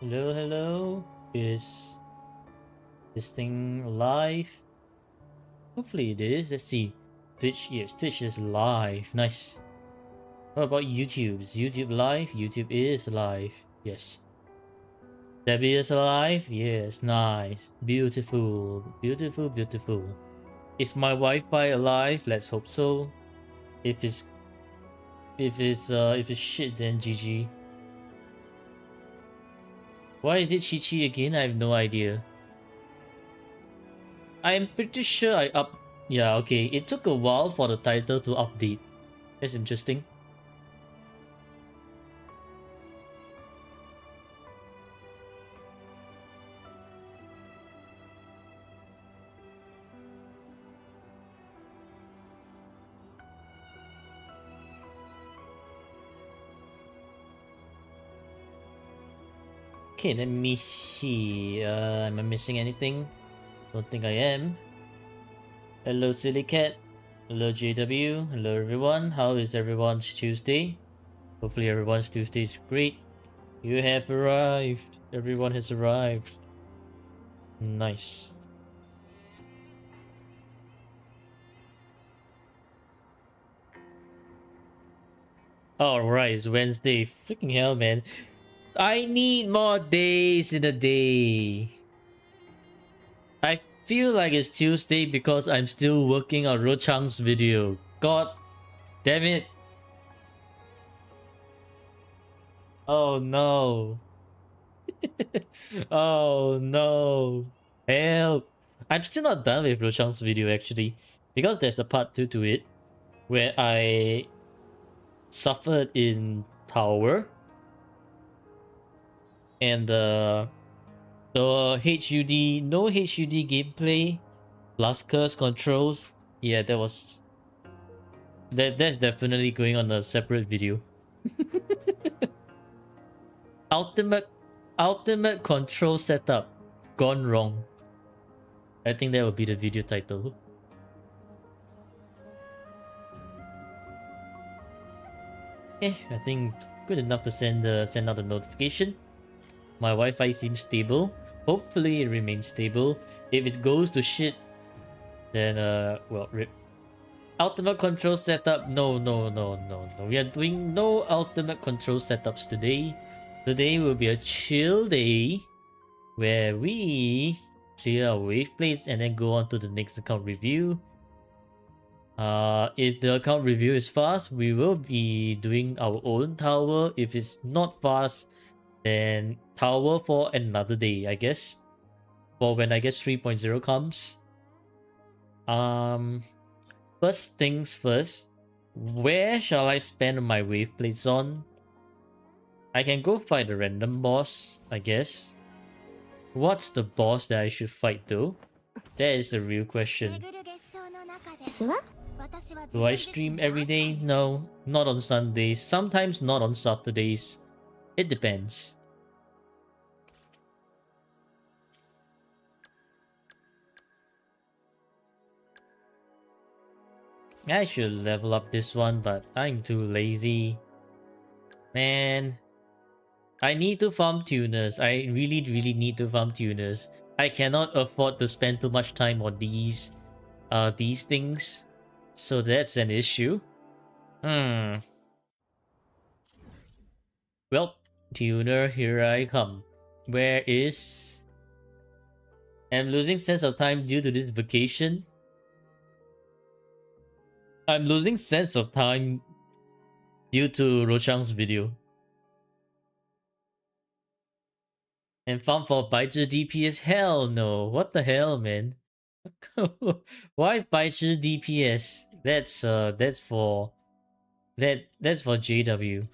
Hello, hello. Is this thing live? Hopefully it is. Let's see. Twitch, yes, Twitch is live. Nice. What about YouTube? Is YouTube live? YouTube is live. Yes. Debbie is alive? Yes, nice. Beautiful. Beautiful, beautiful. Is my Wi-Fi alive? Let's hope so. If it's shit, then GG. Why is it Chi again? I have no idea. I'm pretty sure I up. Yeah, okay. It took a while for the title to update. That's interesting. Okay, let me see. Am I missing anything? Don't think I am. Hello, Silly Cat. Hello, JW. Hello, everyone. How is everyone's Tuesday? Hopefully, everyone's Tuesday is great. You have arrived. Everyone has arrived. Nice. Alright, it's Wednesday. Freaking hell, man. I need more days in a day. I feel like it's Tuesday because I'm still working on Rochang's video. God damn it. Oh no. Oh no. Help. I'm still not done with Rochang's video actually. Because there's a part 2 to it. Where I suffered in Tower. And the HUD, no HUD gameplay. Plus curse controls. Yeah, that's definitely going on a separate video. Ultimate control setup gone wrong. I think that would be the video title. I think good enough to send out a notification. My Wi-Fi seems stable. Hopefully it remains stable. If it goes to shit, then well, rip. Ultimate control setup. No. We are doing no ultimate control setups today. Today will be a chill day where we clear our wave plates and then go on to the next account review. If the account review is fast, we will be doing our own tower. If it's not fast, then tower for another day, I guess. For when I guess 3.0 comes. First things first. Where shall I spend my wave plates on? I can go fight a random boss, I guess. What's the boss that I should fight though? That is the real question. Do I stream every day? No, not on Sundays. Sometimes not on Saturdays. It depends. I should level up this one, but I'm too lazy. Man. I need to farm tuners. I really need to farm tuners. I cannot afford to spend too much time on these things. So that's an issue. Well, tuner, here I come. Where is... I'm losing sense of time due to this vacation. I'm losing sense of time due to Rochang's video. And farm for Baizhi DPS? Hell no. What the hell, man? Why Baizhi DPS? That's for JW.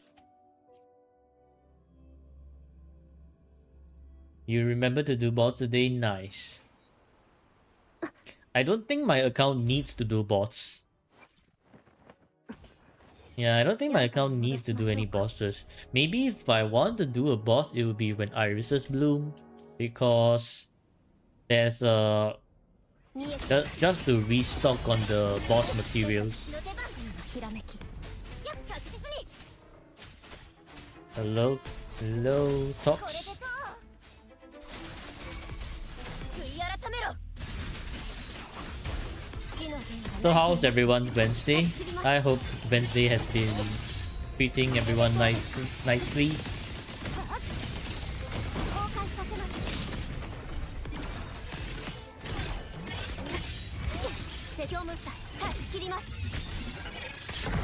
You remember to do boss today? Nice. I don't think my account needs to do boss. Yeah, I don't think my account needs to do any bosses. Maybe if I want to do a boss, it would be when irises bloom. Because there's just to restock on the boss materials. Hello, Tox. So how's everyone Wednesday? I hope Wednesday has been treating everyone nicely.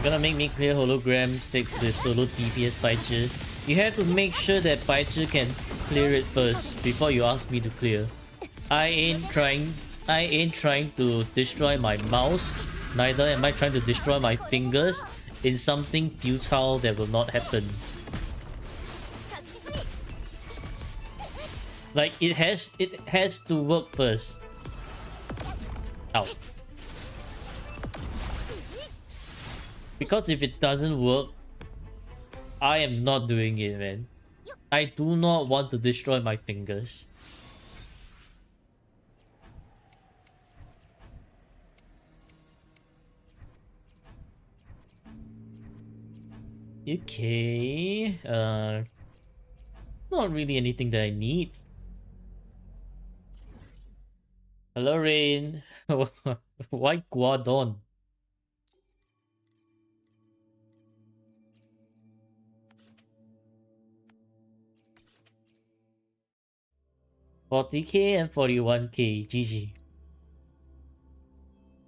Gonna make me clear hologram 6 with solo DPS Baichi. You have to make sure that Baichi can clear it first before you ask me to clear. I ain't trying to destroy my mouse, neither am I trying to destroy my fingers in something futile that will not happen. Like it has to work first. Ow. Because if it doesn't work, I am not doing it, man. I do not want to destroy my fingers. Okay, not really anything that I need. Hello, Rain. Why Guadon? $40k and $41k, GG.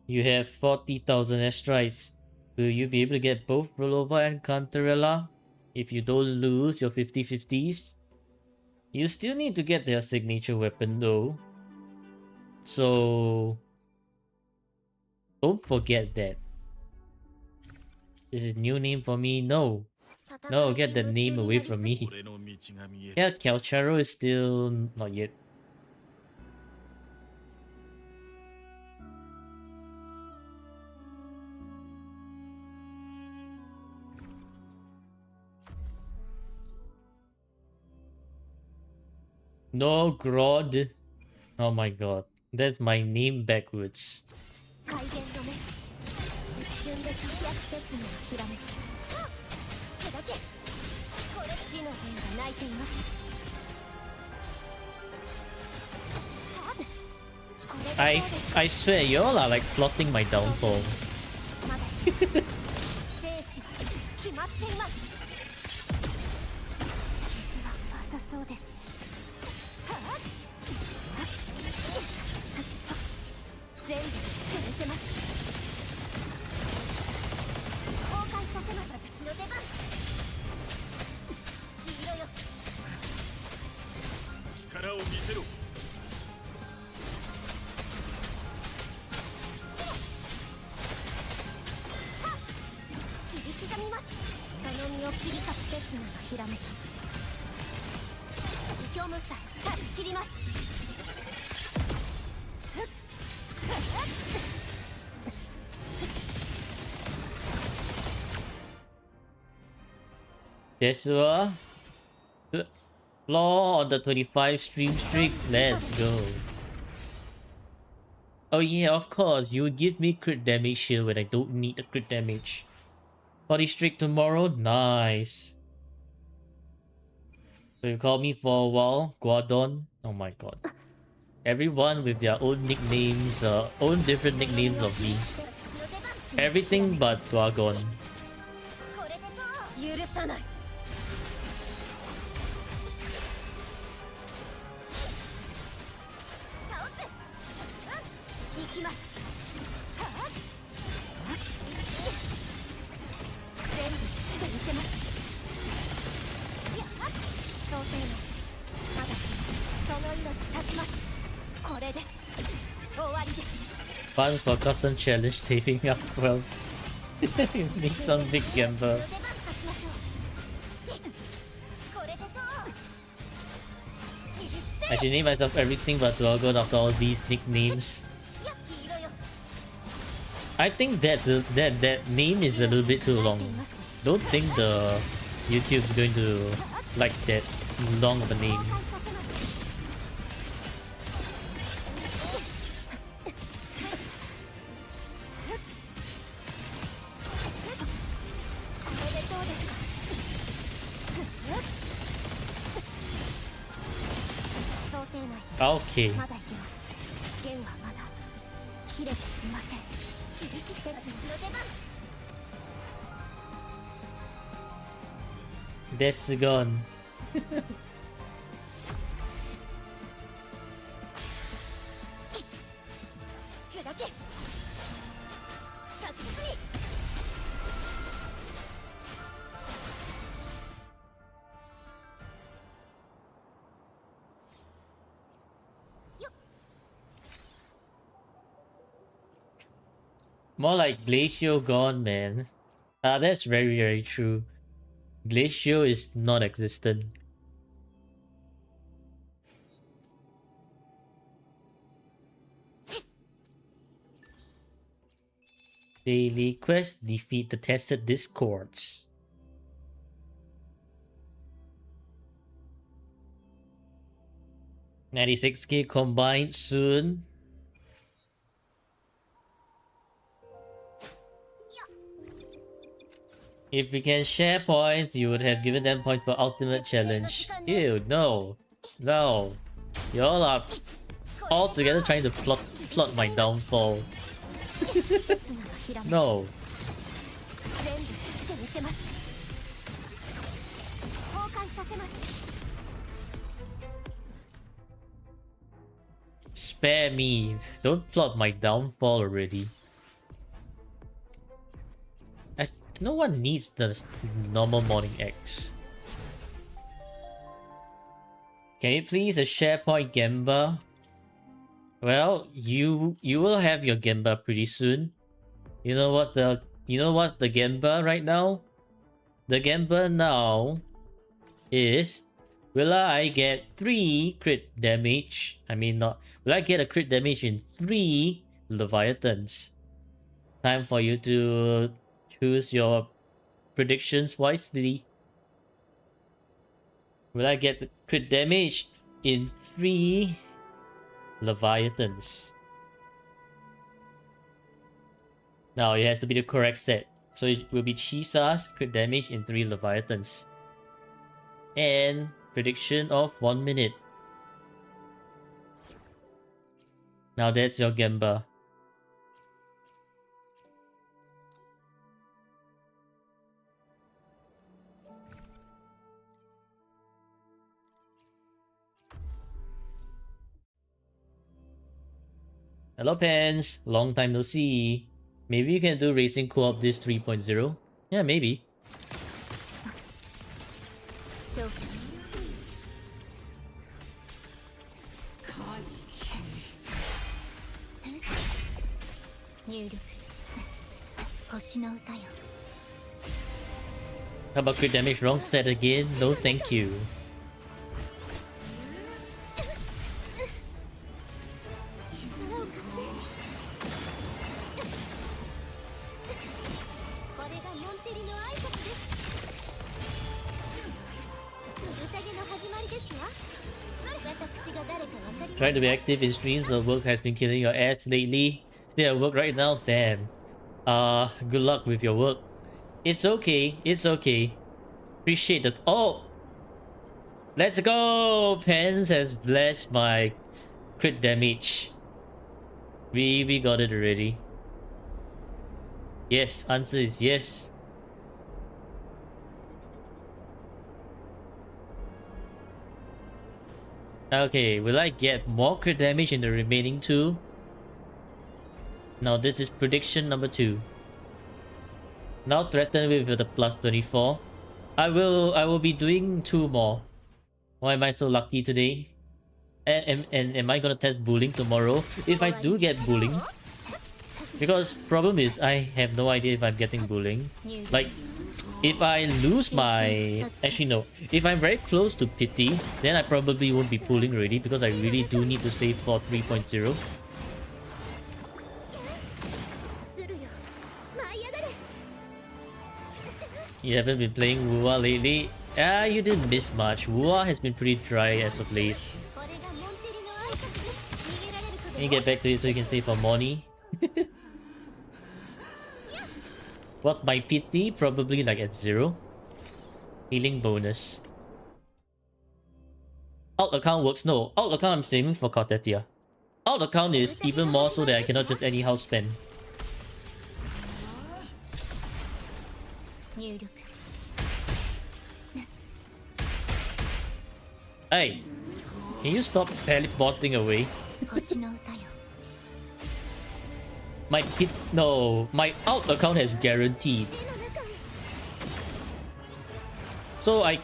You have 40,000 airstrikes. Will you be able to get both Rolova and Cantarella? If you don't lose your 50-50s? You still need to get their signature weapon though. So... don't forget that. Is it a new name for me? No. No, get the name away from me. Yeah, Calcharo is still not yet. No, Grodd. Oh my god. That's my name backwards. I swear, y'all are like plotting my downfall. Desua. Flaw on the 25 stream streak. Let's go. Oh yeah, of course. You would give me crit damage here when I don't need the crit damage. 40 streak tomorrow? Nice. So you call me for a while? Guadon? Oh my god. Everyone with their own nicknames, own different nicknames of me. Everything but Guadon. Funds for custom challenge saving up well. Make some big gamble. I should name myself everything but Dragon after all these nicknames. I think that name is a little bit too long. Don't think the YouTube's going to like that long of a name. Okay. That's gone. More like Glacio gone, man. Ah, that's very, very true. Glacio is non-existent. Daily quest: defeat the tested discords. $96K combined soon. If we can share points, you would have given them points for ultimate challenge. Ew, no. No. Y'all are all together trying to plot my downfall. No. Spare me. Don't plot my downfall already. No one needs the normal morning eggs. Can you please a SharePoint Gemba? Well, you will have your Gemba pretty soon. You know what's the Gemba right now? The Gemba now is, will I get 3 crit damage? I mean, not will I get a crit damage in 3 Leviathans? Time for you to choose your predictions wisely. Will I get the crit damage in 3 Leviathans? Now it has to be the correct set. So it will be Chisa's crit damage in 3 Leviathans. And prediction of 1 minute. Now that's your Gemba. Hello Pens, long time no see. Maybe you can do Racing Co-op this 3.0? Yeah, maybe. How about crit damage? Wrong set again? No thank you. Trying to be active in streams or work has been killing your ass lately. Still at work right now? Damn. Good luck with your work. It's okay. It's okay. Appreciate that. Oh! Let's go! Pens has blessed my crit damage. We got it already. Yes, answer is yes. Okay, will I get more crit damage in the remaining 2? Now this is prediction number 2. Now threatened with the plus 24. I will be doing 2 more. Why am I so lucky today? And am I gonna test bullying tomorrow? If I do get bullying, because problem is I have no idea if I'm getting bullying. Like, if I lose my... Actually no, if I'm very close to pity, then I probably won't be pulling already because I really do need to save for 3.0. You haven't been playing Wua lately? Ah, you didn't miss much. Wua has been pretty dry as of late. Let me get back to it so you can save for money. What's my pity? Probably like at 0. Healing bonus. Alt account works. No, alt account I'm saving for Cortetia. Alt account is even more so that I cannot just anyhow spend. 入力 Hey, can you stop teleporting away? 星の歌よ My out account has guaranteed. 手の中へ So 力を貸し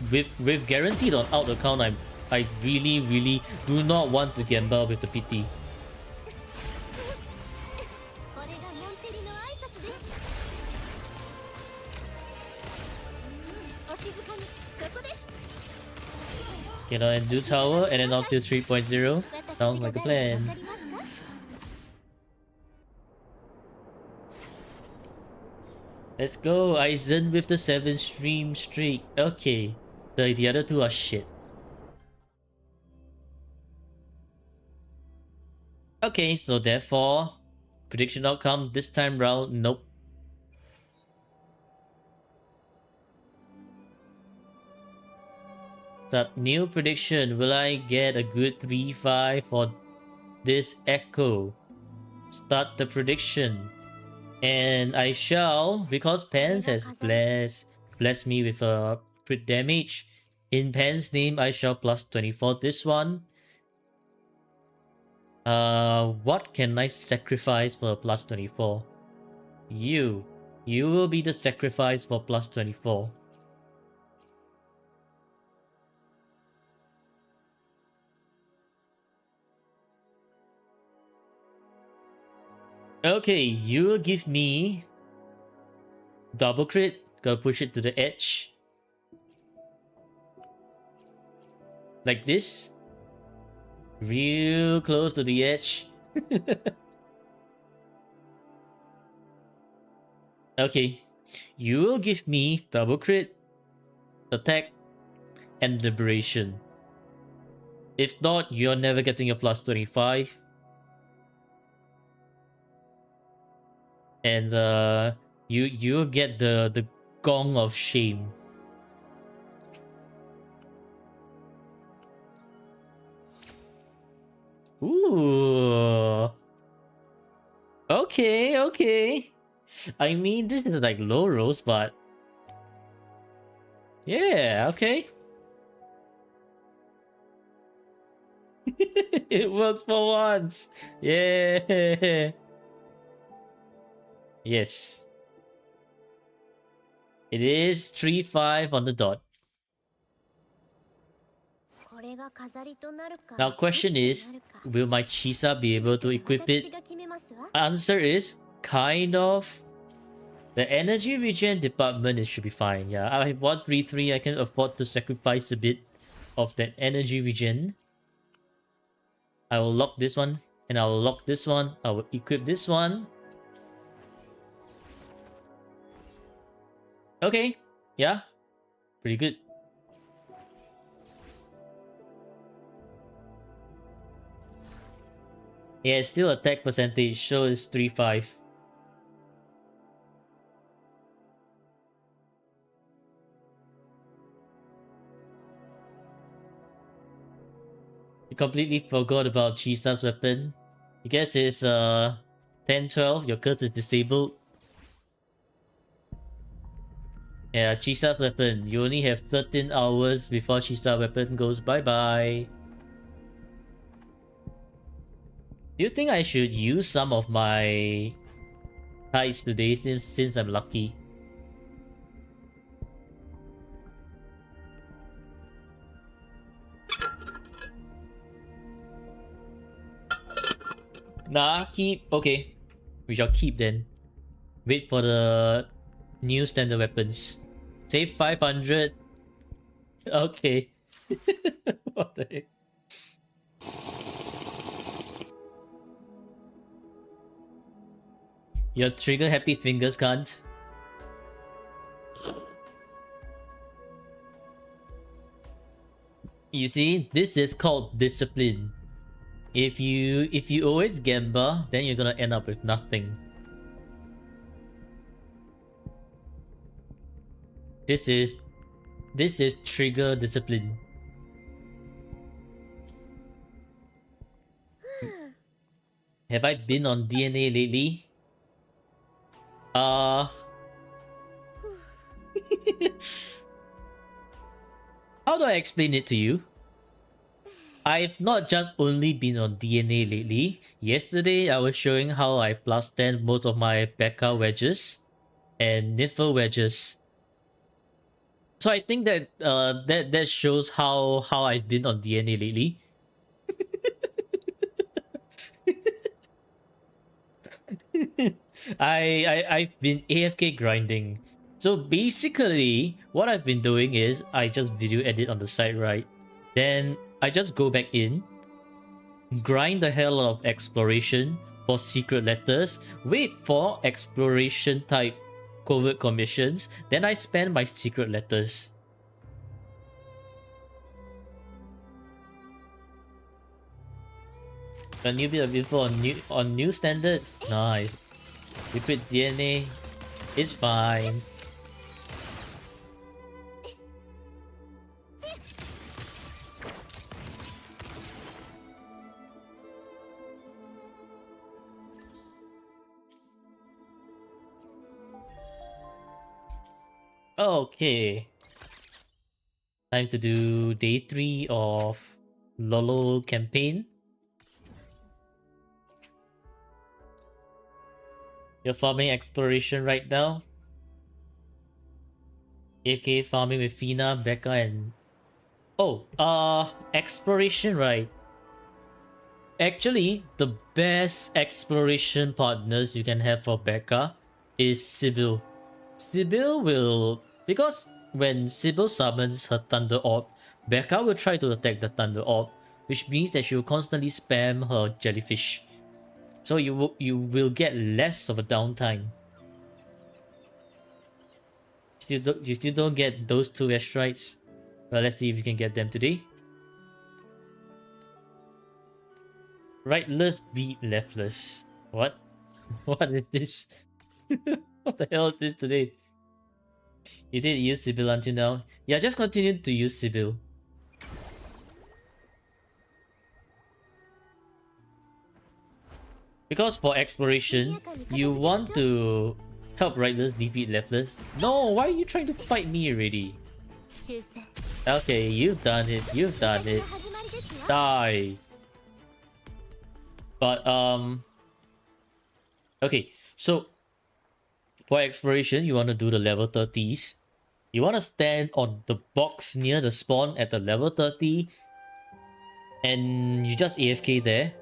て with guaranteed on out account, I really do not want to gamble with the PT. これがモンテリの挨拶ですお静かにそこです Get on and do tower and then up to 3.0. Sounds like a わ plan. かりますか Let's go, Aizen with the 7 stream streak. Okay, the other two are shit. Okay, so therefore, prediction outcome this time round, nope. That new prediction, will I get a good 3-5 for this echo? Start the prediction. And I shall, because Pans has blessed me with a crit damage. In Pans' name, I shall plus 24 this one. What can I sacrifice for a plus 24? You. You will be the sacrifice for plus 24. Okay, you will give me double crit. Gotta push it to the edge. Like this. Real close to the edge. Okay. You will give me double crit, attack, and liberation. If not, you're never getting a plus 25. And you get the gong of shame. Ooh. Okay, okay. I mean, this is like low rolls, but yeah, okay. It worked for once. Yeah. Yes. It is 3-5 on the dot. これが飾りとなるか Now, question 武器 is, となるか will my Chisa be able to equip 私 it? が決めますわ Answer is kind of. The energy regen department, it should be fine. Yeah, I have 133. I can afford to sacrifice a bit of that energy regen. I will lock this one, and I will lock this one. I will equip this one. Okay, yeah, pretty good. Yeah, still attack percentage, so it's 3-5. You completely forgot about Chisa's weapon. I guess it's 10-12. Your curse is disabled. Yeah, Chisa's weapon. You only have 13 hours before Chisa's weapon goes bye-bye. Do you think I should use some of my tides today since I'm lucky? Nah, keep. Okay. We shall keep then. Wait for the new standard weapons. Save 500. Okay. What the heck? Your trigger happy fingers can't. You see, this is called discipline. If you always gamble, then you're gonna end up with nothing. This is trigger discipline. Have I been on DNA lately? How do I explain it to you? I've not just only been on DNA lately. Yesterday, I was showing how I plus 10 most of my Becca wedges and Niffer wedges. So I think that that shows how I've been on DNA lately. I've been AFK grinding. So basically, what I've been doing is I just video edit on the side, right? Then I just go back in, grind the hell out of exploration for secret letters, wait for exploration type covert commissions, then I spend my secret letters. A new bit of info on new standards. Nice. Liquid DNA is fine. Okay. Time to do day 3 of Lolo campaign. You're farming exploration right now. AK farming with Fina, Becca, and... Oh, exploration, right? Actually, the best exploration partners you can have for Becca is Sybil. Sybil will... Because when Sybil summons her Thunder Orb, Becca will try to attack the Thunder Orb, which means that she will constantly spam her jellyfish. So you will get less of a downtime. You still don't get those 2 airstrikes? Well, let's see if you can get them today. Rightless beat leftless. What? What is this? What the hell is this today? You did use Sybil until now? Yeah, just continue to use Sybil. Because for exploration, you want to help Rightless defeat Leftless. No, why are you trying to fight me already? Okay, you've done it. You've done it. Die. But okay, so for exploration, you want to do the level 30s. You want to stand on the box near the spawn at the level 30, and you just AFK there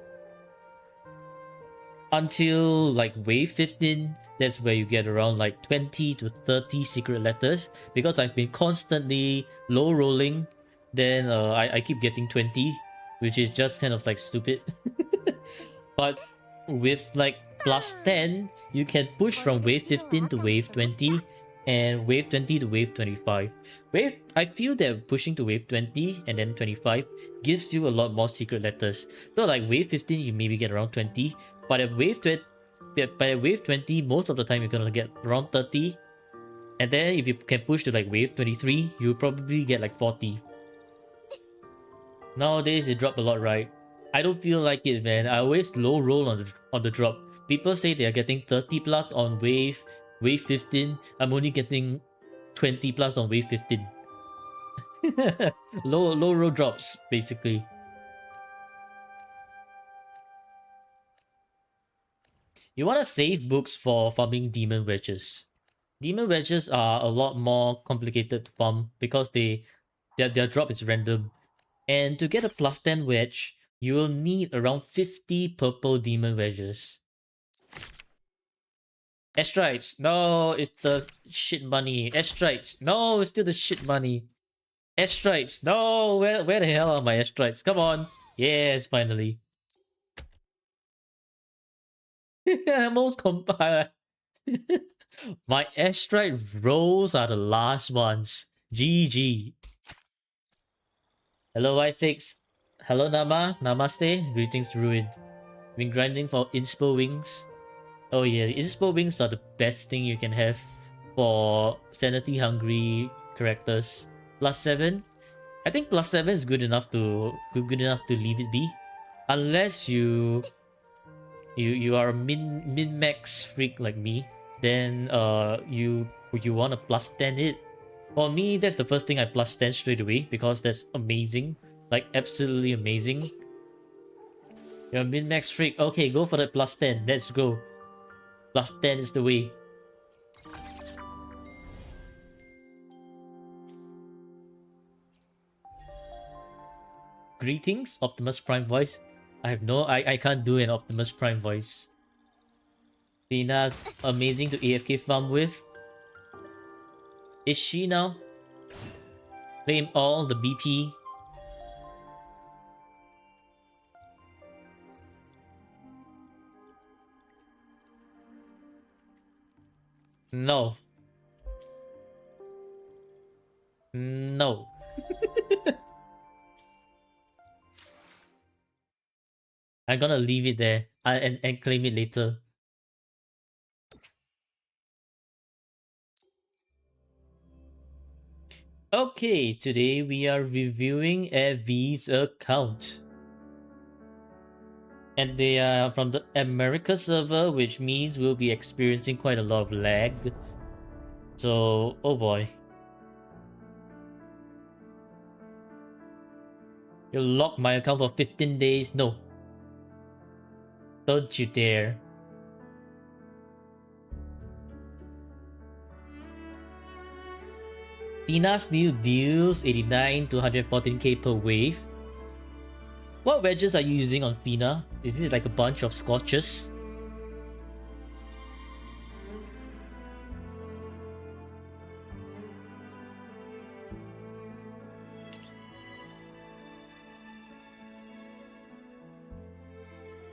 until like wave 15. That's where you get around like 20 to 30 secret letters. Because I've been constantly low rolling, then I keep getting 20, which is just kind of like stupid. But with like plus 10, you can push from wave 15 to wave 20 and wave 20 to wave 25. I feel that pushing to wave 20 and then 25 gives you a lot more secret letters. So like wave 15, you maybe get around 20, but at wave 20, most of the time you're gonna get around 30. And then if you can push to like wave 23, you'll probably get like 40. Nowadays it dropped a lot, right? I don't feel like it, man. I always low roll on the drop. People say they are getting 30 plus on wave 15. I'm only getting 20 plus on wave 15. low roll drops, basically. You want to save books for farming demon wedges. Demon wedges are a lot more complicated to farm because their drop is random. And to get a plus 10 wedge, you will need around 50 purple demon wedges. Airstrikes, no, it's the shit money. Airstrikes, no, it's still the shit money. Airstrikes, no, where the hell are my airstrikes? Come on. Yes, finally. Most compile. My airstrike rolls are the last ones. GG. Hello, Y6. Hello, Nama. Namaste. Greetings, Ruined. Been grinding for Inspo Wings. Oh yeah, Inspo Wings are the best thing you can have for sanity hungry characters. Plus 7. I think plus 7 is good enough to leave it be. Unless you are a min max freak like me, then you want to plus 10 it. For me, that's the first thing I plus 10 straight away because that's amazing. Like, absolutely amazing. You're min-max freak. Okay, go for the plus 10. Let's go. Plus 10 is the way. Greetings, Optimus Prime voice. I can't do an Optimus Prime voice. Fina's amazing to AFK farm with. Is she now? Claim all the BP. No. No. I'm gonna leave it there and claim it later. Okay, today we are reviewing Evie's account. And they are from the America server, which means we'll be experiencing quite a lot of lag. So, oh boy. You'll lock my account for 15 days? No. Don't you dare. Fina's view deals 89 to 114k per wave. What wedges are you using on Fina? Is it like a bunch of scotches?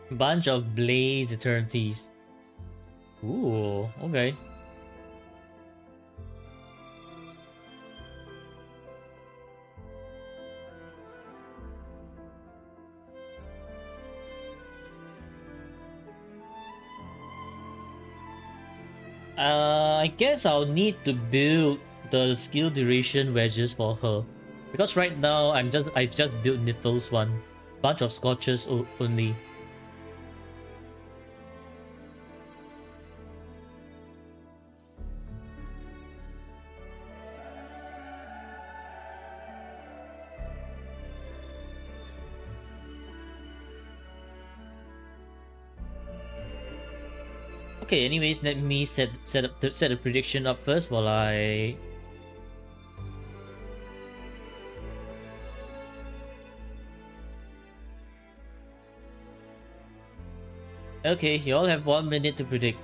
Bunch of Blaze Eternities. Ooh, okay. I guess I'll need to build the skill duration wedges for her. Because right now I've just built Nifl's one. Bunch of scotches only. Okay, anyways, let me set a prediction up first while I... Okay, you all have 1 minute to predict.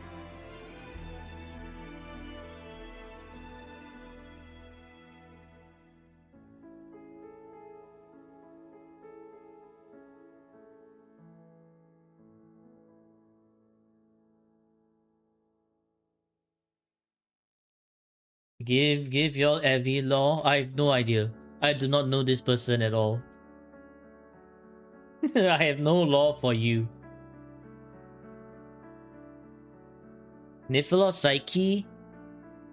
Give y'all Evie law. I have no idea. I do not know this person at all. I have no law for you. Nifl or Psyche?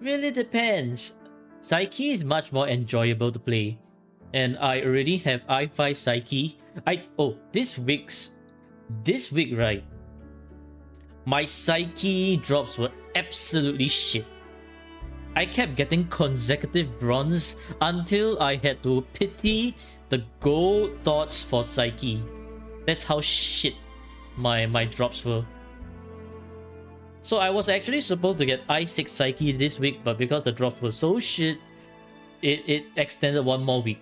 Really depends. Psyche is much more enjoyable to play. And I already have I5 Psyche. This week, right? My Psyche drops were absolutely shit. I kept getting consecutive bronze until I had to pity the gold thoughts for Psyche. That's how shit my drops were. So I was actually supposed to get I6 Psyche this week, but because the drops were so shit, it extended 1 more week.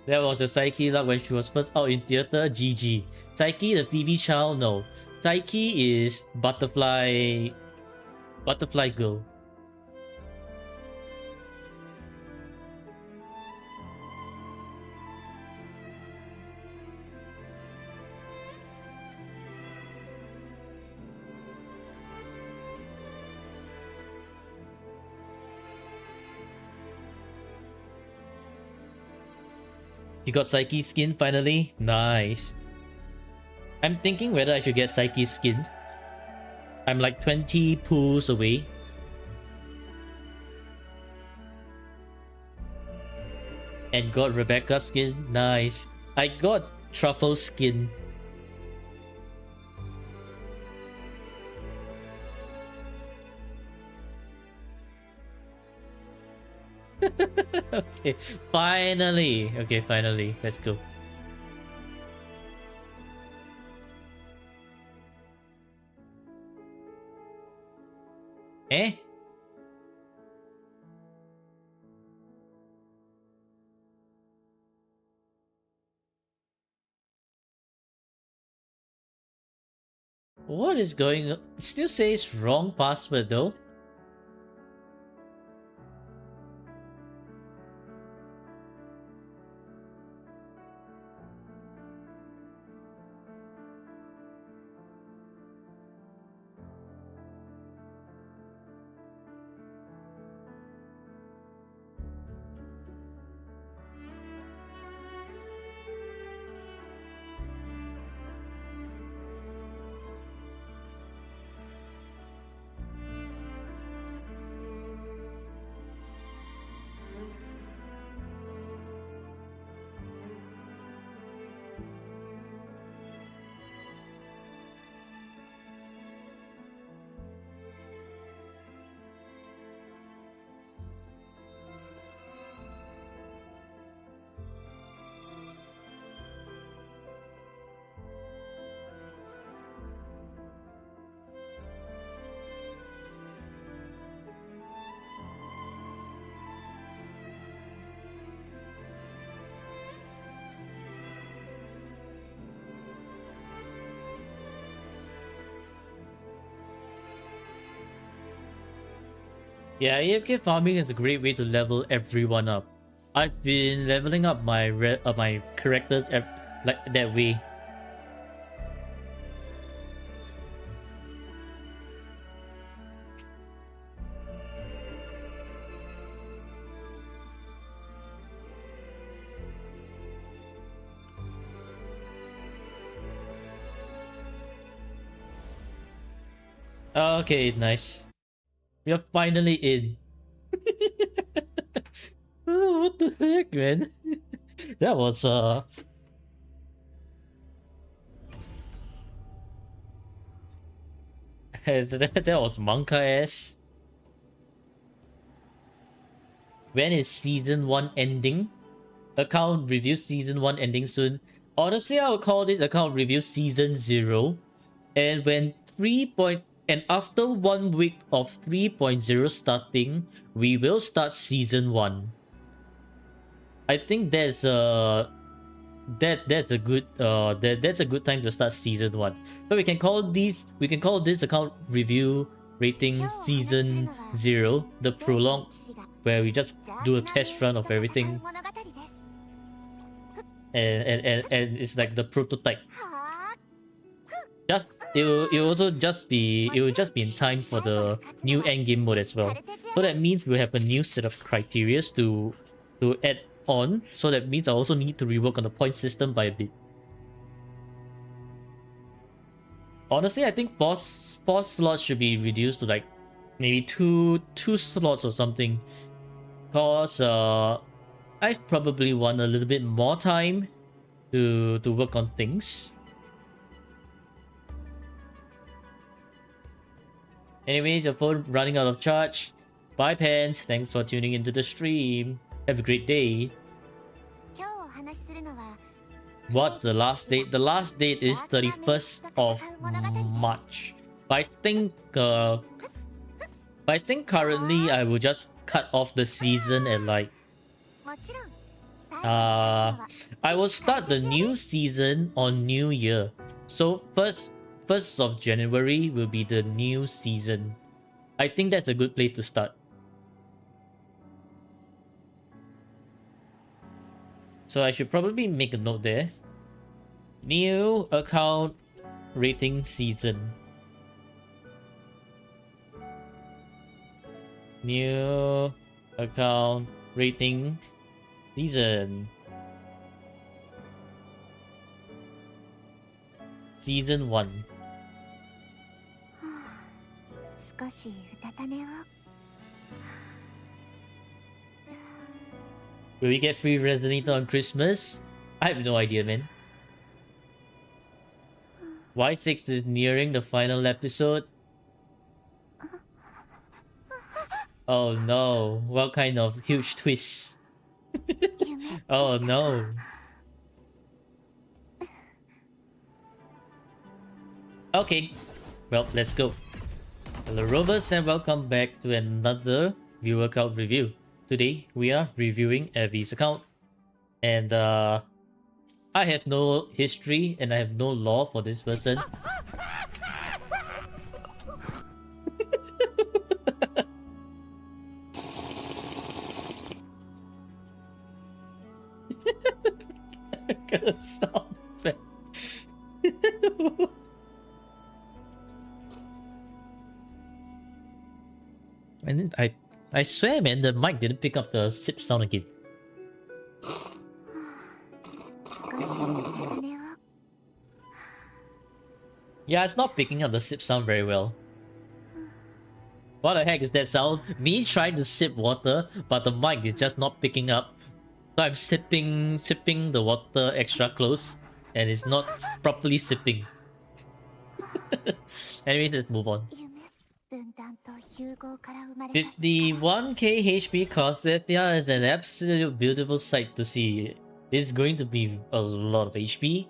That was a Psyche luck when she was first out in theater. GG. Psyche, the Phoebe child, no. Psyche is butterfly girl. You got Psyche skin finally? Nice. I'm thinking whether I should get Psyche skin. I'm like 20 pools away. And got Rebecca skin. Nice. I got Truffle skin. Okay, finally. Okay, finally. Let's go. Eh? What is going on? It still says wrong password though. Yeah, AFK farming is a great way to level everyone up. I've been leveling up my my characters like that way. Okay, nice. We are finally in. Oh, what the heck, man? That was that was Monka ass. When is season 1 ending? Account review season 1 ending soon. Honestly, I would call this account review season 0. And when 3. And after 1 week of 3.0 starting, we will start season 1. I think that's that's a good that's a good time to start season 1. So we can call this account review rating season 0, the prologue, where we just do a test run of everything. And it's like the prototype. Just it will also just be in time for the new endgame mode as well. So that means we'll have a new set of criteria to add on. So that means I also need to rework on the point system by a bit. Honestly, I think four slots should be reduced to like maybe two slots or something. Cause I probably want a little bit more time to work on things. Anyways, your phone running out of charge. Bye, Pants. Thanks for tuning into the stream. Have a great day. What's the last date? The last date is 31st of March. But I think currently I will just cut off the season at like I will start the new season on New Year. So first of January will be the new season. I think that's a good place to start. So I should probably make a note there. New account rating season. New account rating season. Season 1. Will we get free Resident Evil on Christmas? I have no idea, man. Y6 is nearing the final episode. Oh no, what kind of huge twist? Oh no. Okay, well, let's go. Hello Rovers and welcome back to another viewer account review. Today we are reviewing Evie's account. And I have no history and I have no lore for this person. Gonna sound bad. And then I swear, man, the mic didn't pick up the sip sound again. Yeah, it's not picking up the sip sound very well. What the heck is that sound? Me trying to sip water, but the mic is just not picking up. So I'm sipping the water extra close, and it's not properly sipping. Anyways, let's move on. 51k HP Cossetia is an absolute beautiful sight to see. It's going to be a lot of HP.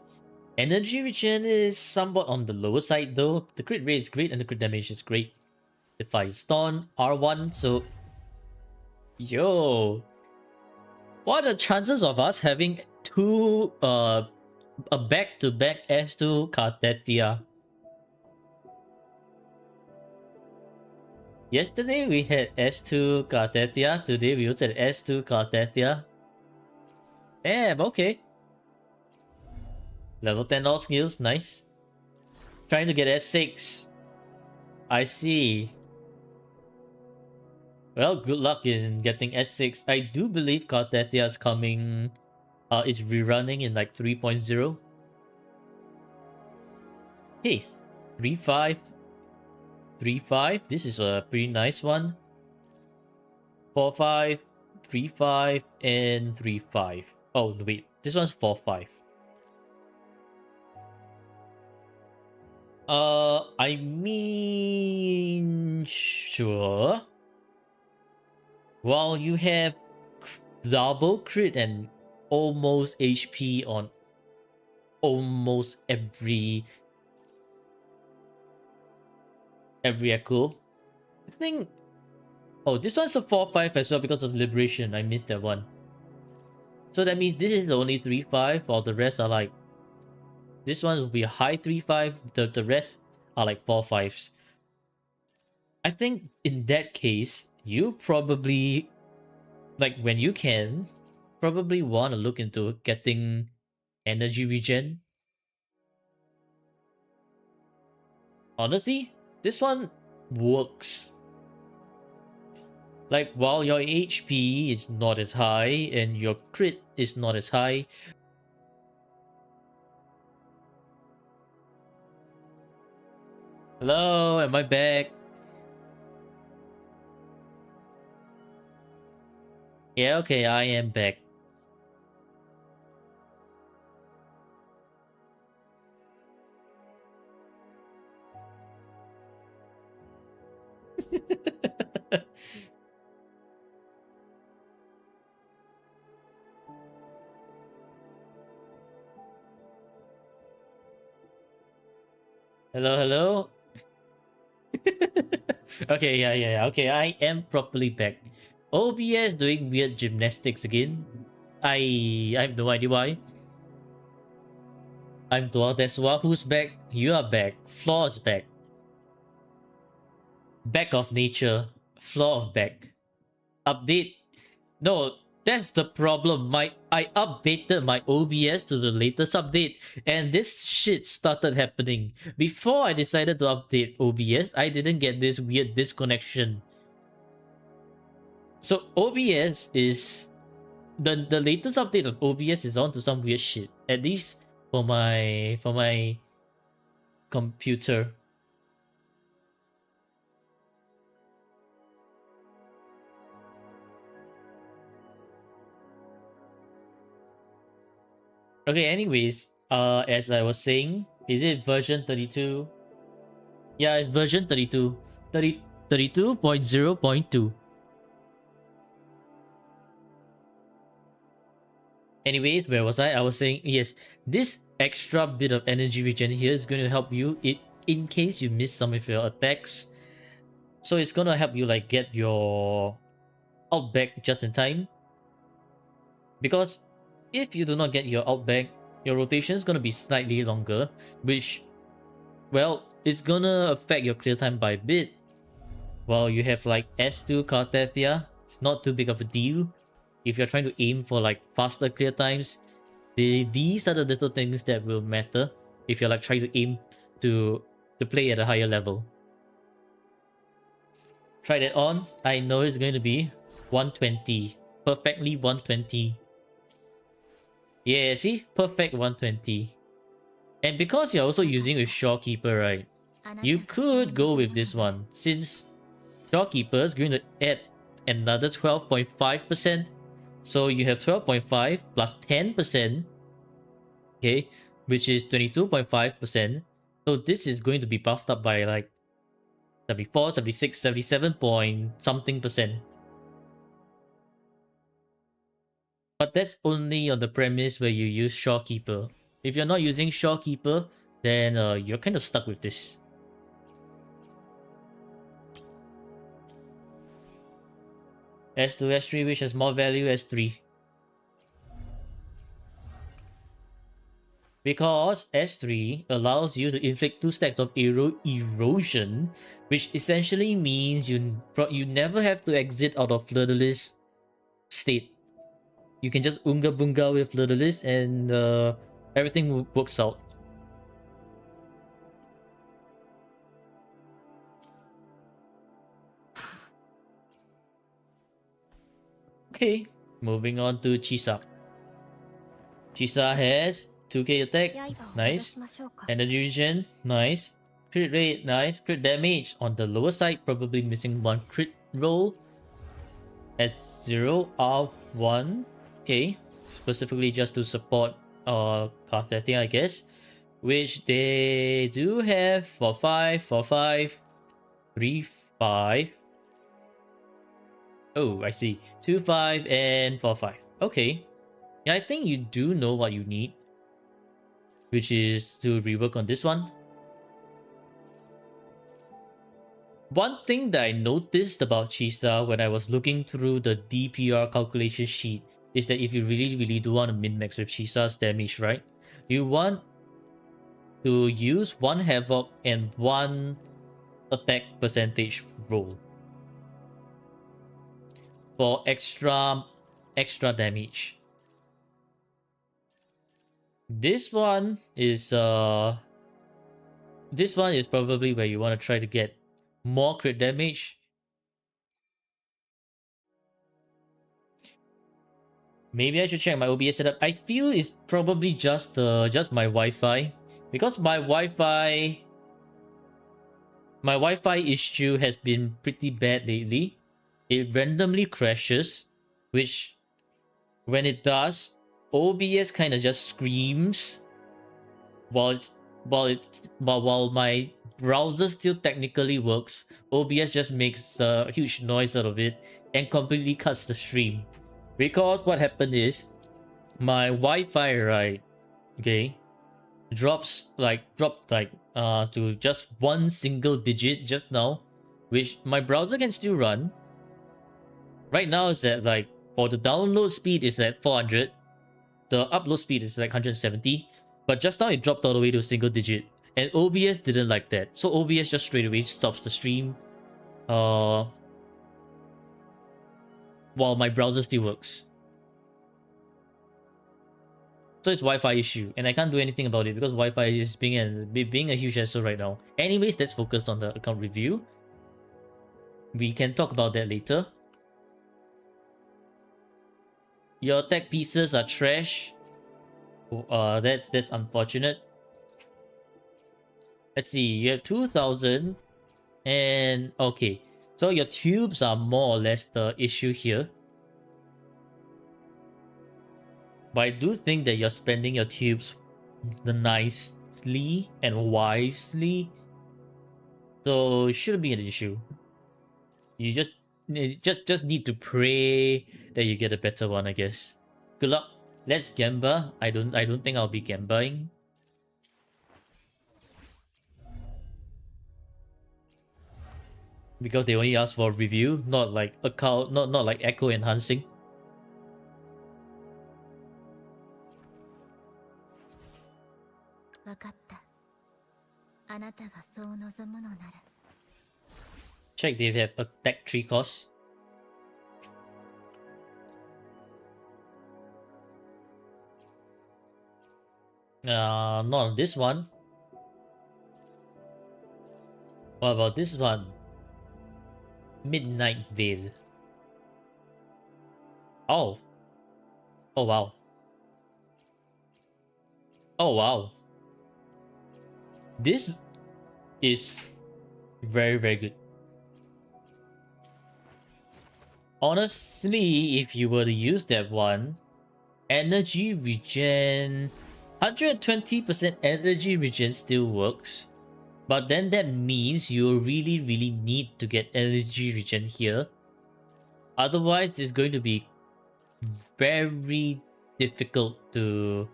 Energy regen is somewhat on the lower side though. The crit rate is great and the crit damage is great. Defy Stun, R1, so... Yo! What are the chances of us having a back-to-back S2 Cartetia? Yesterday we had S2 Cartetia, today we also had S2 Cartetia. Damn, okay. Level 10 all skills, nice. Trying to get S6. I see. Well, good luck in getting S6. I do believe Cartetia is coming... is rerunning in like 3.0. Hey, 3.5. 3.5. This is a pretty nice one. 4.5, 3.5, and 3.5. Oh, wait. This one's 4.5. I mean... Sure. While you have double crit and almost HP on almost every echo. I think... Oh, this one's a 4.5 as well because of Liberation. I missed that one. So that means this is the only 3.5, while the rest are like... This one will be a high 3.5, the rest are like 4.5s. I think in that case, you probably... Like, when you can, probably want to look into getting energy regen. Honestly, this one works. Like, while your HP is not as high and your crit is not as high, hello, am I back? Yeah, okay, I am back. Hello, hello? Okay, yeah. Okay, I am properly back. OBS doing weird gymnastics again. I have no idea why. I'm Dwar Deswa. Who's back? You are back. Flaw is back. Back of nature. Flaw of back. Update. No, that's the problem. I updated my OBS to the latest update, and this shit started happening. Before I decided to update OBS, I didn't get this weird disconnection. So OBS is the latest update of OBS is onto some weird shit. At least for my computer. Okay, anyways, as I was saying, is it version 32? Yeah, it's version 32. 32.0.2. Anyways, where was I? I was saying, yes, this extra bit of energy regen here is going to help you in case you miss some of your attacks. So it's going to help you like get your ult back just in time. Because if you do not get your ult back, your rotation is going to be slightly longer, which, well, it's going to affect your clear time by a bit. While you have like S2 Cartethia, it's not too big of a deal. If you're trying to aim for like faster clear times, these are the little things that will matter if you're like trying to aim to play at a higher level. Try that on. I know it's going to be 120. Perfectly 120. Yeah, see? Perfect 120. And because you're also using with Shorekeeper, right? You could go with this one, since Shorekeeper is going to add another 12.5%. So you have 12.5 plus 10%, okay, which is 22.5%. So this is going to be buffed up by like 74, 76, 77 point something percent. But that's only on the premise where you use Shorekeeper. If you're not using Shorekeeper, then you're kind of stuck with this. S2, S3, which has more value, S3. Because S3 allows you to inflict 2 stacks of erosion, which essentially means you never have to exit out of Fleur-de-Lis state. You can just Unga Bunga with Fleur-de-Lis and everything works out. Okay, moving on to Chisa. Chisa has 2k attack, nice. Energy regen, nice. Crit rate, nice. Crit damage on the lower side, probably missing 1 crit roll. S0 R1, okay. Specifically just to support Carthethian, I guess. Which they do have for 5, 3, 5. Oh, I see. 2, 5, and 4, 5. Okay. Yeah, I think you do know what you need, which is to rework on this one. One thing that I noticed about Chisa when I was looking through the DPR calculation sheet is that if you really do want to min-max with Chisa's damage, right? You want to use 1 Havoc and 1 attack percentage roll for extra damage. This one is probably where you want to try to get more crit damage. Maybe I should check my OBS setup. I feel it's probably just my Wi-Fi, because my Wi-Fi issue has been pretty bad lately. It randomly crashes, which when it does, OBS kind of just screams while my browser still technically works. OBS just makes a huge noise out of it and completely cuts the stream. Because what happened is my Wi-Fi, right, okay, dropped to just 1 single digit just now, which my browser can still run. Right now it's at like, for the download speed is at 400, the upload speed is like 170, but just now it dropped all the way to a single digit, and OBS didn't like that, so OBS just straight away stops the stream while my browser still works. So it's Wi-Fi issue, and I can't do anything about it because Wi-Fi is being a huge hassle right now. Anyways, let's focus on the account review. We can talk about that later. Your attack pieces are trash. That's unfortunate. Let's see, you have 2000, and okay, so your tubes are more or less the issue here. But I do think that you're spending your tubes nicely and wisely, so it shouldn't be an issue. You just need to pray that you get a better one, I guess. Good luck. Let's Gamba. I don't think I'll be Gambaing. Because they only ask for review, not like account, not like echo enhancing. わかった。あなたがそう望むのなら。Check if they have attack 3 costs. Not on this one. What about this one? Midnight Veil. Oh. Oh wow. Oh wow. This is very, very good. Honestly, if you were to use that one, energy regen, 120% energy regen still works. But then that means you really, really need to get energy regen here. Otherwise, it's going to be very difficult to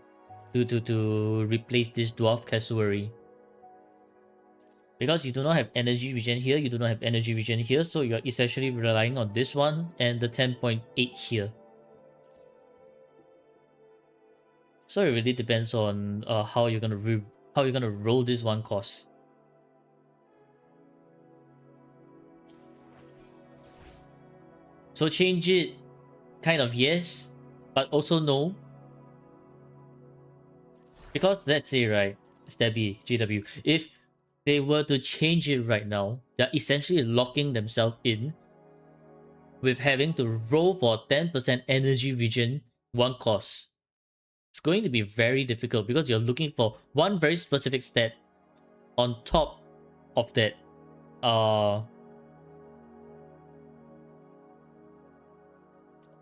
replace this dwarf cassowary. Because you do not have energy regen here, you do not have energy regen here, so you're essentially relying on this one and the 10.8 here. So it really depends on how you're gonna roll this one cost. So change it, kind of yes, but also no. Because let's say, right, Stabby, GW, if they were to change it right now, they're essentially locking themselves in with having to roll for 10% energy regen one cost. It's going to be very difficult because you're looking for one very specific stat on top of that. Well,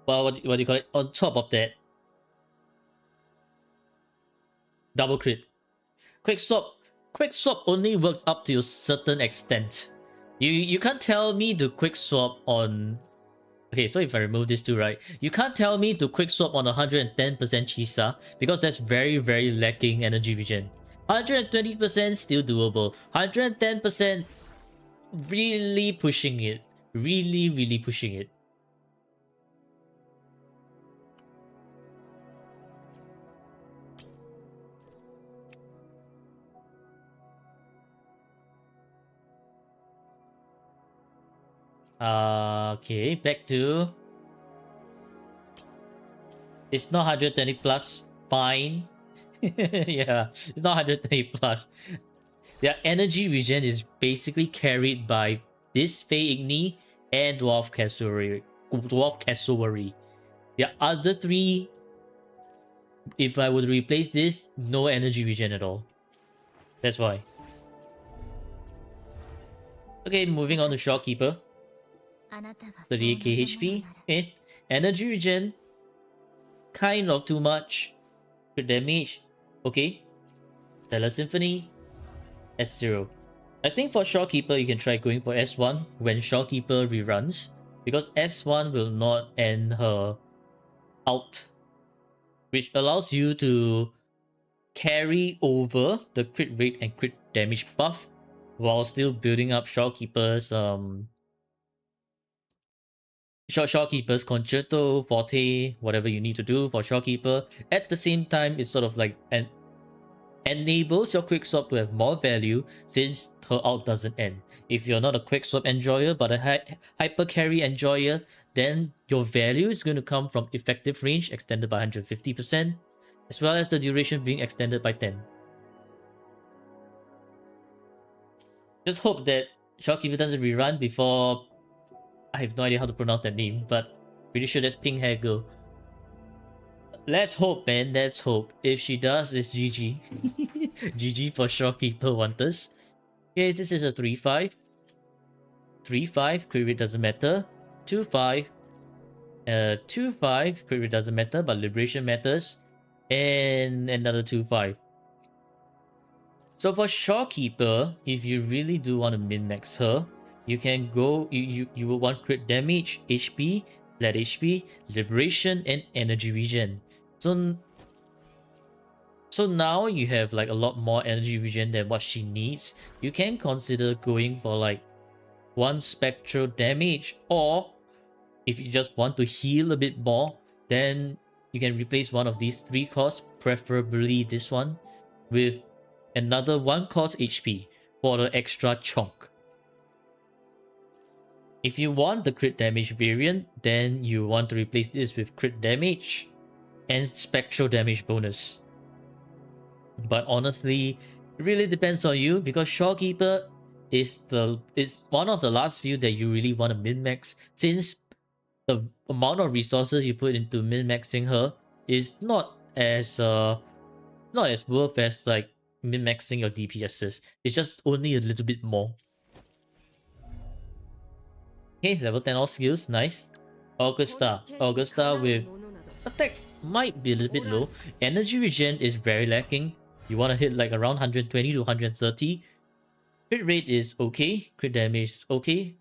what do you call it? On top of that, double crit. Quick swap only works up to a certain extent. You can't tell me to quick swap on. Okay, so if I remove this too, right, you can't tell me to quick swap on 110% Chisa because that's very, very lacking energy regen. 120% still doable. 110% really pushing it. Really, really pushing it. Okay, back to... It's not 120 plus, fine. Yeah, it's not 120 plus. Their energy regen is basically carried by this Fey Igni and Dwarf Cassowary. The other three, if I would replace this, no energy regen at all. That's why. Okay, moving on to Shopkeeper. 38k HP. Energy regen. Kind of too much. Crit damage. Okay. Stellar Symphony. S0. I think for Shopkeeper, you can try going for S1 when Shopkeeper reruns. Because S1 will not end her out. Which allows you to carry over the crit rate and crit damage buff while still building up Shopkeeper's Shopkeeper's Concerto, Forte, whatever you need to do for Shopkeeper. At the same time, it's sort of like enables your quick swap to have more value since her ult doesn't end. If you're not a quick swap enjoyer but a hyper carry enjoyer, then your value is going to come from effective range extended by 150%, as well as the duration being extended by 10. Just hope that Shopkeeper doesn't rerun before... I have no idea how to pronounce that name, but pretty sure that's Pink Hair Girl. Let's hope, man. Let's hope. If she does, it's GG. GG for Shopkeeper Wanters. Okay, this is a 3-5. 3-5, crit rate doesn't matter. 2-5. 2-5, crit rate doesn't matter, but Liberation matters. And another 2-5. So for Shopkeeper, if you really do want to min-max her, you can go, you will want crit damage, HP, flat HP, Liberation, and energy regen. So so now you have like a lot more energy regen than what she needs. You can consider going for like 1 spectral damage, or if you just want to heal a bit more, then you can replace one of these 3 costs, preferably this one, with another 1 cost HP for the extra chunk. If you want the crit damage variant, then you want to replace this with crit damage and spectral damage bonus. But honestly, it really depends on you, because Shorekeeper is one of the last few that you really want to min-max, since the amount of resources you put into min-maxing her is not as worth as like min-maxing your DPSs. It's just only a little bit more. Okay, level 10 all skills, nice. Augusta with attack might be a little bit low. Energy regen is very lacking. You want to hit like around 120 to 130. Crit rate is okay. Crit damage is okay.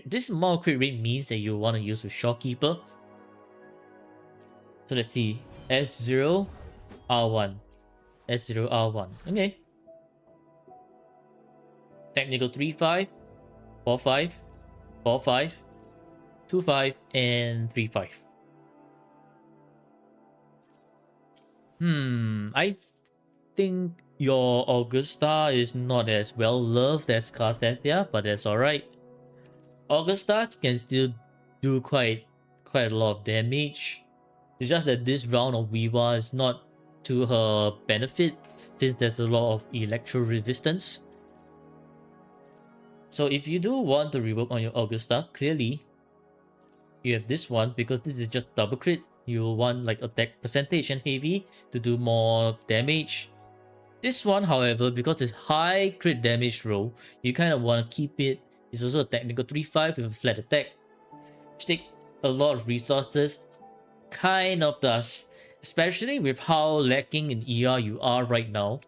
This more crit rate means that you want to use with Shorekeeper. So let's see. S0, R1. S0, R1. Okay. Technical 3-5, 4-5, 4-5, 2-5, and 3-5. I think your Augusta is not as well loved as Carthethia, but that's alright. Augusta can still do quite a lot of damage. It's just that this round of Viva is not to her benefit, since there's a lot of electro resistance. So if you do want to rework on your Augusta, clearly you have this one, because this is just double crit. You will want like attack percentage and heavy to do more damage. This one, however, because it's high crit damage roll, you kind of want to keep it. It's also a technical 3-5 with a flat attack, which takes a lot of resources. Kind of does, especially with how lacking in ER you are right now.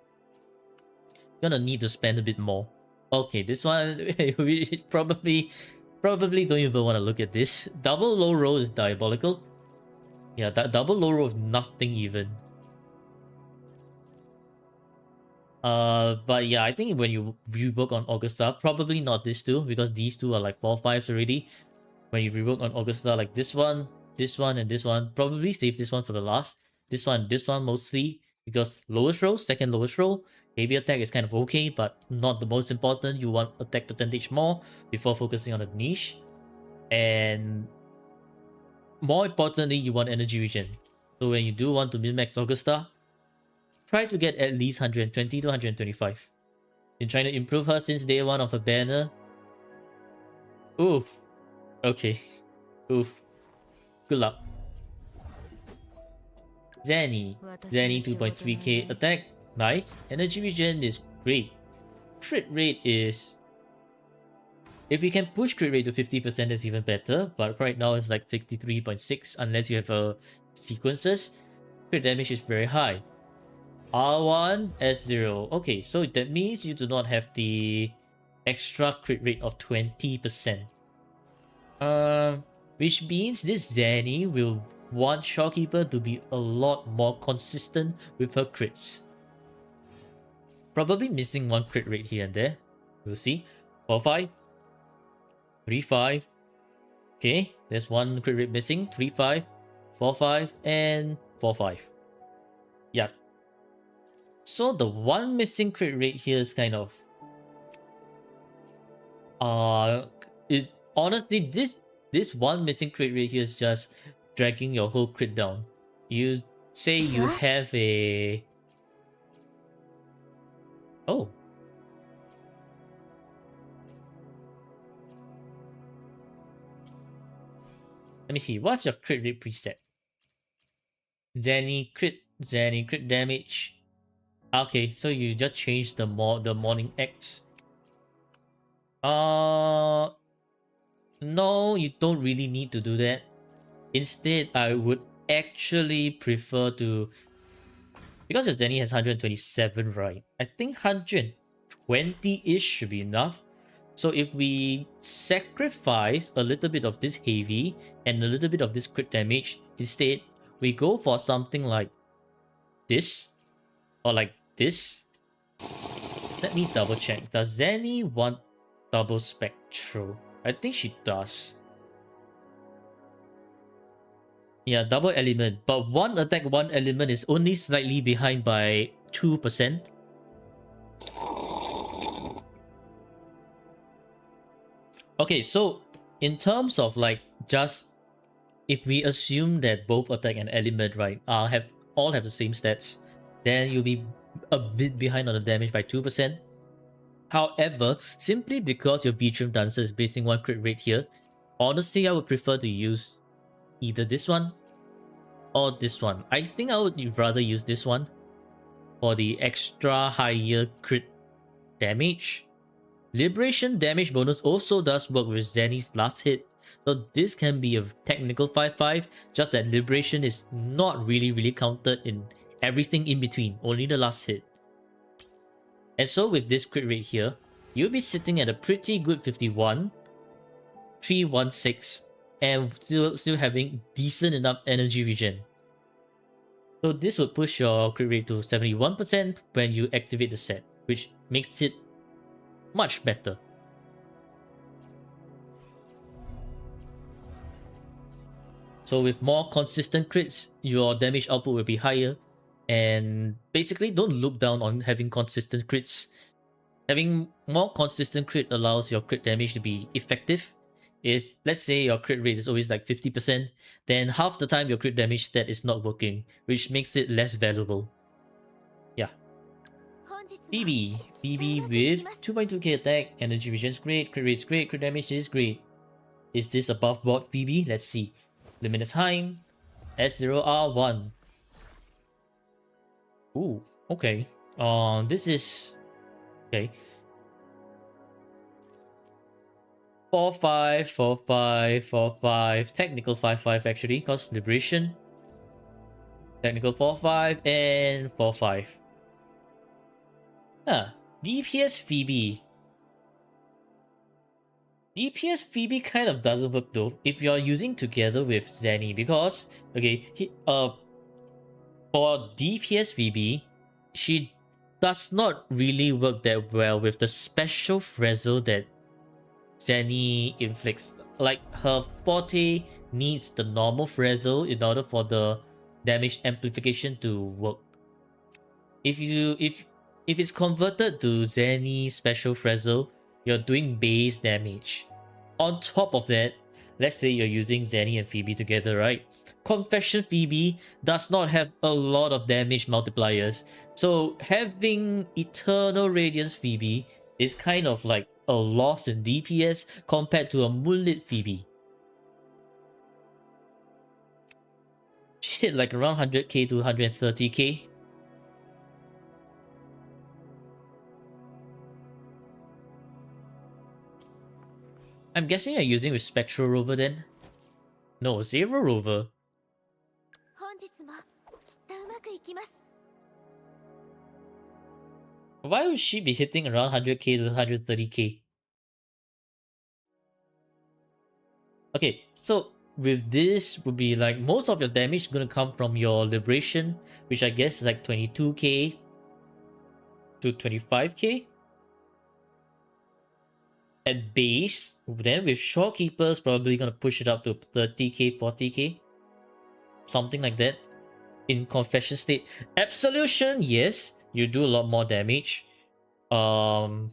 You're gonna need to spend a bit more. Okay, this one we probably don't even want to look at this. Double low roll is diabolical. Yeah, that double low roll is nothing even. But yeah, I think when you rework on Augusta, probably not these two, because these two are like 4-5s already. When you rework on Augusta, like this one, and this one, probably save this one for the last. This one mostly, because lowest roll, second lowest roll, heavy attack is kind of okay, but not the most important. You want attack percentage more before focusing on the niche. And more importantly, you want energy regen. So when you do want to min-max Augusta, try to get at least 120 to 125. Been trying to improve her since day 1 of her banner. Oof. Okay. Oof. Good luck. Zanny 2.3k attack. Nice. Energy regen is great. Crit rate is... if we can push crit rate to 50%, that's even better. But right now it's like 63.6 unless you have sequences. Crit damage is very high. R1, S0. Okay, so that means you do not have the extra crit rate of 20%. Which means this Zanny will want Shorekeeper to be a lot more consistent with her crits. Probably missing 1 crit rate here and there. We'll see. 4-5. 3-5. Okay, there's 1 crit rate missing. 3-5. 4-5. And 4-5. Yes. So the 1 missing crit rate here is kind of... is honestly, this 1 missing crit rate here is just dragging your whole crit down. You say you have a... oh. Let me see, what's your crit rate preset? Zanny crit damage. Okay, so you just changed the morning X. No, you don't really need to do that. Instead, I would actually prefer to... because your Zanny has 127, right? I think 120-ish should be enough. So if we sacrifice a little bit of this heavy and a little bit of this crit damage, instead, we go for something like this or like this. Let me double check. Does Zenny want double spectral? I think she does. Yeah, double element, but one attack, one element is only slightly behind by 2%. Okay, so in terms of like just if we assume that both attack and element, right, all have the same stats, then you'll be a bit behind on the damage by 2%. However, simply because your Vitrum Dancer is basing one crit rate here, honestly, I would prefer to use either this one or this one. I think I would rather use this one for the extra higher crit damage. Liberation damage bonus also does work with Zenny's last hit, so this can be a technical 5-5, just that Liberation is not really counted in everything in between, only the last hit. And so with this crit rate here, you'll be sitting at a pretty good 51, 316, and still having decent enough energy regen. So this would push your crit rate to 71% when you activate the set, which makes it much better. So with more consistent crits, your damage output will be higher. And basically, don't look down on having consistent crits. Having more consistent crit allows your crit damage to be effective. If, let's say, your crit rate is always like 50%, then half the time your crit damage stat is not working, which makes it less valuable. Yeah. Phoebe with 2.2k attack, energy regen is great, crit rate is great, crit damage is great. Is this above board Phoebe? Let's see. Limited time, S0R1. Ooh, okay. This is okay. 4-5, 4-5, 4-5. Technical 5-5 actually, cause Liberation. Technical 4-5 and 4-5. DPS Phoebe. DPS Phoebe kind of doesn't work though if you're using together with Zenny, because for DPS Phoebe, she does not really work that well with the special frazzle that Zenny inflicts. Like, her forte needs the normal frazzle in order for the damage amplification to work. If it's converted to Zenny special frazzle, you're doing base damage. On top of that, let's say you're using Zenny and Phoebe together, right? Confession Phoebe does not have a lot of damage multipliers, so having Eternal Radiance Phoebe is kind of like a loss in DPS compared to a Moonlit Phoebe. Shit, like around 100k to 130k. I'm guessing you're using with Spectral Rover then? No, Zero Rover. Why would she be hitting around 100k to 130k? Okay, so with this would be like most of your damage gonna come from your Liberation, which I guess is like 22k to 25k. At base, then with Shorekeepers probably gonna push it up to 30k, 40k. Something like that. In Confession state. Absolution, yes, you do a lot more damage. Okay,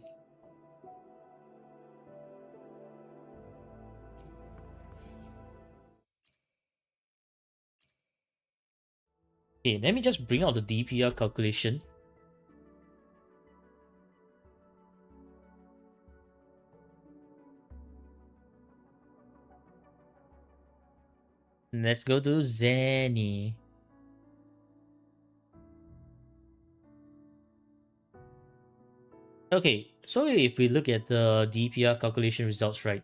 let me just bring out the DPR calculation. Let's go to Zenny. Okay, so if we look at the DPR calculation results, right?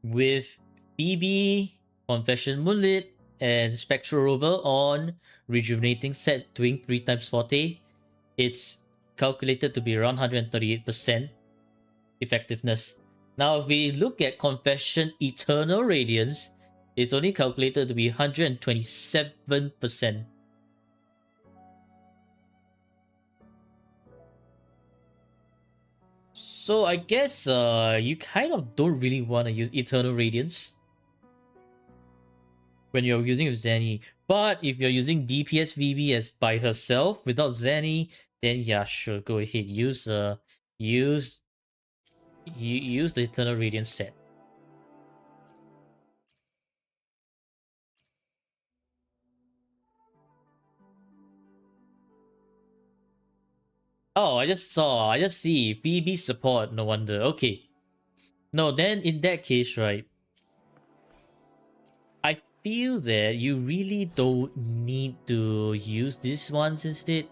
With Phoebe, Confession Moonlit, and Spectral Rover on Rejuvenating Sets doing 3 times forte, it's calculated to be around 138% effectiveness. Now, if we look at Confession Eternal Radiance, It's only calculated to be 127%. So I guess you kind of don't really want to use Eternal Radiance when you're using with Zenny. But if you're using DPS VB as by herself without Zenny, then yeah, sure, go ahead. Use the Eternal Radiance set. Oh, I just see VB support, no wonder. Okay. No, then in that case, right, I feel that you really don't need to use these ones instead.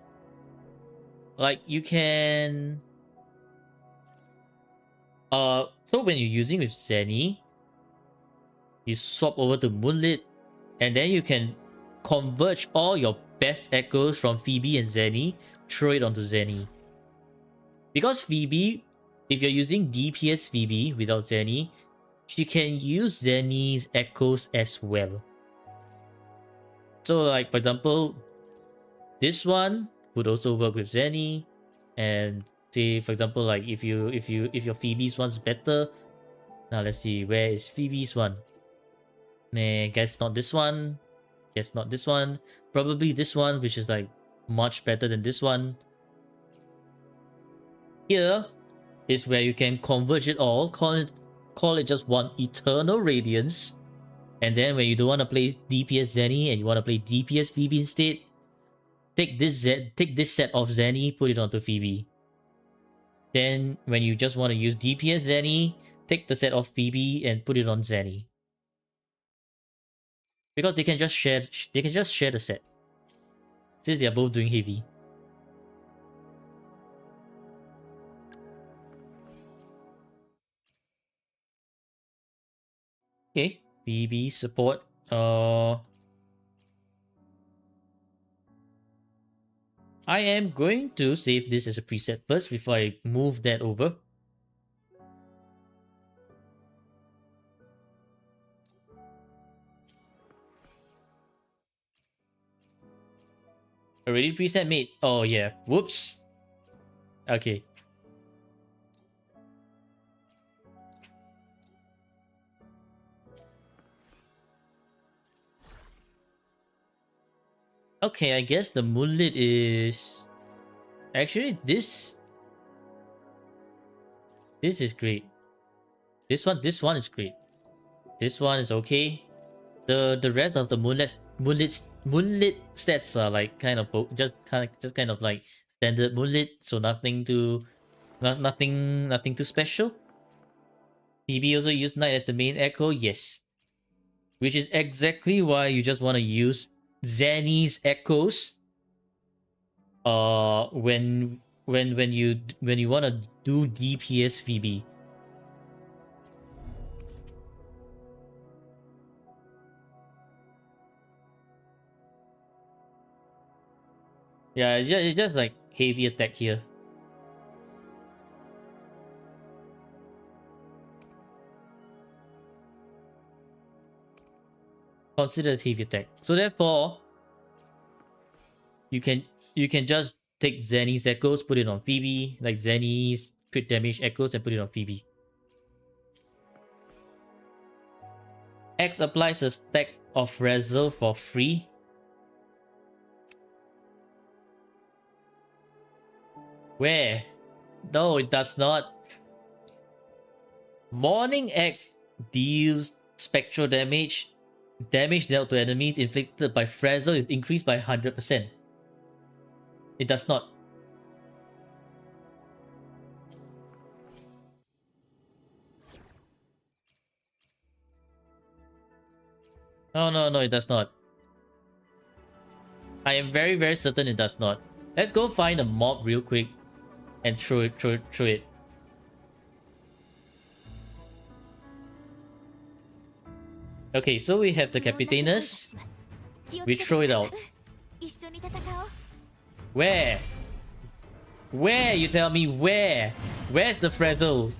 Like, you can... So when you're using with Zenny, you swap over to Moonlit, and then you can converge all your best echoes from Phoebe and Zenny, throw it onto Zenny. Because Phoebe, if you're using DPS Phoebe without Zenny, she can use Zenny's echoes as well. So like, for example, this one would also work with Zenny, and say for example, like if your Phoebe's one's better. Now let's see, where is Phoebe's one? Nah, guess not this one. Guess not this one. Probably this one, which is like much better than this one. Here is where you can converge it all, call it just one Eternal Radiance. And then when you don't want to play DPS Zenny and you want to play DPS Phoebe instead, take this set of Zenny, put it onto Phoebe. Then when you just want to use DPS Zenny, take the set of Phoebe and put it on Zenny. Because they can just share the set, since they are both doing heavy. Okay, Phoebe support. I am going to save this as a preset first before I move that over. Already preset made. Oh yeah. Whoops. Okay. Okay, I guess the Moonlit is... Actually, this is great. This one is great. This one is okay. The rest of the Moonlit stats are like kind of like standard Moonlit, so nothing too special. PB also used Knight as the main echo, yes. Which is exactly why you just want to use Zenny's echoes when you want to do DPS VB. Yeah, it's just like heavy attack here. Considered heavy attack. So therefore, you can just take Zenny's echoes, put it on Phoebe, like Zenny's crit damage echoes, and put it on Phoebe. X applies a stack of Razzle for free. Where? No, it does not. Morning X deals spectral damage. Damage dealt to enemies inflicted by Frazzle is increased by 100%. It does not. No, it does not. I am very, very certain it does not. Let's go find a mob real quick and throw it. Okay, so we have the Capitanus. We throw it out. Where? Where? You tell me where? Where's the Frazzle?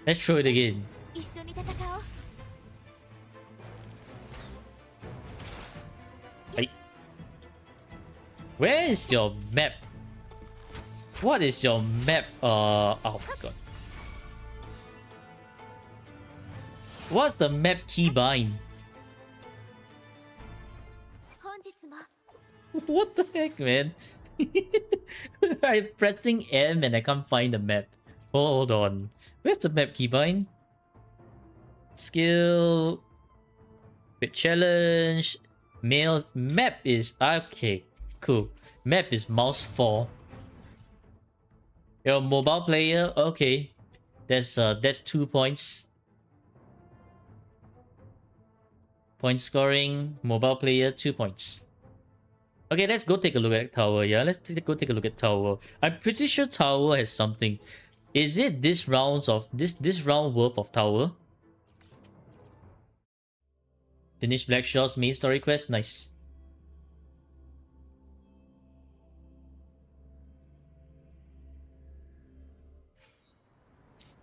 Let's throw it again. 一緒に戦おう。 Hey. Where is your map? What is your map? Oh my god. What's the map keybind? 本日も What the heck, man? I'm pressing M and I can't find the map. Hold on. Where's the map keybind? Skill. Quick challenge. Mail. Map is. Okay, cool. Map is mouse 4. You're a mobile player? Okay. That's 2 points. Point scoring. Mobile player, 2 points. Okay, let's go take a look at tower. Yeah, let's go take a look at tower. I'm pretty sure tower has something. Is it this rounds of this round worth of tower? Finish Blackshaw's main story quest. Nice.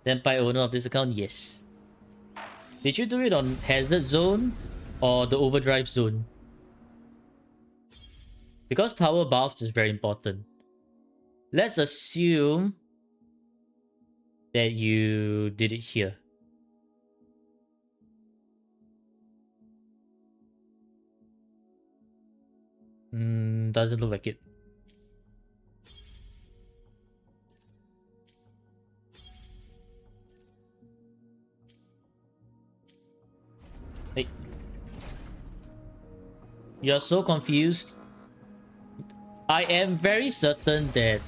Senpai owner of this account, yes. Did you do it on Hazard Zone or the Overdrive Zone? Because tower buffs is very important. Let's assume that you did it here. Doesn't look like it. Hey. You're so confused. I am very certain that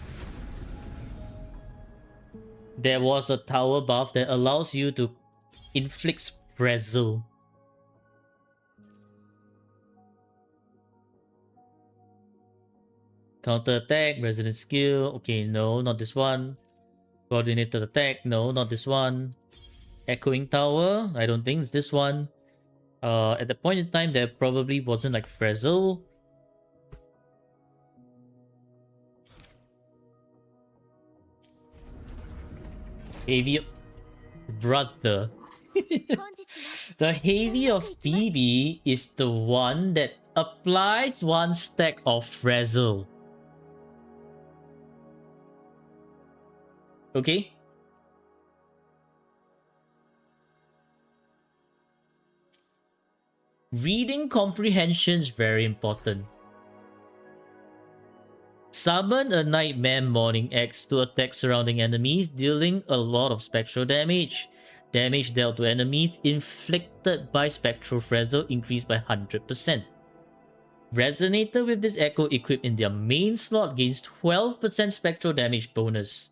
there was a tower buff that allows you to inflict Frazzle. Counter attack, resident skill. Okay, no, not this one. Coordinated attack, no, not this one. Echoing tower, I don't think it's this one. At the point in time, there probably wasn't like Frazzle. Heavy brother. 本日も The Heavy of Phoebe is the one that applies 1 stack of Frazzle. Okay? Reading comprehension is very important. Summon a Nightmare Morning X to attack surrounding enemies, dealing a lot of spectral damage. Damage dealt to enemies inflicted by Spectral Frazzle increased by 100%. Resonator with this echo equipped in their main slot gains 12% spectral damage bonus.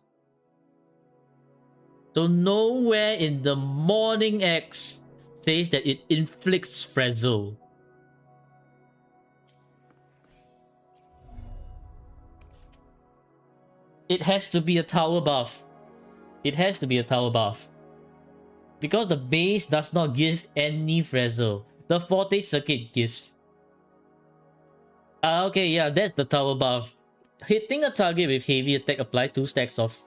So nowhere in the Morning X says that it inflicts Frazzle. It has to be a tower buff. It has to be a tower buff. Because the base does not give any Frazzle. The Forte Circuit gives. Okay, yeah, that's the tower buff. Hitting a target with heavy attack applies 2 stacks of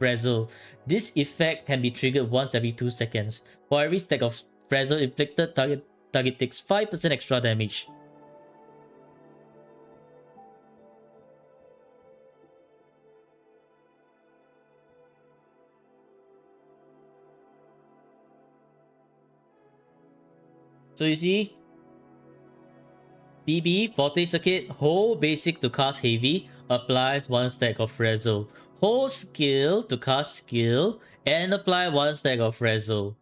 Frazzle. This effect can be triggered once every 2 seconds. For every stack of Frazzle inflicted, target takes 5% extra damage. So you see, BB, Forte Circuit, whole basic to cast heavy, applies 1 stack of Frazzle. Whole skill to cast skill, and apply 1 stack of Frazzle.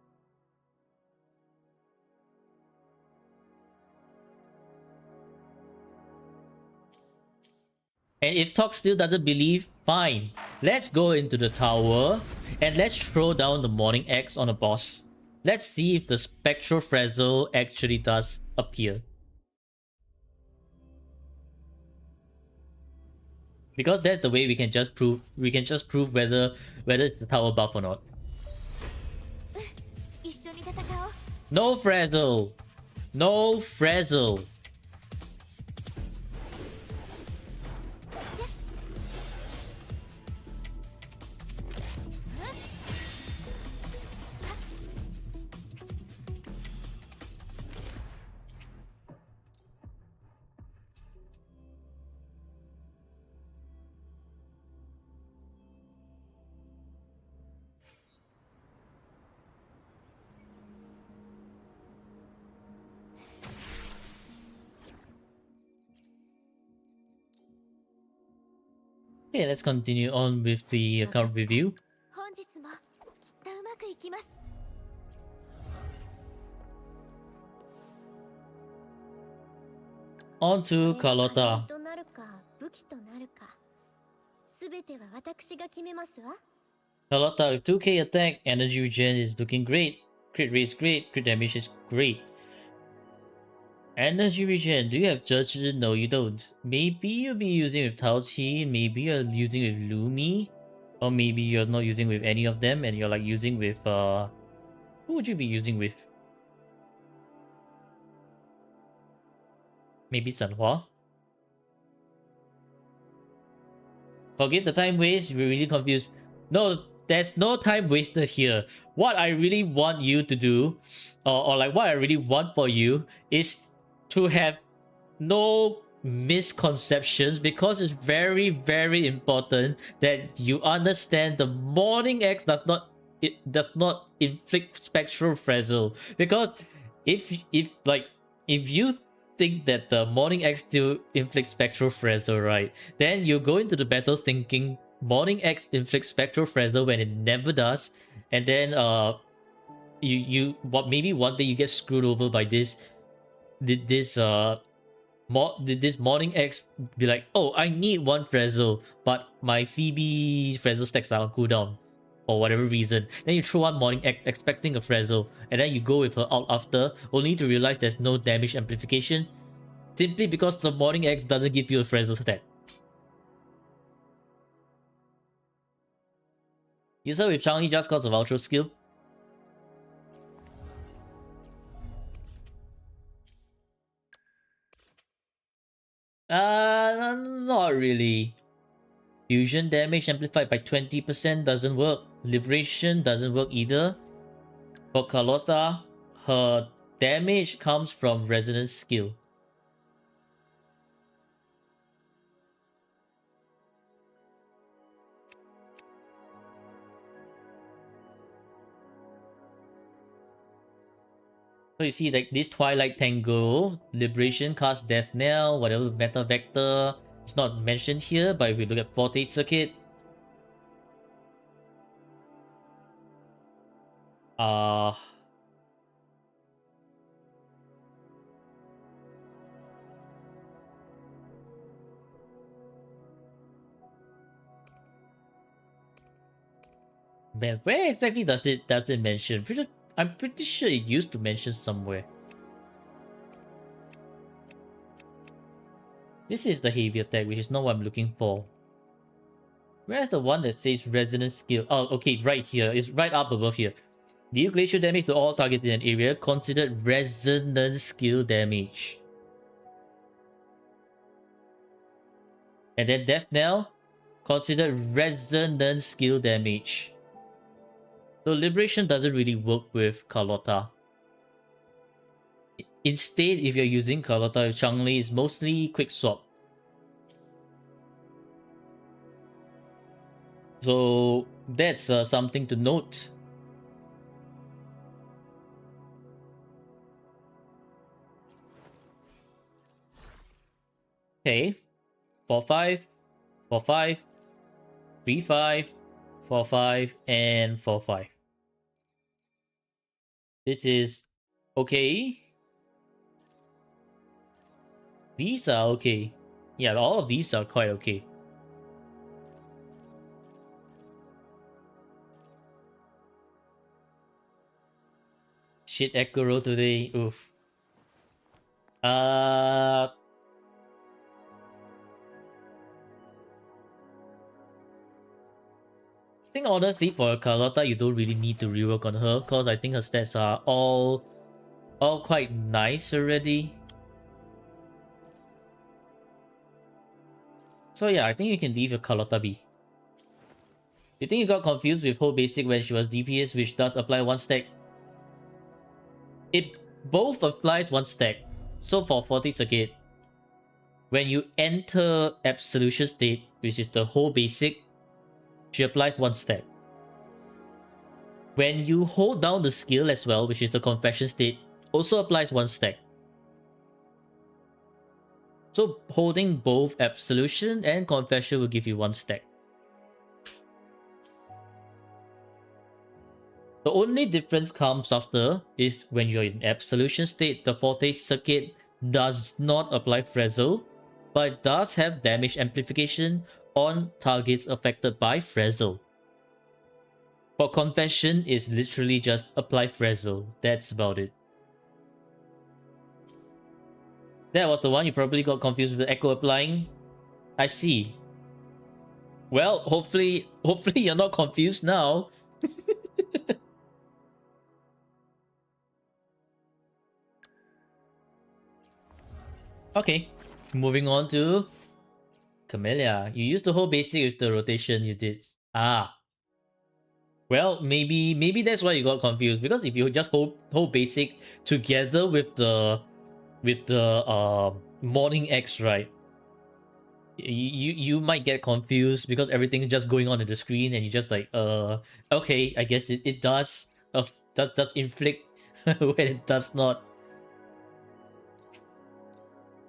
And if Talk still doesn't believe, fine. Let's go into the tower, and let's throw down the Morning X on a boss. Let's see if the Spectral Frazzle actually does appear. Because that's the way we can just prove whether it's the tower buff or not. 一緒に戦おう。 No Frazzle! No Frazzle! Okay, let's continue on with the account review. 本日もきっとうまくいきます。 On こ to れが飾 Carlotta. りとなるか武器となるか、すべては私が決めますわ。 Carlotta with 2k attack, energy regen is looking great. Crit rate is great, crit damage is great. Energy regen, do you have Judge? No, you don't. Maybe you'll be using with Tao Chi, maybe you're using with Lumi, or maybe you're not using with any of them and you're like using with who would you be using with? Maybe Sanhua? Forgive the time waste, we're really confused. No, there's no time wasted here. What I really want you to do, or like what I really want for you, is to have no misconceptions, because it's very, very important that you understand the Morning X does not inflict spectral frazzle. Because if you think that the Morning X still inflicts spectral frazzle, right, then you go into the battle thinking Morning X inflicts spectral frazzle when it never does, and then maybe one day you get screwed over by this this Morning X be like, oh, I need one Frazzle, but my Phoebe Frazzle stacks are on cooldown for whatever reason. Then you throw one Morning X expecting a Frazzle, and then you go with her out after, only to realize there's no damage amplification, simply because the Morning X doesn't give you a Frazzle stat. You saw with Chang'e just cause of Ultra skill. Not really. Fusion damage amplified by 20% doesn't work. Liberation doesn't work either. For Carlotta, her damage comes from resonance skill. So you see, like this Twilight Tango, Liberation, cast Death Knell, whatever Meta Vector. It's not mentioned here, but if we look at Voltage Circuit, man, where exactly does it mention? I'm pretty sure it used to mention somewhere. This is the heavy attack, which is not what I'm looking for. Where's the one that says resonance skill? Oh, okay, right here. It's right up above here. Deal glacial damage to all targets in an area, considered resonance skill damage. And then Death Knell, considered resonance skill damage. So Liberation doesn't really work with Carlotta. Instead, if you're using Carlotta with Chang'e, it's mostly quick swap. So that's something to note. Okay, 4-5, 4-5, 3-5, 4-5, and 4-5. This is okay. These are okay. Yeah, all of these are quite okay. Shit, Ekuro today. Oof. I think honestly for Carlotta, you don't really need to rework on her, because I think her stats are all quite nice already. So yeah, I think you can leave your Carlotta be. You think you got confused with whole basic when she was DPS, which does apply one stack? It both applies one stack. So for Voltage Circuit, when you enter Absolution state, which is the whole basic, she applies one stack. When you hold down the skill as well, which is the Confession state, also applies one stack. So holding both Absolution and Confession will give you 1 stack. The only difference comes after is when you're in Absolution state, the Forte circuit does not apply Frazzle, but it does have damage amplification on targets affected by Frazzle. For Confession, is literally just apply Frazzle. That's about it. That was the one you probably got confused with the Echo applying. I see. Well, hopefully you're not confused now. Okay, moving on to Camellia. You used the whole basic with the rotation you did. Ah. Well, maybe that's why you got confused, because if you just hold basic together with the morning X, right? You might get confused because everything's just going on in the screen and you just like okay, I guess it does does inflict when it does not.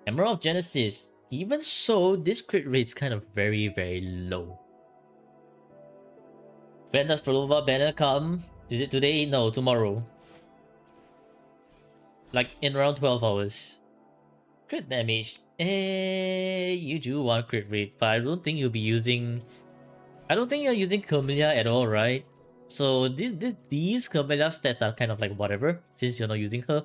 Emerald of Genesis. Even so, this crit rate is kind of very, very low. When does Prolova banner come? Is it today? No, tomorrow. Like in around 12 hours. Crit damage. You do want crit rate, but I don't think you'll be using... I don't think you're using Camellia at all, right? So these Camellia stats are kind of like whatever, since you're not using her.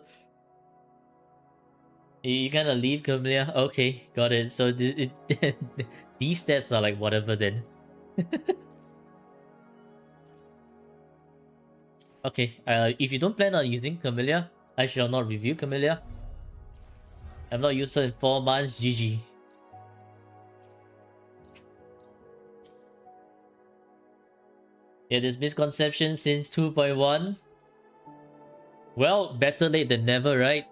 You gonna leave Camellia? Okay, got it. So these stats are like whatever then. Okay, if you don't plan on using Camellia, I shall not review Camellia. I've not used her in 4 months, GG. Yeah, this misconception since 2.1. Well, better late than never, right?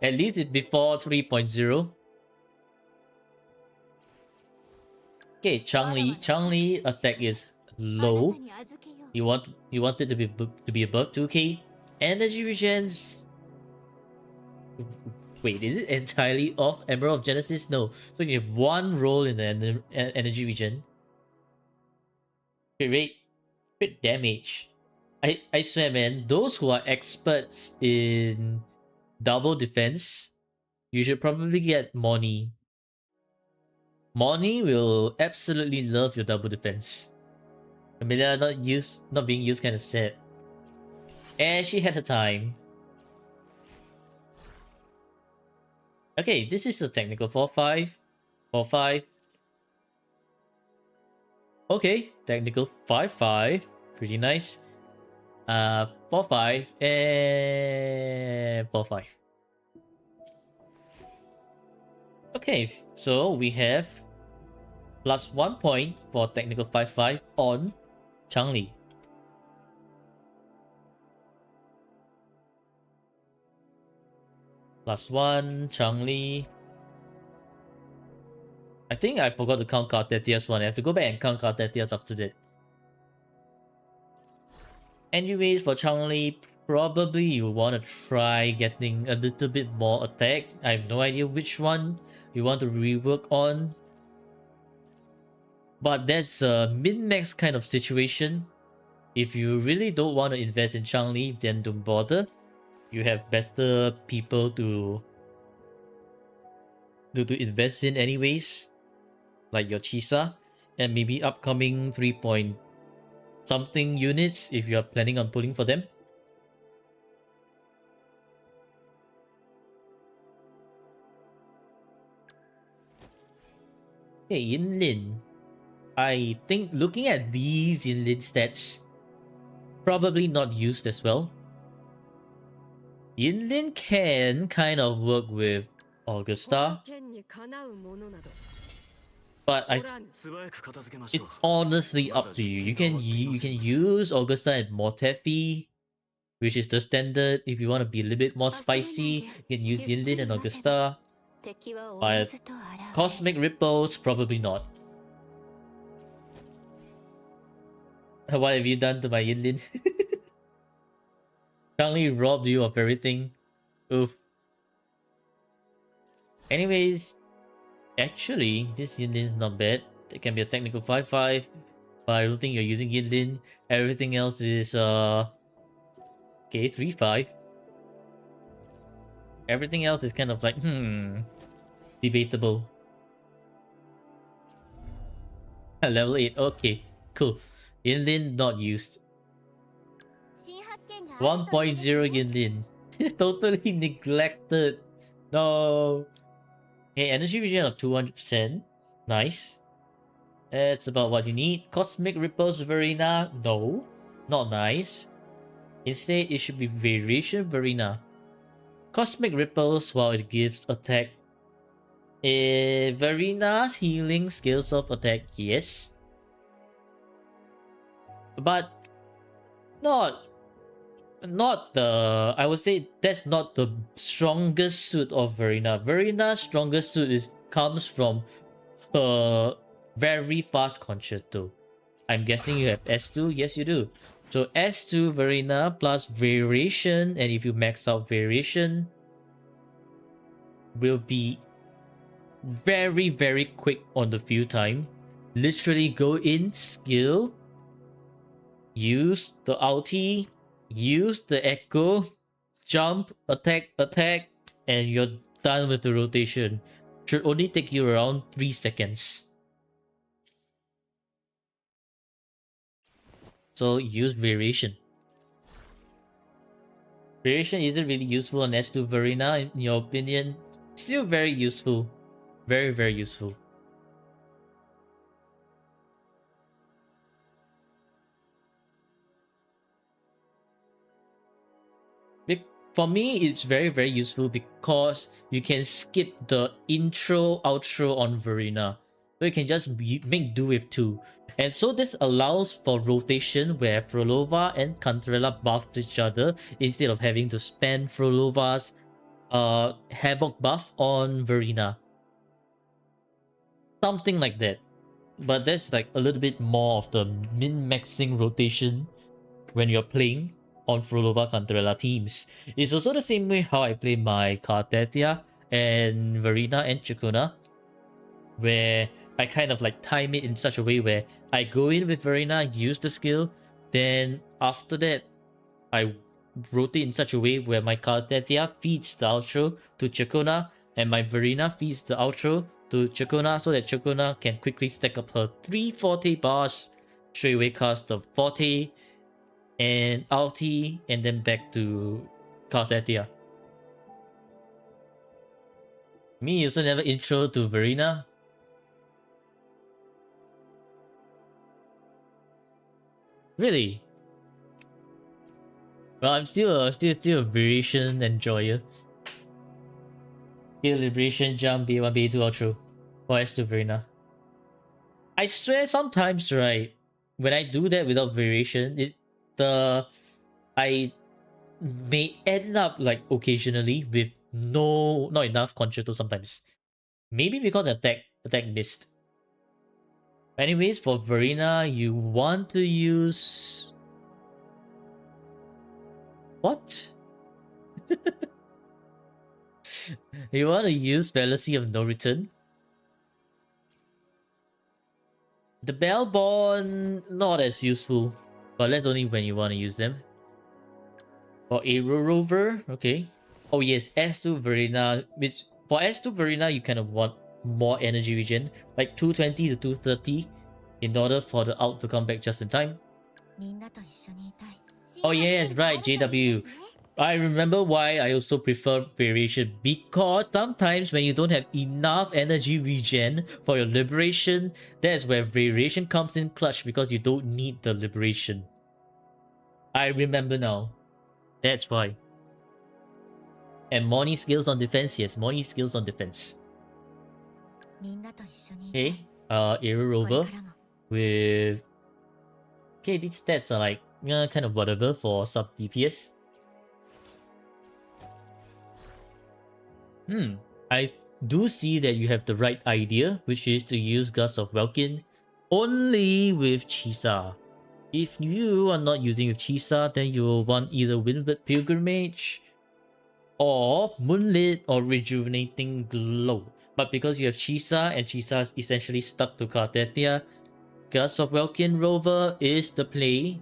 At least it's before 3.0. Okay, Changli attack is low. You want it to be above 2k. Energy regens. Wait, is it entirely off Emerald of Genesis? No. So you have 1 roll in the energy regen. Crit rate, crit damage. I swear, man, those who are experts in double defense, you should probably get Moni. Moni will absolutely love your double defense. Camellia not being used kind of sad. And she had her time. Okay, this is a technical 4-5. 4-5. Okay, technical 5-5. Pretty nice. 4-5 and 4-5. Okay, so we have +1 point for technical 5-5 on Changli. +1, Changli. I think I forgot to count Cartetias one. I have to go back and count Cartetias after that. Anyways, for Changli, probably you want to try getting a little bit more attack. I have no idea which one you want to rework on. But that's a min-max kind of situation. If you really don't want to invest in Changli, then don't bother. You have better people to invest in anyways. Like your Chisa. And maybe upcoming 3 something units if you are planning on pulling for them. Okay, Yinlin. I think looking at these Yinlin stats, probably not used as well. Yinlin can kind of work with Augusta, but it's honestly up to you. You can use Augusta and Mortefi, which is the standard. If you want to be a little bit more spicy, you can use Yinlin and Augusta. But Cosmic Ripples, probably not. What have you done to my Yinlin? Changli robbed you of everything. Oof. Anyways, Actually, this Yinlin is not bad. It can be a technical 5-5, but I don't think you're using Yinlin. Everything else is okay, 3-5. Everything else is kind of like debatable. Level 8, okay, cool. Yinlin not used. 新発見があるといいです 1.0 ね Yinlin. Totally neglected. No. Okay, energy regen of 200%. Nice. That's about what you need. Cosmic Ripples Verena. No. Not nice. Instead, it should be Variation Verena. Cosmic Ripples, while it gives attack. Verena's healing skills of attack, yes. But not the, I would say that's not the strongest suit of Verena. Verena's strongest suit comes from her very fast concerto. I'm guessing you have S2. Yes, you do. So S2 Verena plus Variation, and if you max out Variation, will be very, very quick on the field time. Literally go in, skill, use the ulti, use the echo, jump, attack, and you're done with the rotation. Should only take you around 3 seconds. So use Variation. Variation isn't really useful on S2 Verena, in your opinion. Still very useful. Very, very useful. For me, it's very, very useful because you can skip the intro, outro on Verena. So you can just make do with two. And so this allows for rotation where Frolova and Cantarella buff each other instead of having to spam Frolova's Havoc buff on Verena. Something like that. But there's like a little bit more of the min-maxing rotation when you're playing on Frolova Cantarella teams. It's also the same way how I play my Kartetia and Verena and Chakuna, where I kind of like time it in such a way where I go in with Verena, use the skill, then after that I rotate in such a way where my Kartetia feeds the outro to Chakuna and my Verena feeds the outro to Chakuna so that Chakuna can quickly stack up her 3 Forte bars, straight away cast the Forte and ulti, and then back to Kartetia. Me also never intro to Verena. Really? Well, I'm still a Variation enjoyer. Still Liberation jump B1, B2 outro. For S2 Verena. I swear sometimes, right, when I do that without Variation, I may end up like occasionally with not enough concerto sometimes. Maybe because attack missed. Anyways, for Verena, you want to use what? You want to use Fallacy of No Return? The Bellborn, not as useful, but that's only when you want to use them. For Aero Rover, okay. Oh yes, S2 Verena. For S2 Verena, you kind of want more energy regen, like 220 to 230, in order for the ult to come back just in time. みんなと一緒にいたい Oh yes, right, JW. I remember why I also prefer Variation, because sometimes when you don't have enough energy regen for your Liberation, that's where Variation comes in clutch because you don't need the Liberation. I remember now. That's why. And Moni skills on defense, yes, Moni skills on defense. みんなと一緒にいたい Okay, Aero これ Rover からも with... Okay, these stats are like, kind of whatever for sub DPS. I do see that you have the right idea, which is to use Gust of Welkin only with Chisa. If you are not using with Chisa, then you will want either Windward Pilgrimage or Moonlit or Rejuvenating Glow. But because you have Chisa, and Chisa is essentially stuck to Kartetia, Guts of Welkin Rover is the play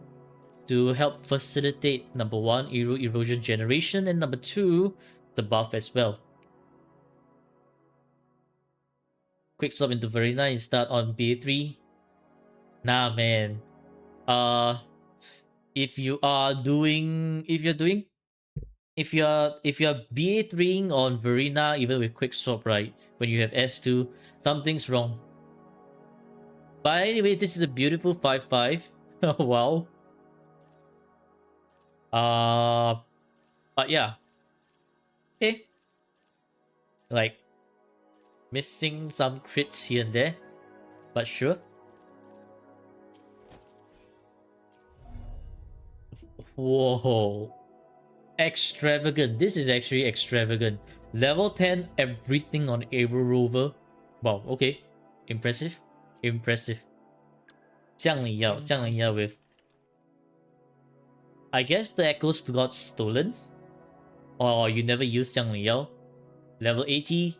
to help facilitate number 1, erosion generation, and number 2, the buff as well. Quick swap into Verena and start on BA3. Nah, man. If you're BA3ing on Verena even with quick swap, right? When you have S2, something's wrong. But anyway, this is a beautiful 5-5. Oh wow. But yeah. Okay. Like missing some crits here and there. But sure. Whoa. Extravagant. This is actually extravagant. Level 10, everything on Aero Rover. Wow, okay. Impressive. Impressive. 降临药 with... I guess the echoes got stolen. Or you never used 降临药. Level 80.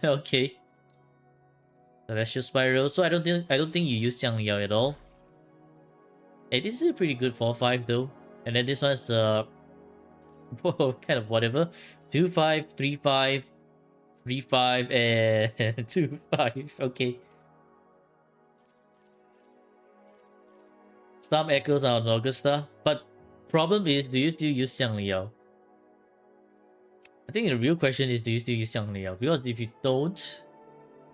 Okay. Celestial Spiral. So I don't think you use 降临药 at all. Hey, this is a pretty good 4-5 though. And then this one's whoa, kind of whatever. 2-5, 3-5, 3-5, and 2-5. Okay. Some echoes are on Augusta, but problem is, do you still use Xiang Liao? I think the real question is, do you still use Xiang Liao? Because if you don't,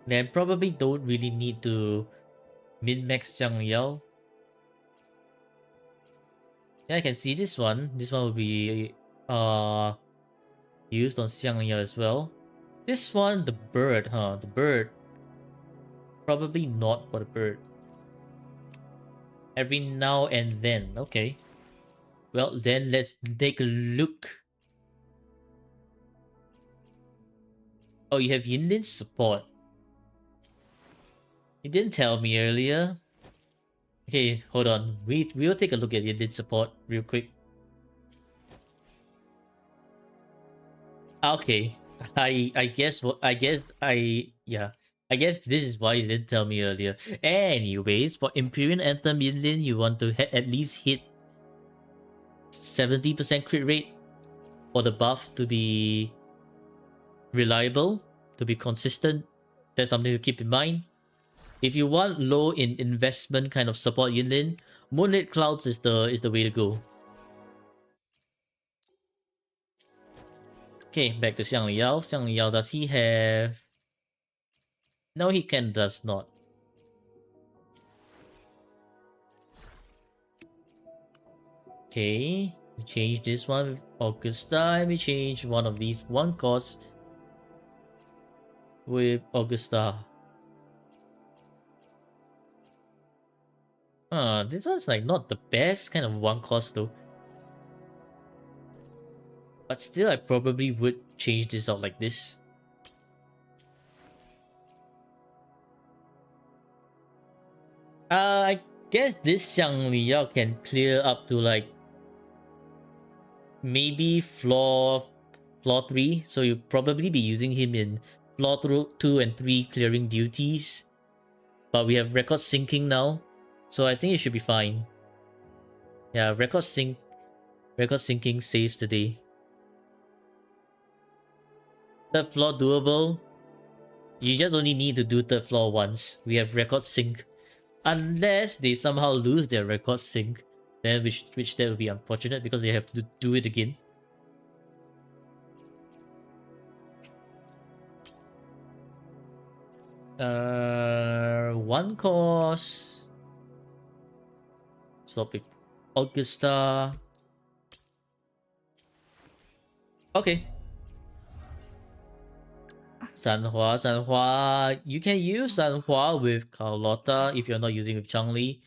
then probably don't really need to min-max Xiang Liao. Yeah, I can see this one. This one will be used on Xiang Liao as well. This one, the bird, huh? The bird. Probably not for the bird. Every now and then. Okay. Well, then let's take a look. Oh, you have Yinlin's support. You didn't tell me earlier. Okay, hold on. We'll take a look at Yinlin's support real quick. Okay. I guess this is why you didn't tell me earlier. Anyways, for Imperial Anthem Yinlin, you want to at least hit 70% crit rate for the buff to be reliable, to be consistent. That's something to keep in mind. If you want low in investment kind of support Yinlin, Moonlit Clouds is the way to go. Okay, back to Xiang Liao. Xiang Liao, does he have... No, he does not. Okay, we change this one with Augusta, and we change one of these one cost with Augusta. This one's like not the best kind of one cost though. But still, I probably would change this out like this. I guess this Xiang Liao can clear up to like maybe floor 3. So you'll probably be using him in floor 2 and 3 clearing duties. But we have record syncing now, so I think it should be fine. Yeah, record syncing saves the day. Third floor doable. You just only need to do third floor once. We have record sync. Unless they somehow lose their record sync, then which that would be unfortunate because they have to do it again. One course. Swap with Augusta. Okay. Sanhua. You can use Sanhua with Carlotta if you're not using with Changli.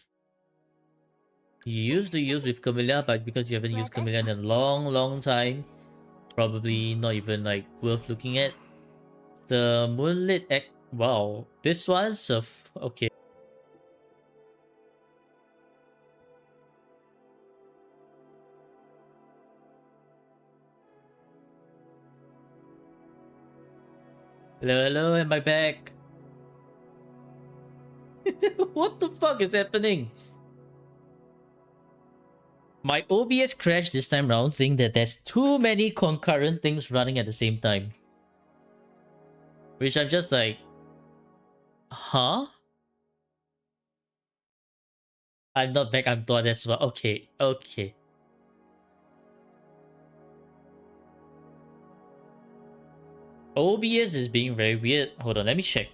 You used to use with Camilla, but because you haven't used Camilla in a long time, probably not even like worth looking at. The Moonlit wow, this one's okay. Hello, hello, am I back? What the fuck is happening? My OBS crashed this time round, saying that there's too many concurrent things running at the same time. Which I'm just like, huh? I'm not back, I'm thought as well. Okay, okay. OBS is being very weird. Hold on, let me check.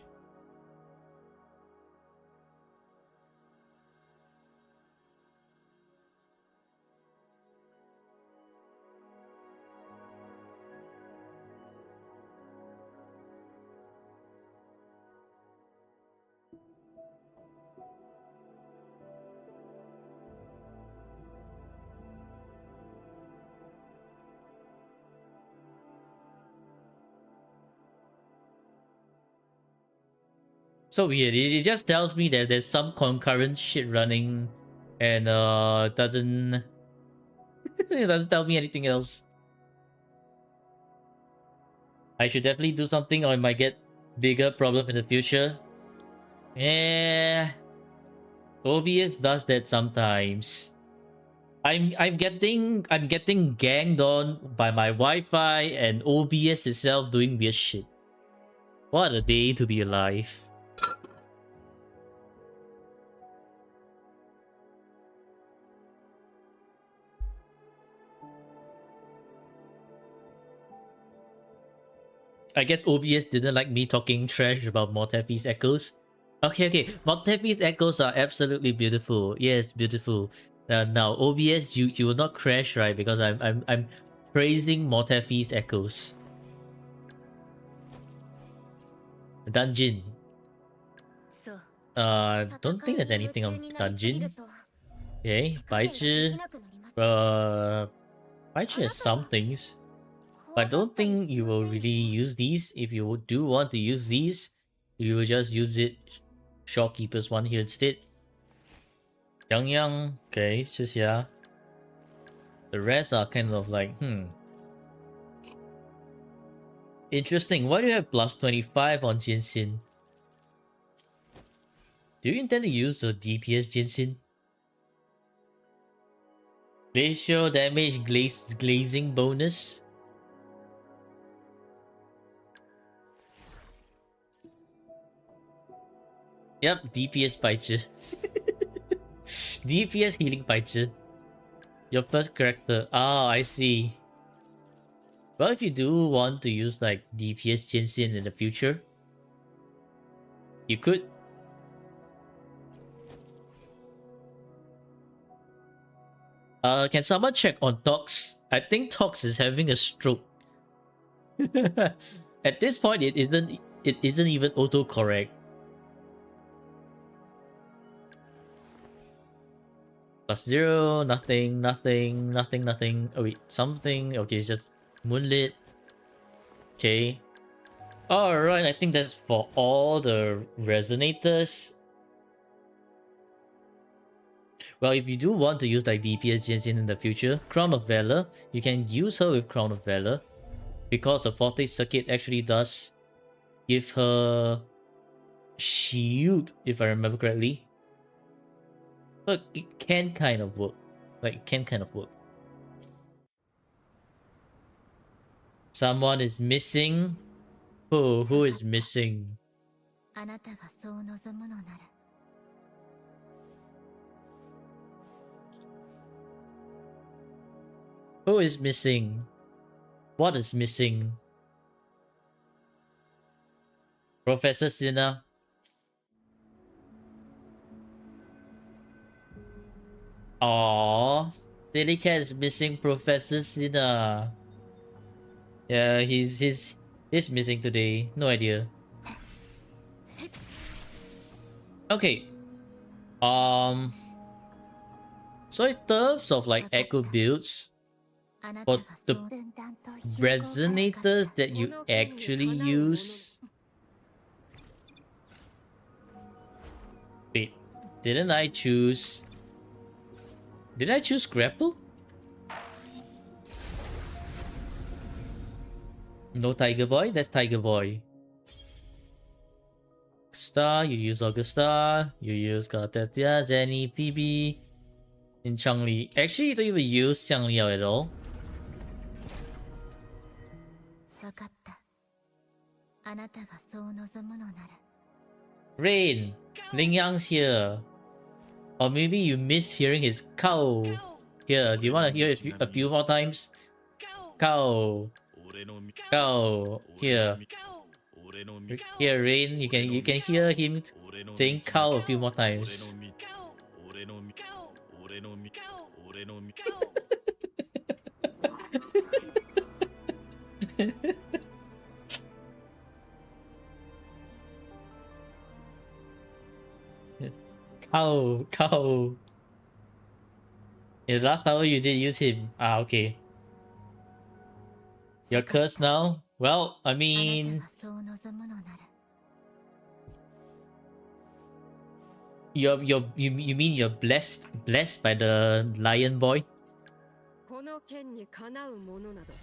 So weird. It just tells me that there's some concurrent shit running, and doesn't it doesn't tell me anything else. I should definitely do something, or I might get bigger problem in the future. Yeah, OBS does that sometimes. I'm getting ganged on by my Wi-Fi and OBS itself doing weird shit. What a day to be alive. I guess OBS didn't like me talking trash about Mortephi's echoes. Okay. Mortephi's echoes are absolutely beautiful. Yes, beautiful. Now OBS, you will not crash, right? Because I'm praising Mortephi's echoes. Dungeon. Don't think there's anything on dungeon. Okay, Baichi. Baichi has some things. But I don't think you will really use these. If you do want to use these, you will just use it Shopkeeper's one here instead. Yang, okay, it's just yeah. The rest are kind of like, interesting. Why do you have plus 25 on Jinxin? Do you intend to use the DPS Jinxin? Glacial damage glazing bonus? Yep, DPS 白痴. DPS healing 白痴. Your first character. Ah, I see. Well, if you do want to use like DPS Jinxin in the future, you could. Can someone check on Tox? I think Tox is having a stroke. At this point, it isn't even autocorrect. +0, nothing. Oh wait, something. Okay, it's just Moonlit. Okay. Alright, I think that's for all the resonators. Well, if you do want to use like DPS Jinxin in the future, Crown of Valor, you can use her with Crown of Valor. Because the Forte Circuit actually does give her shield, if I remember correctly. Look, it can kind of work. Someone is missing. Who is missing? Who is missing? What is missing? Professor Sinna? Aww, Silly Cat is missing Professor Sinna. Yeah, he's missing today. No idea. Okay. So in terms of like echo builds, for the resonators that you actually use. Wait, didn't I choose? Did I choose Grapple? No Tiger Boy? That's Tiger Boy. Augusta, you use Augusta, you use Kartetia, Zenny, Phoebe, and Changli. Actually, you don't even use Xiangli at all. わかった。あなたがそう望むのなら。Rain, Ling Yang's here. Or maybe you missed hearing his cow. Here, do you want to hear it a few more times? Cow. Cow. Here. Here, Rain, you can hear him saying cow a few more times. Cow, cow. In the last hour you did use him. Ah, okay. You're cursed now? Well, I あなた mean, がそう望むのなら。 you mean you're blessed by the lion boy? この剣にかなうものなど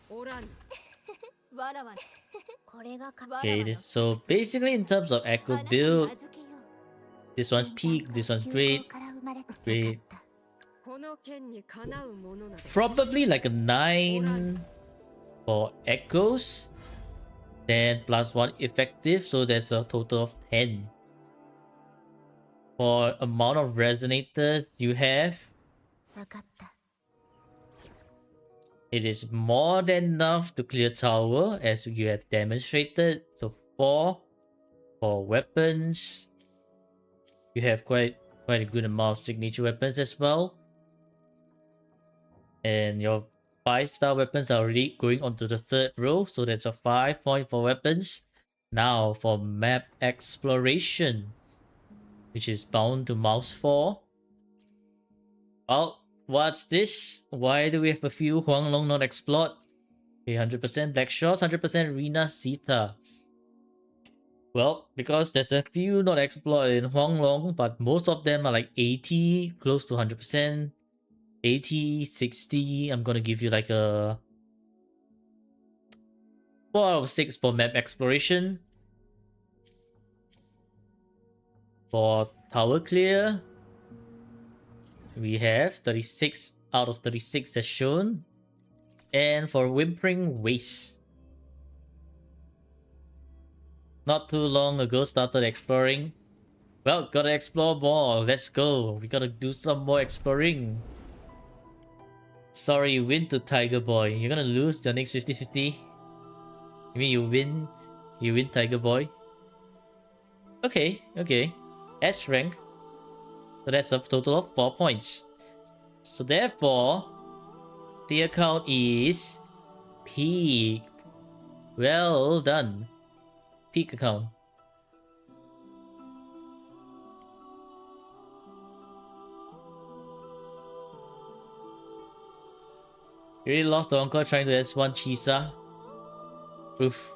おらぬ。わらわら。これがか。 Okay, so basically in terms of echo build, this one's peak, this one's great. Great. この剣にかなうものなど Probably like a 9 for echoes. Then plus 1 effective, so there's a total of 10. For amount of resonators you have, わかった。 it is more than enough to clear tower as you have demonstrated. So 4 for weapons. You have quite a good amount of signature weapons as well. And your 5-star weapons are already going onto the third row, so that's a 5 point for weapons. Now for map exploration, which is bound to mouse 4. Well, what's this? Why do we have a few Huanglong not explored? Okay, 100% Black Shores, 100% Rina Sita. Well, because there's a few not explored in Huanglong, but most of them are like 80, close to 100%. 80, 60, I'm gonna give you like a 4 out of 6 for map exploration. For tower clear, we have 36 out of 36 as shown. And for Whimpering Waste, not too long ago started exploring. Well, gotta explore more, let's go. We gotta do some more exploring. Sorry, you win to Tiger Boy. You're gonna lose your next 50-50. You mean you win Tiger Boy? Okay, okay. S rank. So that's a total of 4 points. So therefore, the account is peak. Well done. Peak account. You really lost the Encore trying to S1 Chisa. Oof.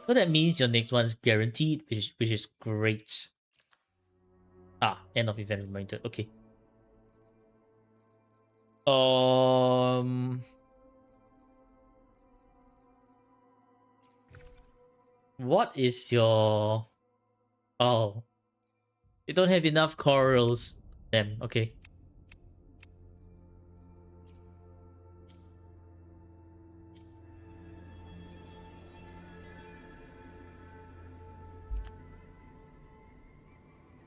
So that means your next one's guaranteed, which is great. Ah, end of event reminder. Okay. What is your... Oh. You don't have enough corals. Damn, okay.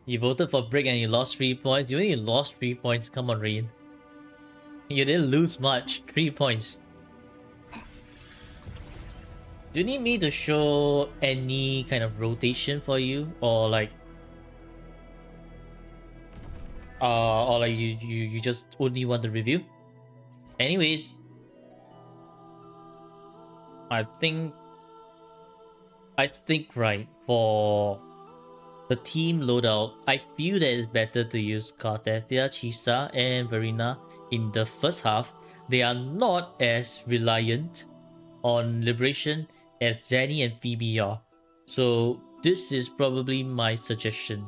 You voted for Brick and you lost 3 points. You only lost 3 points. Come on, Rain. You didn't lose much. 3 points. Do you need me to show any kind of rotation for you? Or like... or like you just only want the review? Anyways. I think right, for the team loadout, I feel that it's better to use Kartetia, Chisa, and Verina in the first half. They are not as reliant on Liberation as Zenny and Phoebe are. So this is probably my suggestion.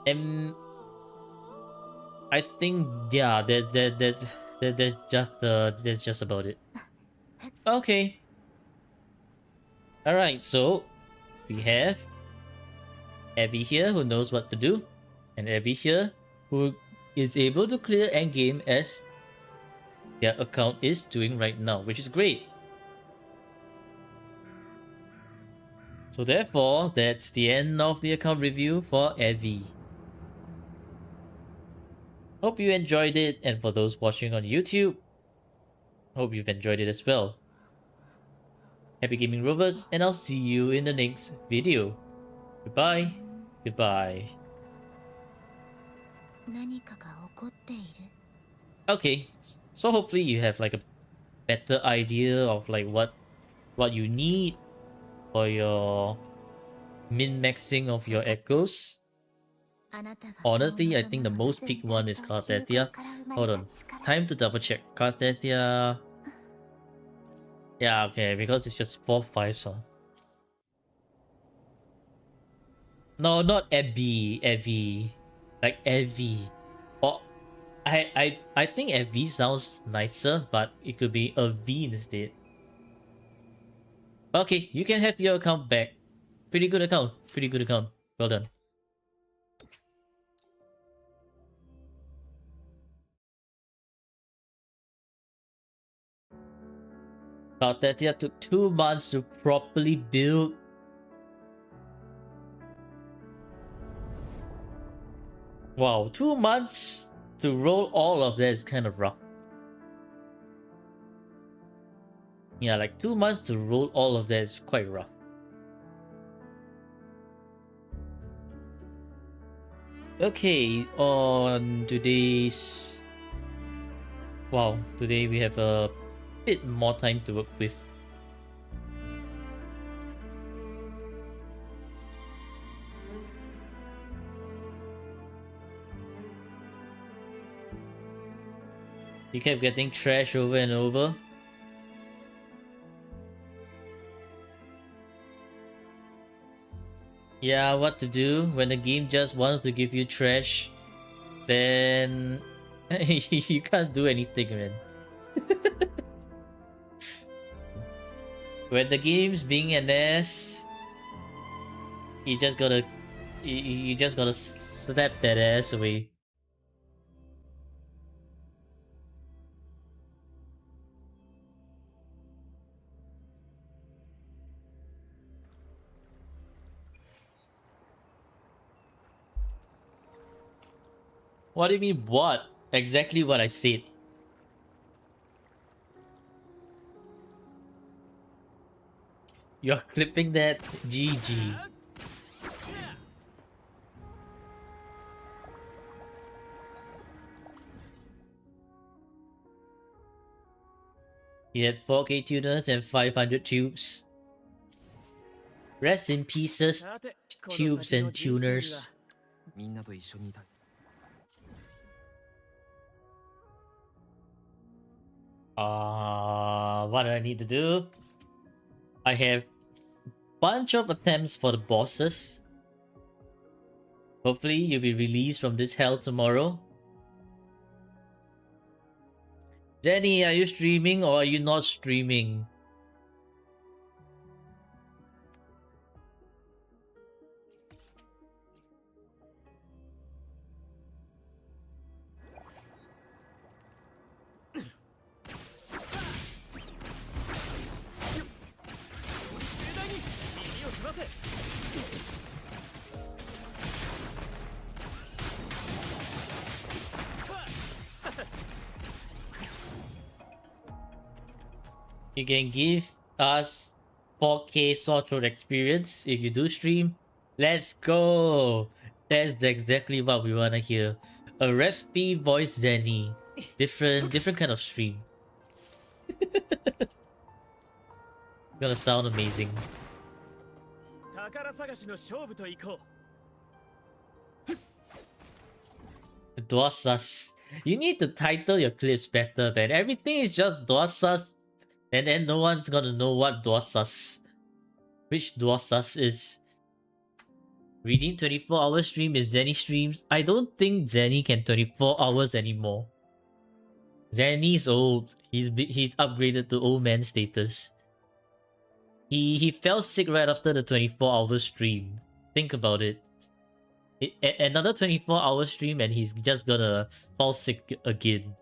And I think, yeah, there's That's just about it. Okay. Alright, so we have Evie here who knows what to do, and Evie here who is able to clear endgame as their account is doing right now, which is great. So therefore, that's the end of the account review for Evie. Hope you enjoyed it, and for those watching on YouTube, hope you've enjoyed it as well. Happy gaming, Rovers, and I'll see you in the next video. Goodbye. Goodbye. 何かが起こっている Okay, so hopefully you have like a better idea of like what you need for your min-maxing of your echoes. あなたが Honestly, I think the most peaked one is Kartetia. Hold on. Time to double check. Kartetia. Yeah, okay, because it's just 4-5, so. No, not Evie. Evie. Like Evie. Or I think Evie sounds nicer, but it could be a V instead. Okay, you can have your account back. Pretty good account. Pretty good account. Well done. Kartetia took 2 months to properly build. Wow, 2 months to roll all of that is kind of rough. Yeah, like 2 months to roll all of that is quite rough. Okay, on today's... Wow, today we have a bit more time to work with. You kept getting trash over and over. Yeah, what to do when the game just wants to give you trash, then you can't do anything, man. When the game's being an ass, you just gotta slap that ass away. What do you mean what? Exactly what I said. You're clipping that? GG. You had 4K tuners and 500 tubes. Rest in pieces, tubes and tuners. What do I need to do? I have bunch of attempts for the bosses. Hopefully you'll be released from this hell tomorrow. Danny, are you streaming or are you not streaming? You can give us 4K sore throat experience if you do stream. Let's go! That's exactly what we wanna hear. A recipe voice Zenny. Different kind of stream. Gonna sound amazing. Dwasas. You need to title your clips better, man. Everything is just Dwasas. And then no one's gonna know what Dwasas. Which Dwasas is. Redeem 24-hour stream if Zenny streams. I don't think Zenny can 24 hours anymore. Zanny's old. He's upgraded to old man status. He fell sick right after the 24-hour stream. Think about it. Another 24-hour stream and he's just gonna fall sick again.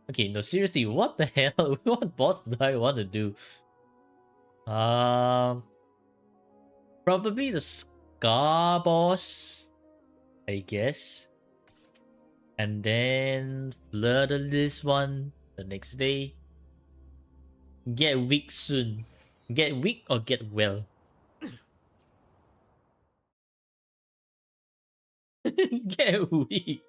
Okay, no, seriously, what the hell? What boss do I want to do? Probably the Scar boss, I guess. And then flirt this one the next day. Get weak soon. Get weak or get well. Get weak.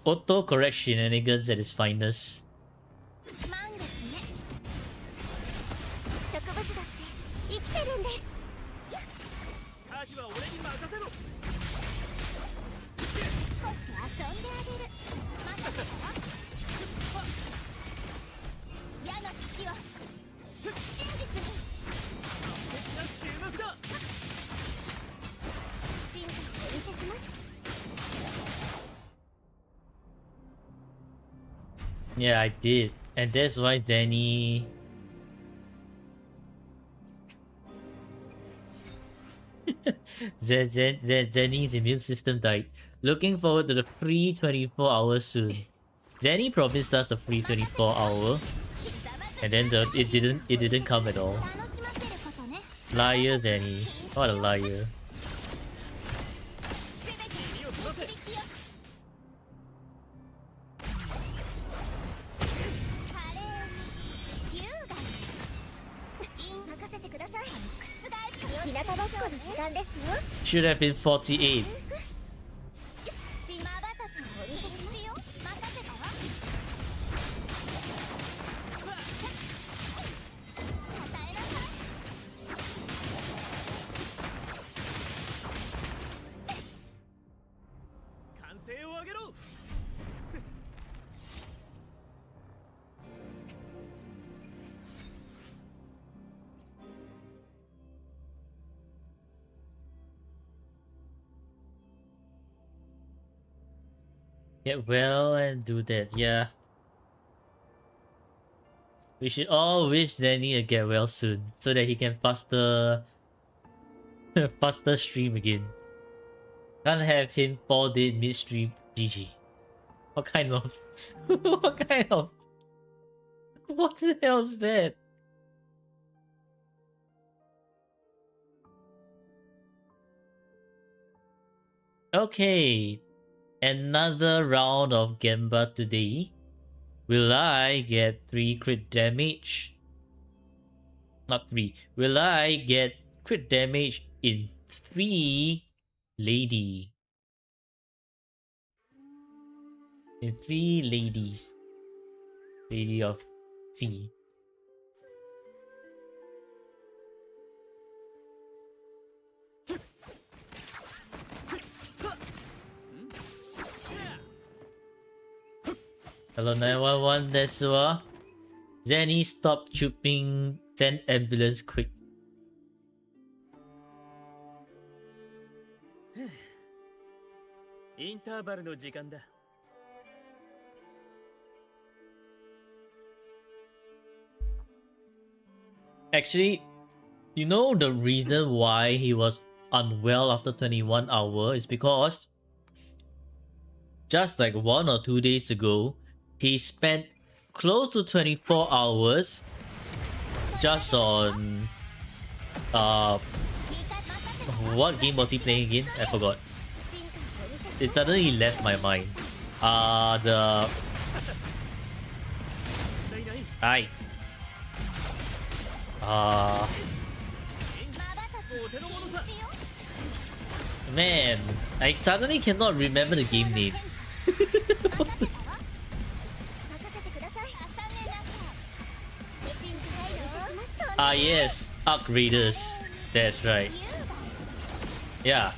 Auto correct shenanigans at its finest. Yeah, I did. And that's why Danny... Zenny's immune system died. Looking forward to the free 24 hours soon. Zenny promised us the free 24 hour. And then it didn't come at all. Liar Zenny. What a liar. Should have been 48. Get well and do that, yeah. We should all wish Danny to get well soon, so that he can faster stream again. Can't have him fall dead mid-stream. GG. What kind of... What the hell is that? Okay. Another round of Gemba today. Will I get 3 crit damage? Not 3. Will I get crit damage in 3 lady? In 3 ladies. Lady of Sea. Hello 911, Desua. Zenny, stop chooping. Send ambulance quick. Actually, you know the reason why he was unwell after 21 hours is because just like 1 or 2 days ago, he spent close to 24 hours just on what game was he playing again? I forgot. It suddenly left my mind. The man, I suddenly cannot remember the game name. Ah yes, Arc Raiders. That's right. Yeah.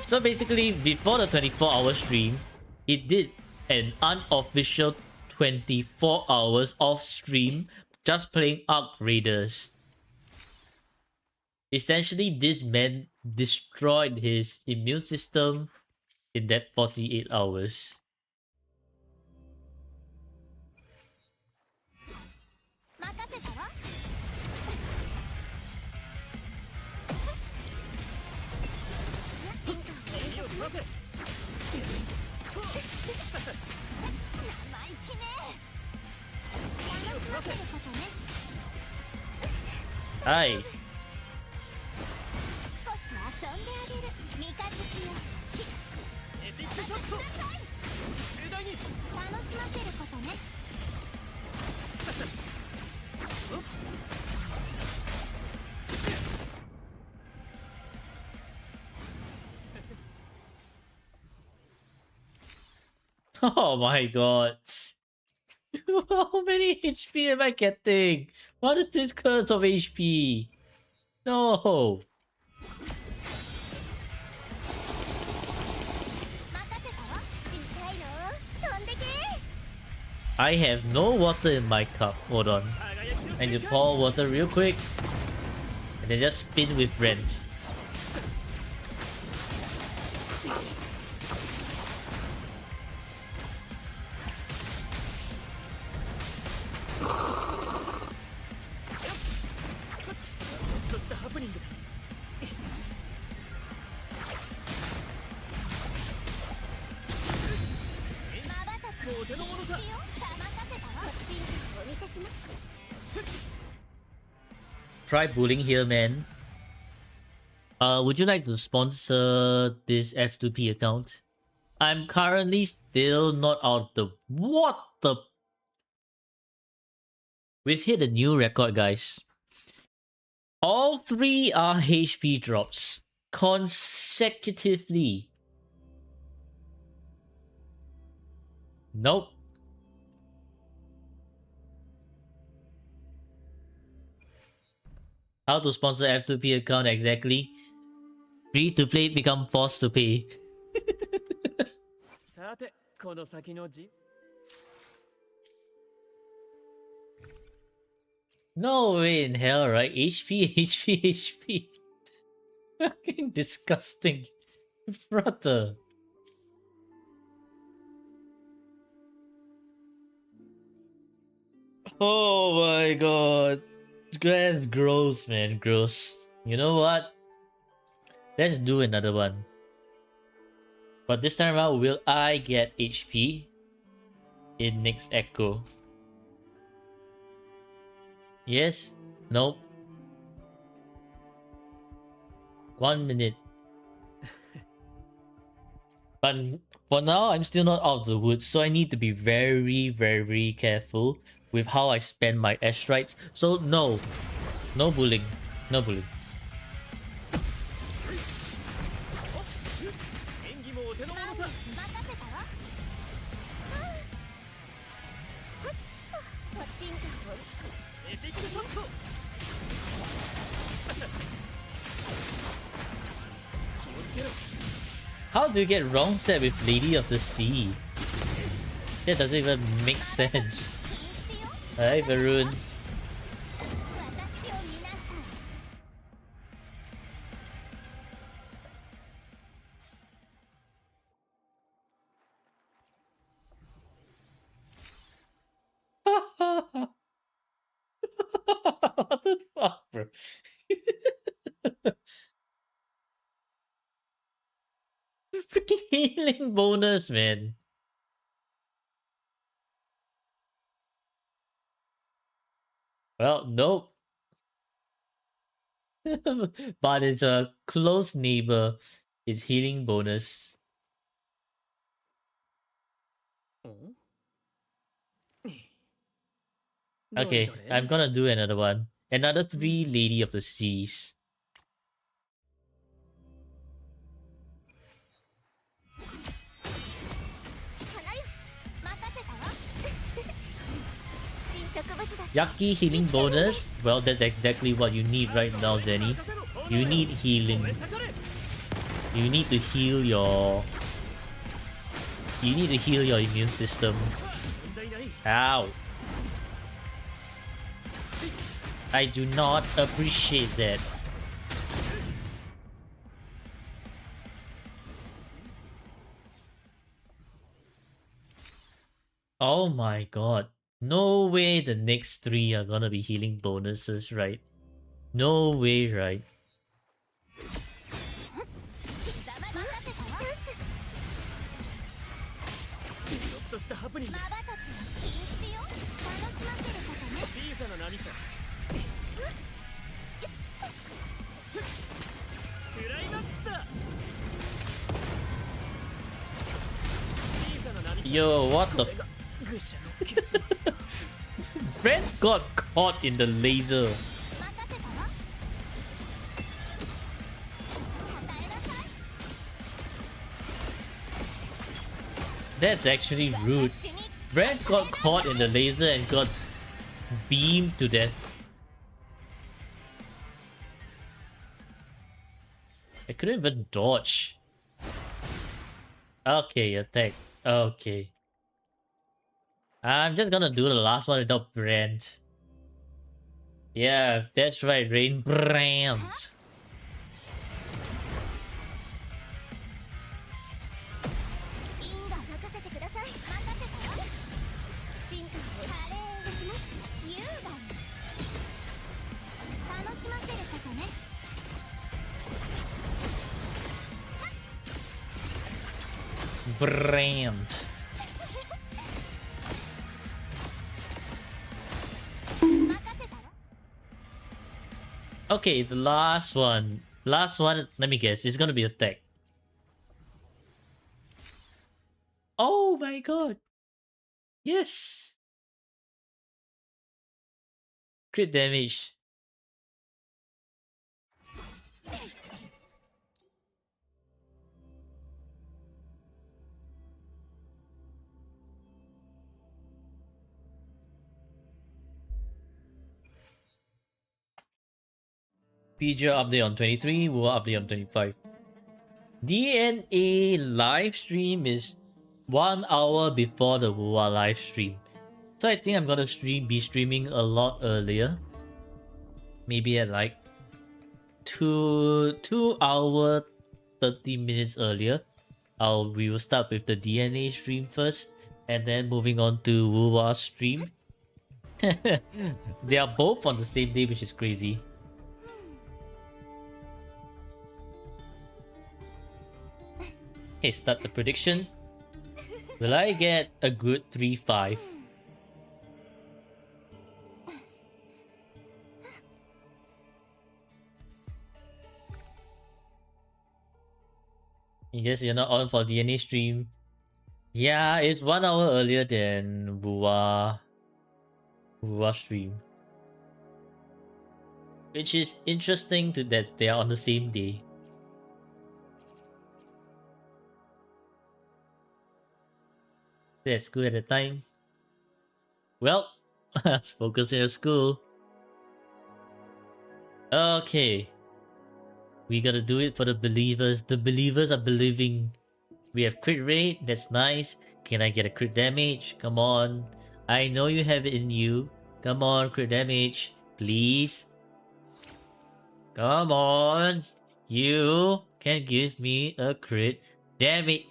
So basically, before the 24-hour stream, he did an unofficial 24 hours off stream just playing Arc Raiders. Essentially, this man destroyed his immune system in that 48 hours. Hi. Oh my god. How many HP am I getting? What is this curse of HP? No. I have no water in my cup. Hold on. I need to pour water real quick. And then just spin with Rent. Try bullying here, man. Would you like to sponsor this F2P account? I'm currently still not out the... What the... We've hit a new record, guys. All 3 are HP drops. Consecutively. Nope. How to sponsor F2P account exactly? Free to play become forced to pay. No way in hell, right? HP, HP, HP. Fucking disgusting. Brother. Oh my god. That's gross, man. Gross. You know what? Let's do another one. But this time around, will I get HP in next echo? Yes? Nope. 1 minute. But for now, I'm still not out of the woods, so I need to be very, very careful with how I spend my airstrikes. So no. No bullying. No bullying. How do you get wrong set with Lady of the Sea? That doesn't even make sense. Hi, Varun. What the fuck, bro? Freaking healing bonus, man. Well, nope. But it's a close neighbor. It's healing bonus. Okay, I'm gonna do another one. Another 3 Lady of the Seas. Yaki healing bonus? Well, that's exactly what you need right now, Zenny. You need healing. You need to heal your... You need to heal your immune system. Ow. I do not appreciate that. Oh my god. No way the next 3 are gonna be healing bonuses, right? No way, right? Yo, what the... Brent got caught in the laser. That's actually rude. Brent got caught in the laser and got beamed to death. I couldn't even dodge. Okay, attack. Okay. I'm just gonna do the last one without Brent. Yeah, that's right, Rain Brand. Brand. Okay, the last one. Last one, let me guess, it's gonna be attack. Oh my god. Yes. Crit damage. PG update on 23, Wuwa update on 25. DNA live stream is 1 hour before the Wuwa live stream. So I think I'm gonna be streaming a lot earlier. Maybe at like 2 hour 30 minutes earlier. We will start with the DNA stream first, and then moving on to Wuwa stream. They are both on the same day, which is crazy. Okay, start the prediction. Will I get a good 3-5? I guess you're not on for DNA stream. Yeah, it's 1 hour earlier than Wuwa stream. Which is interesting to that they are on the same day. That's good at the time. Well, focus on your school. Okay. We gotta do it for the believers. The believers are believing. We have crit rate, that's nice. Can I get a crit damage? Come on. I know you have it in you. Come on, crit damage. Please. Come on. You can give me a crit damage.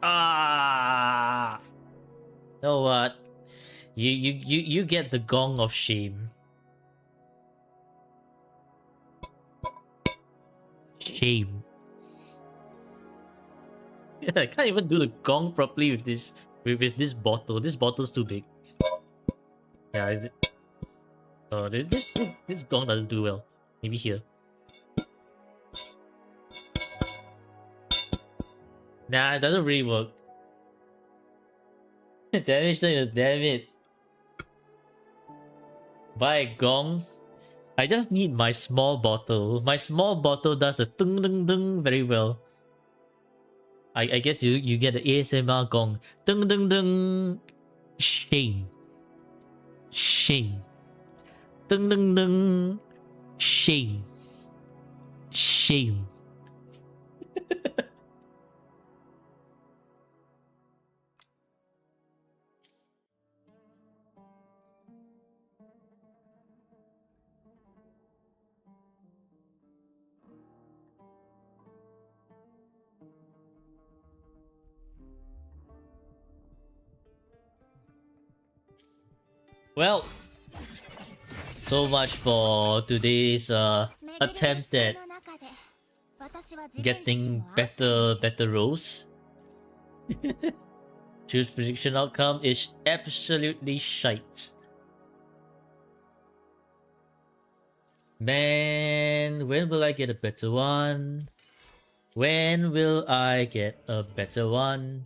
Ah. Know what? You get the gong of shame. Shame. Yeah, I can't even do the gong properly with this this bottle. This bottle's too big. Yeah, is it? Oh, this gong doesn't do well. Maybe here. Nah, it doesn't really work. Damage, damn it. Buy a gong. I just need my small bottle. My small bottle does the dung dung dung very well. I guess you get the ASMR gong. Dung dung dung. Shame. Shame. Ding ding ding. Shame. Shame. Well, so much for today's attempt at getting better rolls. Choose prediction outcome is absolutely shite. Man, when will I get a better one? When will I get a better one?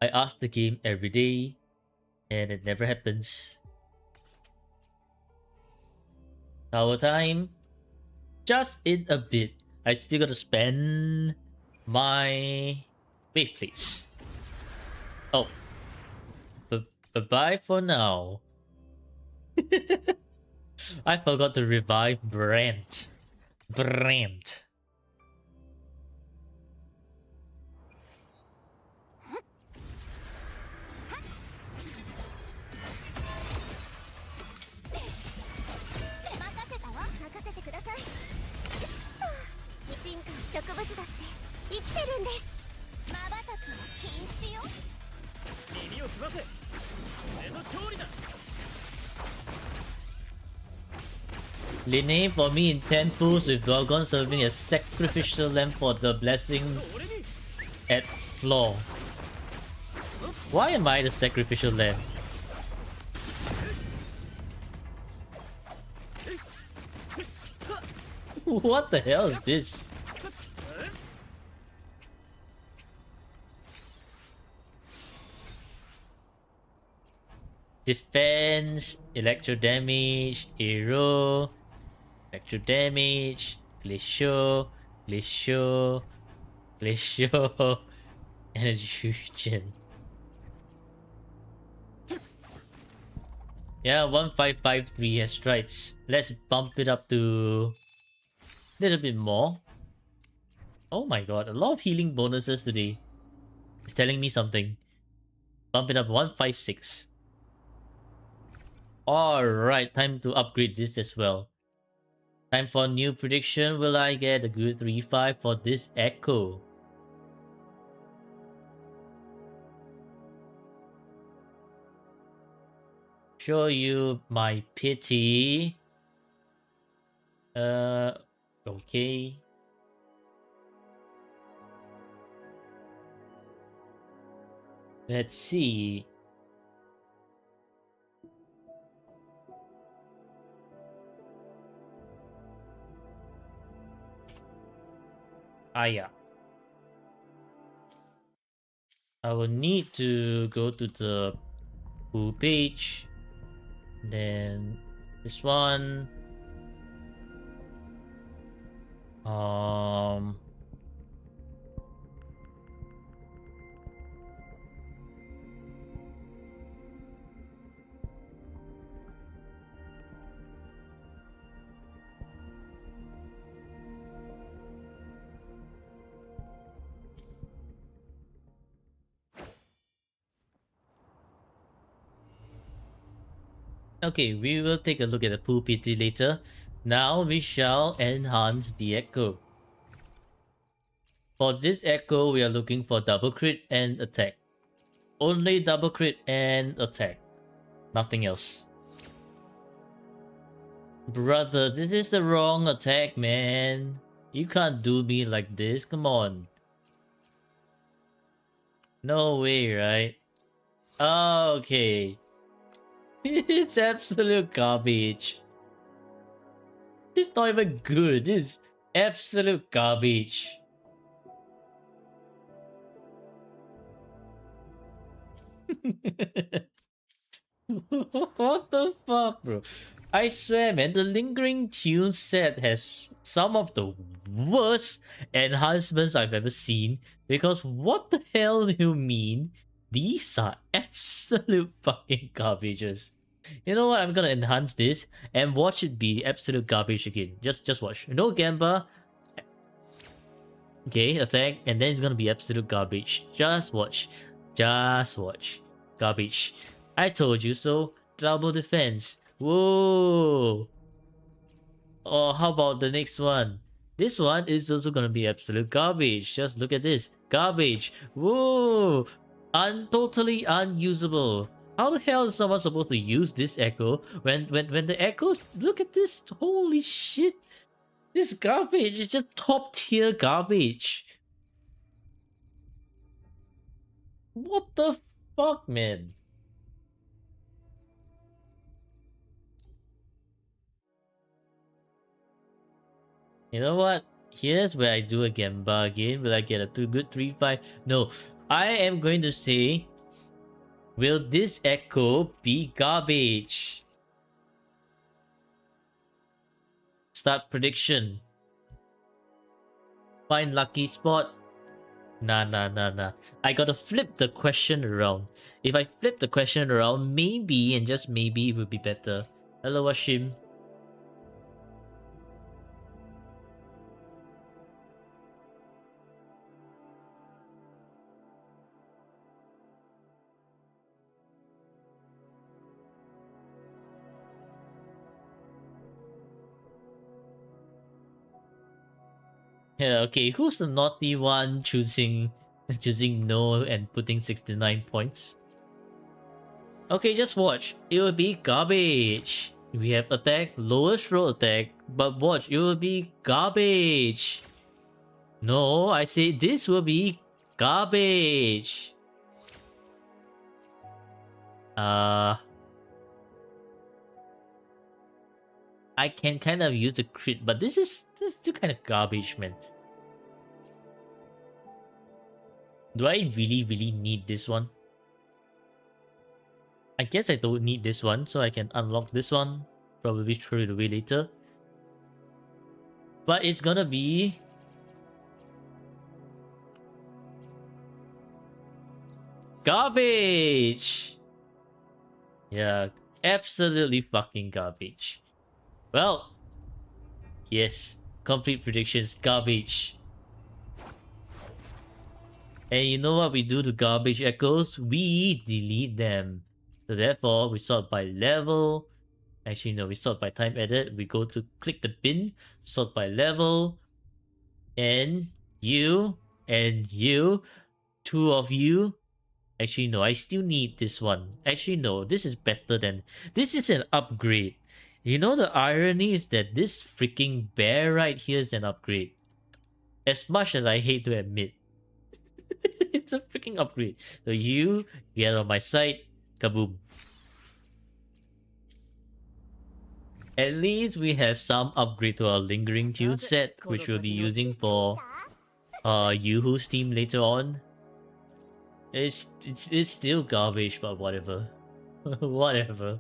I ask the game every day, and it never happens. Tower time. Just in a bit. I still gotta spend my... Wait, please. Oh. Bye-bye for now. I forgot to revive Brand. Brand. Linnea for me in 10 pools with Gorgon serving as sacrificial lamb for the blessing at floor. Why am I the sacrificial lamb? What the hell is this? Defense, electro damage, arrow, electro damage, glacial, glacial, glacial, energy regen. Yeah, 1553 has strides. Let's bump it up to a little bit more. Oh my god, a lot of healing bonuses today. It's telling me something. Bump it up 156. Alright, time to upgrade this as well. Time for new prediction. Will I get a good 3-5 for this Echo? Show you my pity. Okay. Let's see. Yeah. I will need to go to the pool page. Then this one. Okay, we will take a look at the pool PT later. Now we shall enhance the Echo. For this Echo, we are looking for double crit and attack. Only double crit and attack. Nothing else. Brother, this is the wrong attack, man. You can't do me like this, come on. No way, right? Okay. It's absolute garbage. This is not even good. This is absolute garbage. What the fuck, bro? I swear, man, the Lingering Tune set has some of the worst enhancements I've ever seen. Because what the hell do you mean? These are absolute fucking garbages. You know what? I'm gonna enhance this and watch it be absolute garbage again. Just watch. No Gamba. Okay, attack, and then it's gonna be absolute garbage. Just watch. Just watch. Garbage. I told you so. Double defense. Whoa. Or how about the next one? This one is also gonna be absolute garbage. Just look at this. Garbage. Whoa. Totally unusable. How the hell is someone supposed to use this echo when the echoes, look at this, holy shit. This garbage is just top tier garbage. What the fuck, man? You know what? Here's where I do a Gamba again. Will I get a too good 3-5? No. I am going to say, will this echo be garbage? Start prediction. Find lucky spot. Nah. I gotta flip the question around. If I flip the question around, maybe and just maybe it would be better. Hello, Washim. Yeah, okay, who's the naughty one choosing no and putting 69 points? Okay, just watch. It will be garbage. We have attack, lowest roll attack, but watch, it will be garbage. No, I say this will be garbage. I can kind of use a crit, but this is still kind of garbage, man. Do I really need this one? I guess I don't need this one, so I can unlock this one. Probably throw it away later. But it's gonna be... garbage! Yeah, absolutely fucking garbage. Well, yes, complete predictions, garbage. And you know what we do to garbage echoes? We delete them. So therefore, we sort by level. Actually, no, we sort by time edit. We go to click the bin, sort by level. And you, two of you. Actually, no, I still need this one. Actually, no, this is better than... this is an upgrade. You know the irony is that this freaking bear right here is an upgrade. As much as I hate to admit. It's a freaking upgrade. So you get on my side. Kaboom. At least we have some upgrade to our Lingering Tune set, which we'll be using for Yoo-Hoo's team later on. It's still garbage, but whatever. Whatever.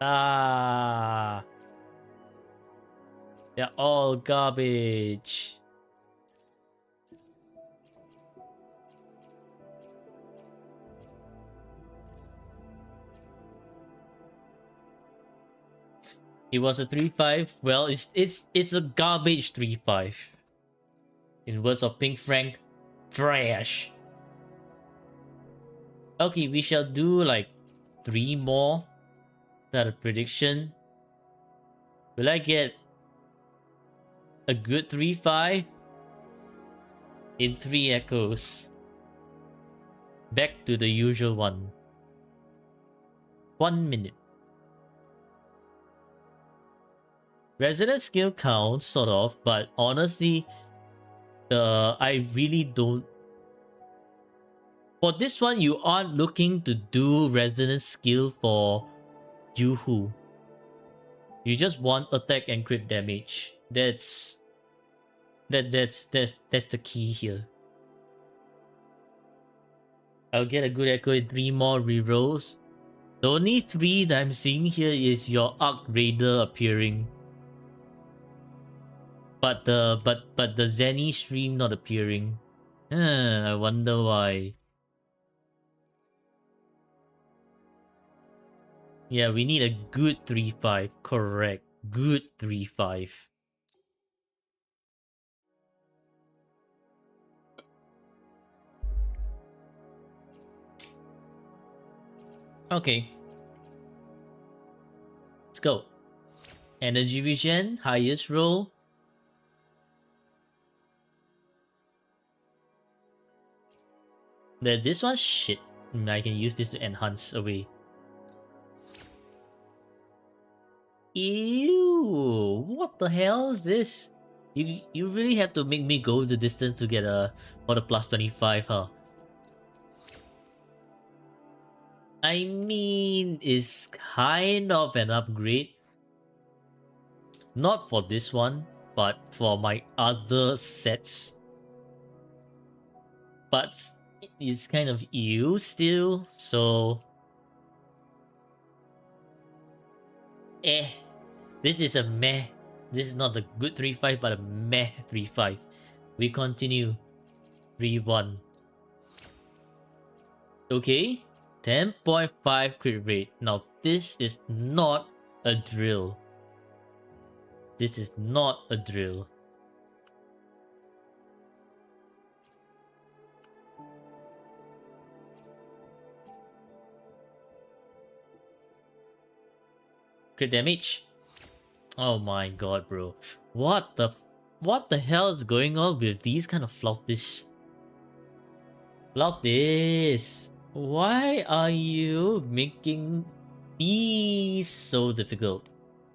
Ah. They're all garbage. It was a 3-5. Well, it's a garbage 3-5. In words of Pink Frank, trash. Okay, we shall do like 3 more. That a prediction. Will I get a good 3-5? In 3 echoes. Back to the usual one. 1 minute. Resident skill counts, sort of, but honestly, I really don't... For this one, you aren't looking to do resident skill for Yoo-Hoo. You just want attack and crit damage. That's the key here. I'll get a good echo in 3 more rerolls. The only 3 that I'm seeing here is your Arc Raider appearing. But the Zenny stream not appearing. I wonder why. Yeah, we need a good 3-5. Correct. Good 3-5. Okay. Let's go. Energy Vision, highest roll. This one's shit. I can use this to enhance away. Ew! What the hell is this? You really have to make me go the distance to get for the plus 25, huh? I mean, it's kind of an upgrade. Not for this one, but for my other sets. But it's kind of ew still, so... This is a meh. This is not a good 3-5, but a meh 3-5. We continue. 3-1. Okay. 10.5 crit rate. Now, this is not a drill. This is not a drill. Crit damage. Oh my god, bro. What the hell is going on with these kind of flautists? Flautists! Why are you making these so difficult?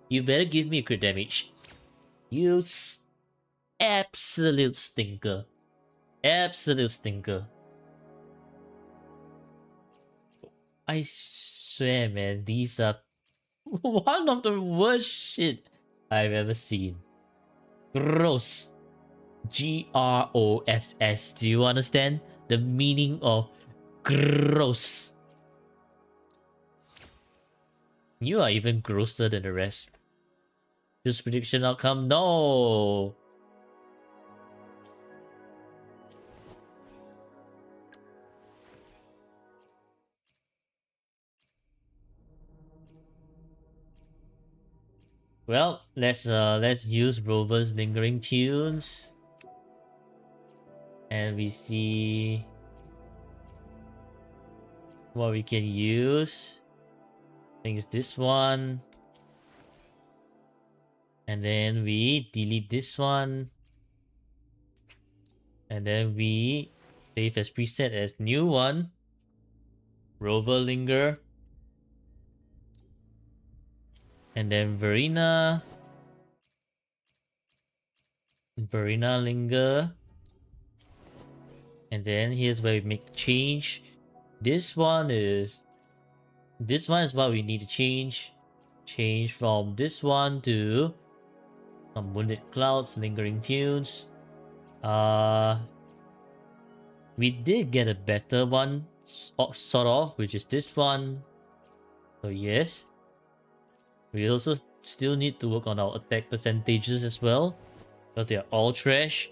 You better give me a crit damage. You absolute stinker. Absolute stinker. I swear, man, these are one of the worst shit I've ever seen. Gross. Gross. Do you understand the meaning of gross? You are even grosser than the rest. This prediction outcome, no. Well, let's use Rover's Lingering Tunes. And we see what we can use. I think it's this one. And then we delete this one. And then we save as preset as new one. Rover Linger. And then Verina. Verina Linger. And then here's where we make the change. This one is what we need to change. Change from this one to some Wounded Clouds, Lingering Tunes. We did get a better one, sort of, which is this one. So yes. We also still need to work on our attack percentages as well, because they are all trash.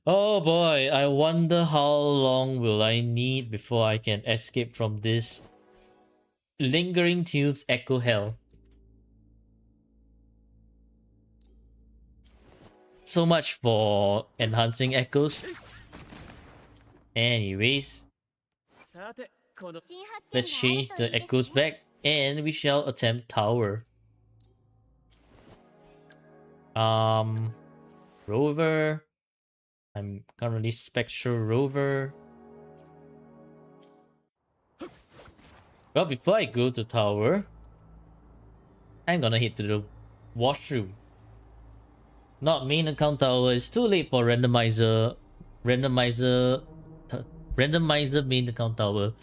Oh boy, I wonder how long will I need before I can escape from this Lingering Tunes Echo Hell. So much for enhancing echoes. Anyways, let's change the echoes back and we shall attempt tower. Rover. I'm currently Spectral Rover. Well, before I go to tower, I'm gonna head to the washroom. Not main account tower. It's too late for randomizer main account tower.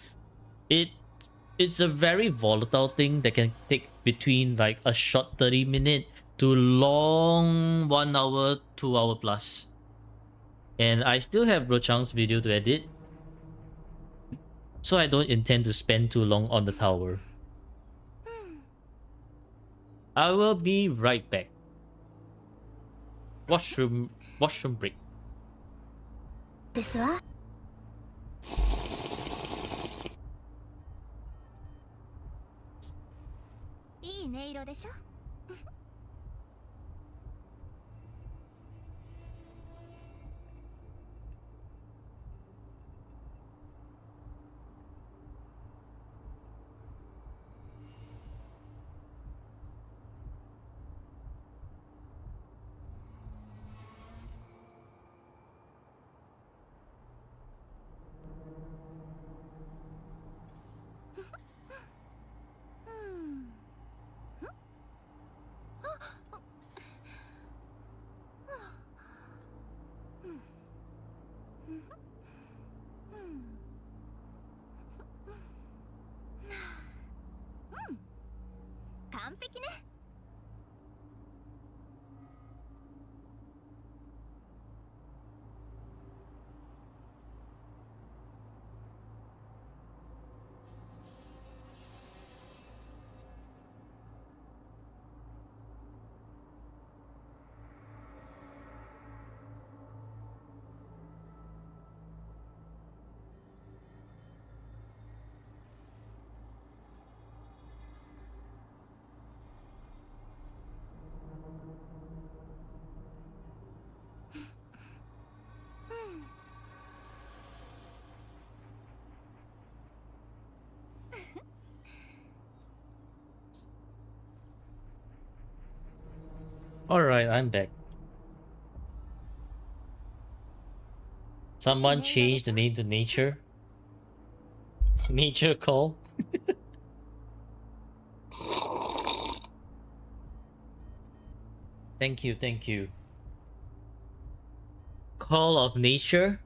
It's a very volatile thing that can take between like a short 30-minute to long 1 hour, 2 hour plus. And I still have Rochang's video to edit, so I don't intend to spend too long on the tower. I will be right back. washroom break. ですわ。いい音色でしょ。完璧ね。Alright, I'm back. Someone changed the name to Nature. Nature Call. Thank you, thank you. Call of Nature?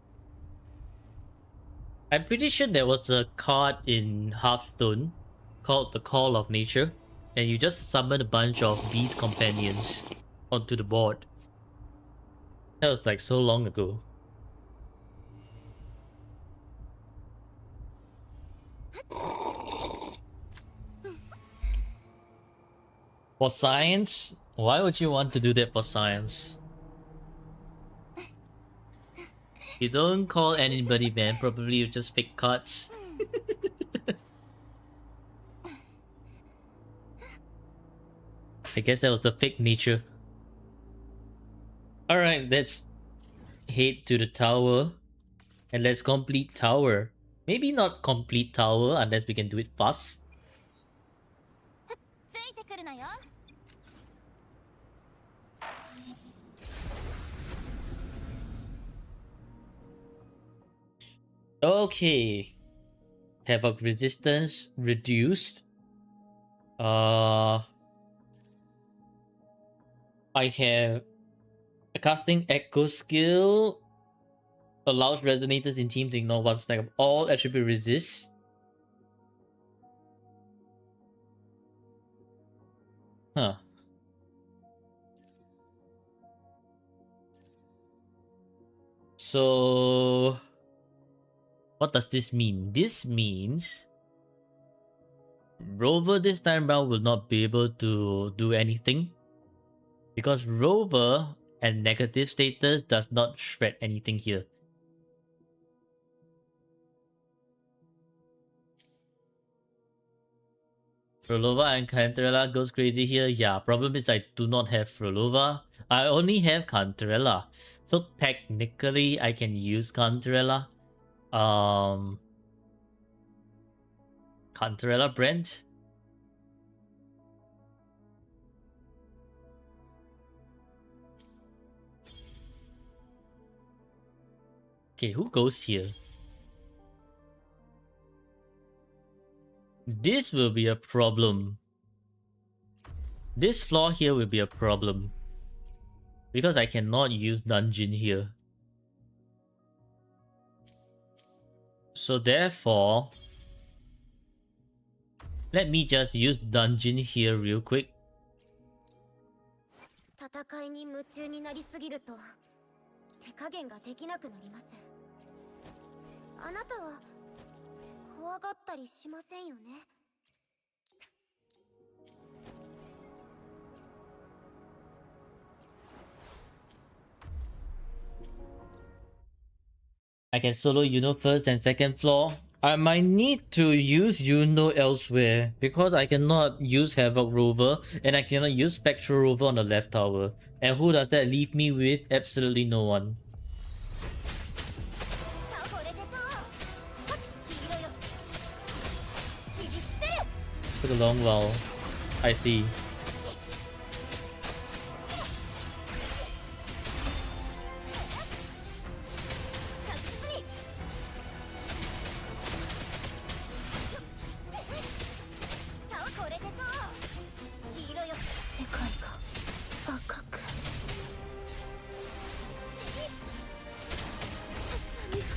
I'm pretty sure there was a card in Hearthstone called the Call of Nature, and you just summon a bunch of Beast Companions onto the board. That was like so long ago. For science? Why would you want to do that for science? You don't call anybody, man. Probably you just pick cards. I guess that was the fake nature. Alright, let's head to the tower. And let's complete tower. Maybe not complete tower unless we can do it fast. ついてくるなよ。Okay. Havoc resistance reduced. I have a casting echo skill. Allows resonators in team to ignore one stack of all attribute resists. Huh. So what does this mean? This means Rover this time round will not be able to do anything because Rover and negative status does not shred anything here. Frolova and Cantarella goes crazy here. Yeah, problem is I do not have Frolova. I only have Cantarella. So technically I can use Cantarella. Cantarella Brent. Okay, who goes here? This will be a problem. This floor here will be a problem. Because I cannot use dungeon here. So therefore, let me just use dungeon here real quick. 戦いに夢中になりすぎると手加減ができなくなります。あなたは怖がったりしませんよね。I can solo Yuno first and second floor. I might need to use Yuno elsewhere because I cannot use Havoc Rover and I cannot use Spectral Rover on the left tower. And who does that leave me with? Absolutely no one. Took a long while. I see.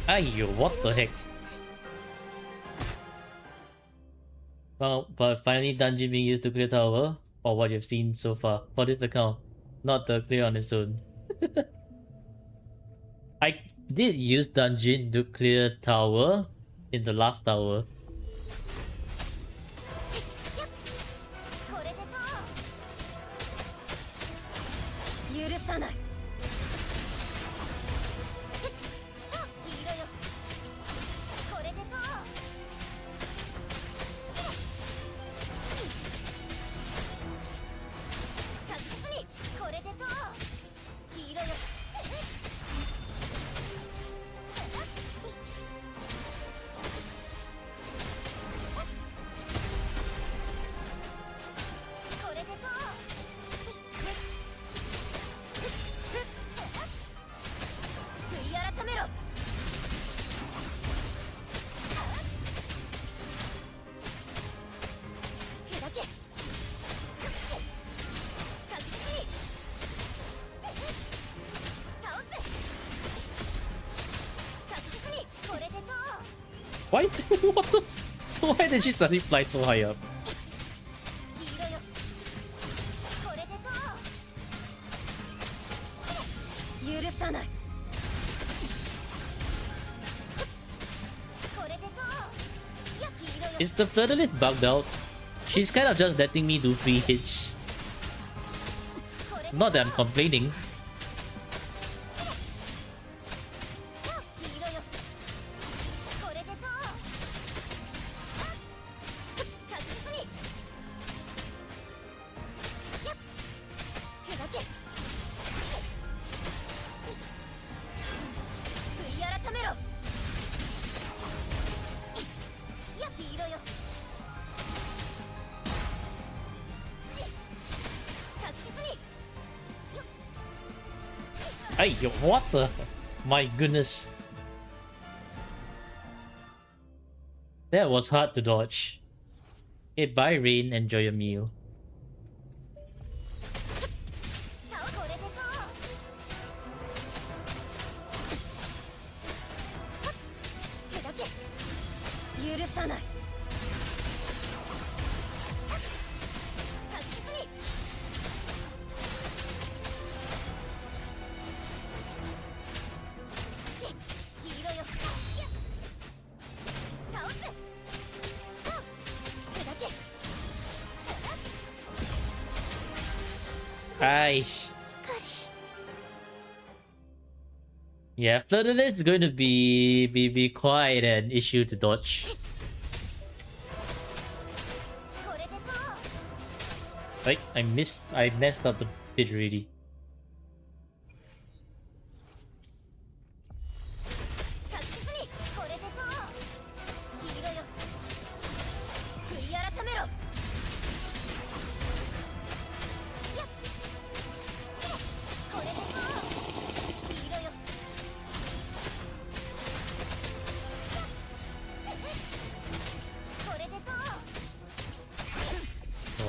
Ayo, what the heck? Well, but finally dungeon being used to clear tower, or what you've seen so far, for this account, not the clear on its own. I did use dungeon to clear tower in the last tower. Why? What the? Why did she suddenly fly so high up? Is the Flutterlist bugged out? She's kind of just letting me do free hits. Not that I'm complaining. Hey, what the? My goodness. That was hard to dodge. Hey, bye Rain, enjoy your meal. Aish. Yeah, Flutterlist is going to be quite an issue to dodge. Like, I messed up the bit already.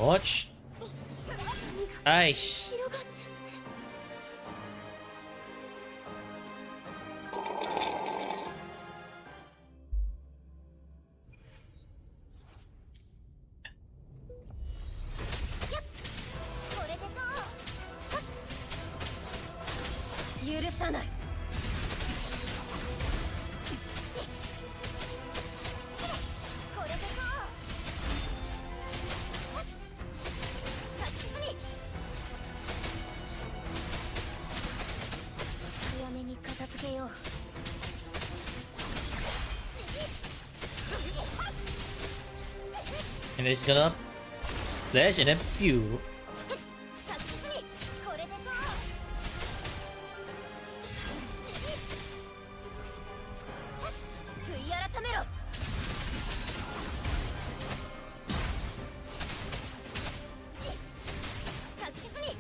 Watch. Aish. And it's gonna slash and then pew. 確実にこれでと悔い改めろ。確実に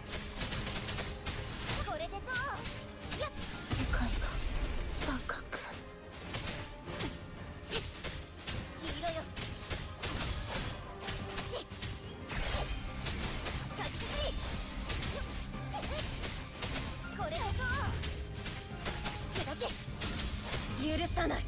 これでとやっ世界が赤く黄色よ。確実にこれでと砕け許さない。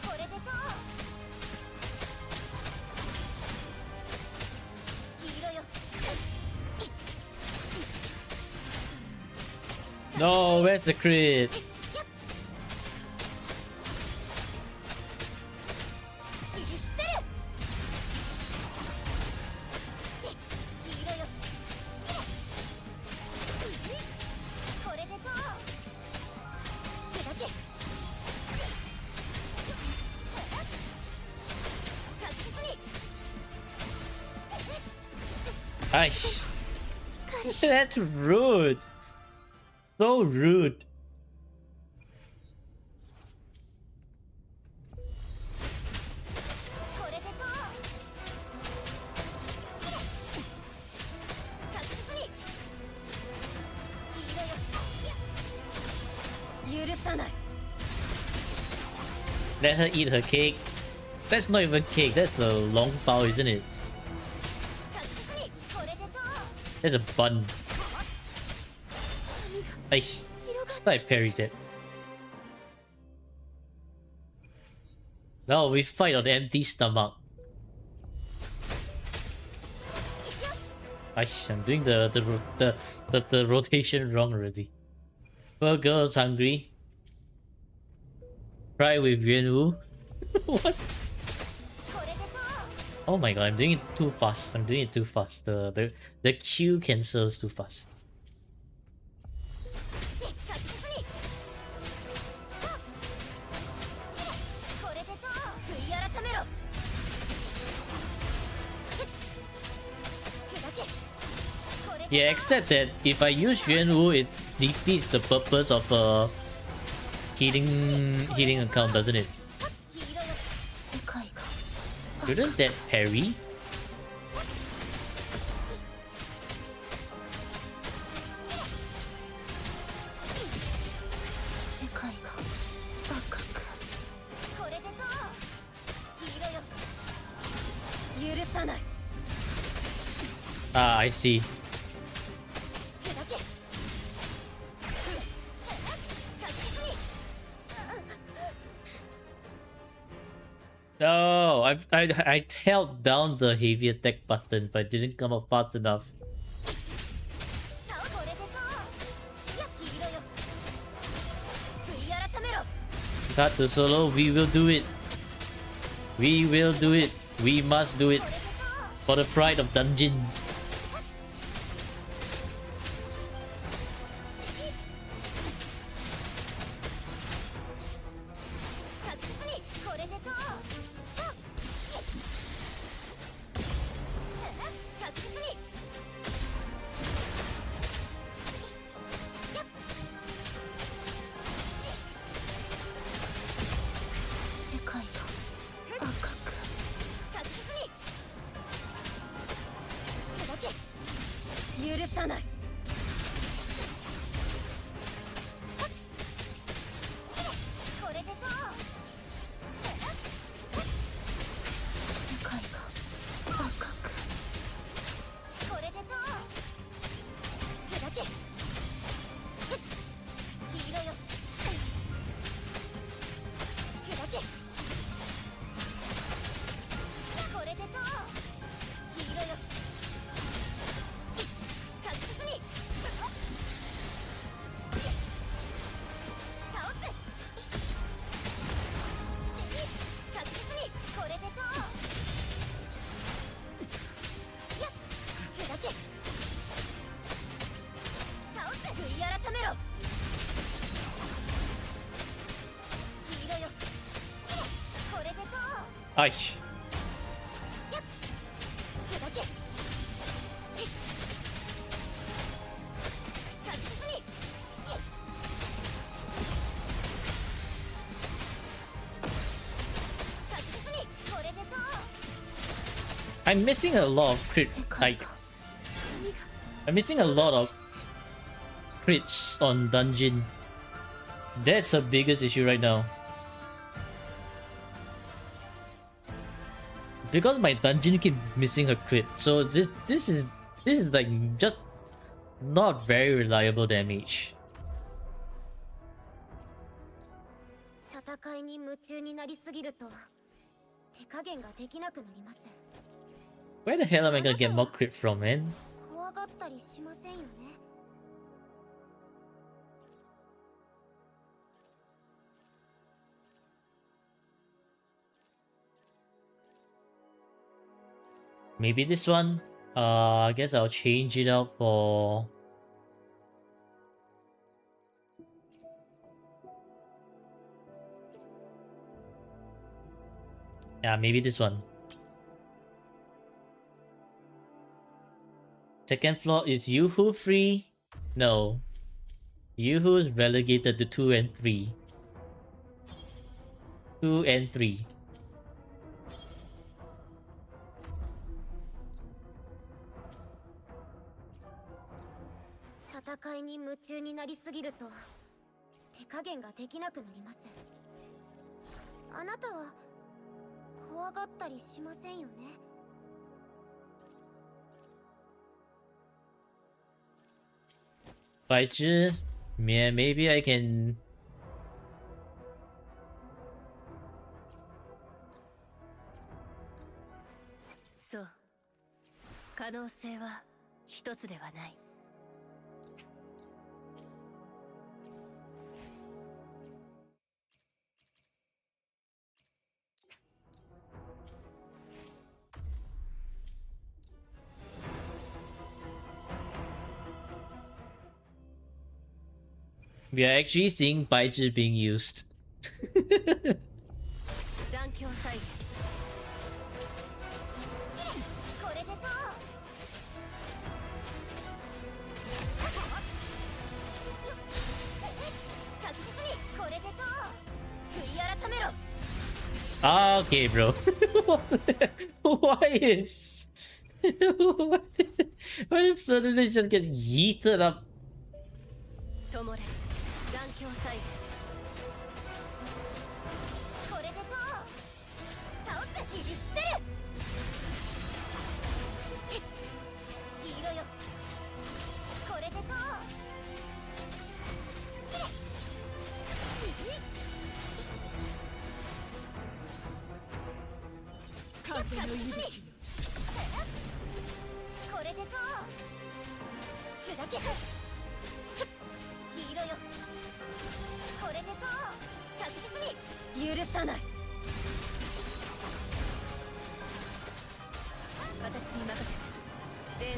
これでと黄色よ。 No, where's the crit? 切り捨てる。黄色よ。これでと砕け確実に Aish. That's rude. So rude. これでと確実に黄色よ。許さない。 Let her eat her cake. That's not even cake, that's the long bao, isn't it? 確実にこれでと That's a bun. Aish. 広がっ I parried it. Now we fight on the empty stomach. Aish, I'm doing the rotation wrong already. Poor girl's hungry. Try with Yuanwu. What? これでと Oh my god, I'm doing it too fast. I'm doing it too fast. The Q cancels too fast. 確実にこれでと悔い改めろ。砕けこれで Yeah, except that if I use Yuanwu, it defeats the purpose of healing account, doesn't it? 黄色よ。世界が Shouldn't that parry? 世界が赤くこれでと黄色よ。許さない。 Ah, I see. 砕け確実に No, I held down the heavy attack button, but it didn't come up fast enough. これでとや黄色よ。悔い改めろ。 Cut to solo, we will do it. We will do it. We must do it これでと for the pride of dungeon. 確実にこれでと確実に世界が赤く確実に砕け許さない。これでと世界が赤くこれでと砕け黄色よ。砕けこれでと黄色よ。確実に Ay. 砕け確実に確実にこれでと I'm missing a lot of crit. Like, I'm missing a lot of crits on dungeon. That's the biggest issue right now. Because my dungeon keep missing a crit, so this is like just not very reliable damage. 戦いに夢中になりすぎると手加減ができなくなります。 Where the hell am I gonna get more crit from, man? 怖がったりしませんよね。 Maybe this one? I guess I'll change it out for... Yeah, maybe this one. Second floor is Yoo-Hoo free? No. Yoo-Hoo is relegated to 2 and 3. 2 and 3.戦いに夢中になりすぎると手加減ができなくなります。あなたは怖がったりしませんよね。 Baichi? Yeah, maybe I can... そう。可能性は一つではない。We are actually seeing Baichi being used. 断境再現。これでと確実にこれでと悔い改めろ。 Ah, okay, bro. Why is... Why did suddenly just get yeeted up? ともれ。断境再現。これでと倒す切り捨てる。黄色よこれでと風の息吹。これでと砕ける。黄色よこれでと確実に許さない。私に任せて。電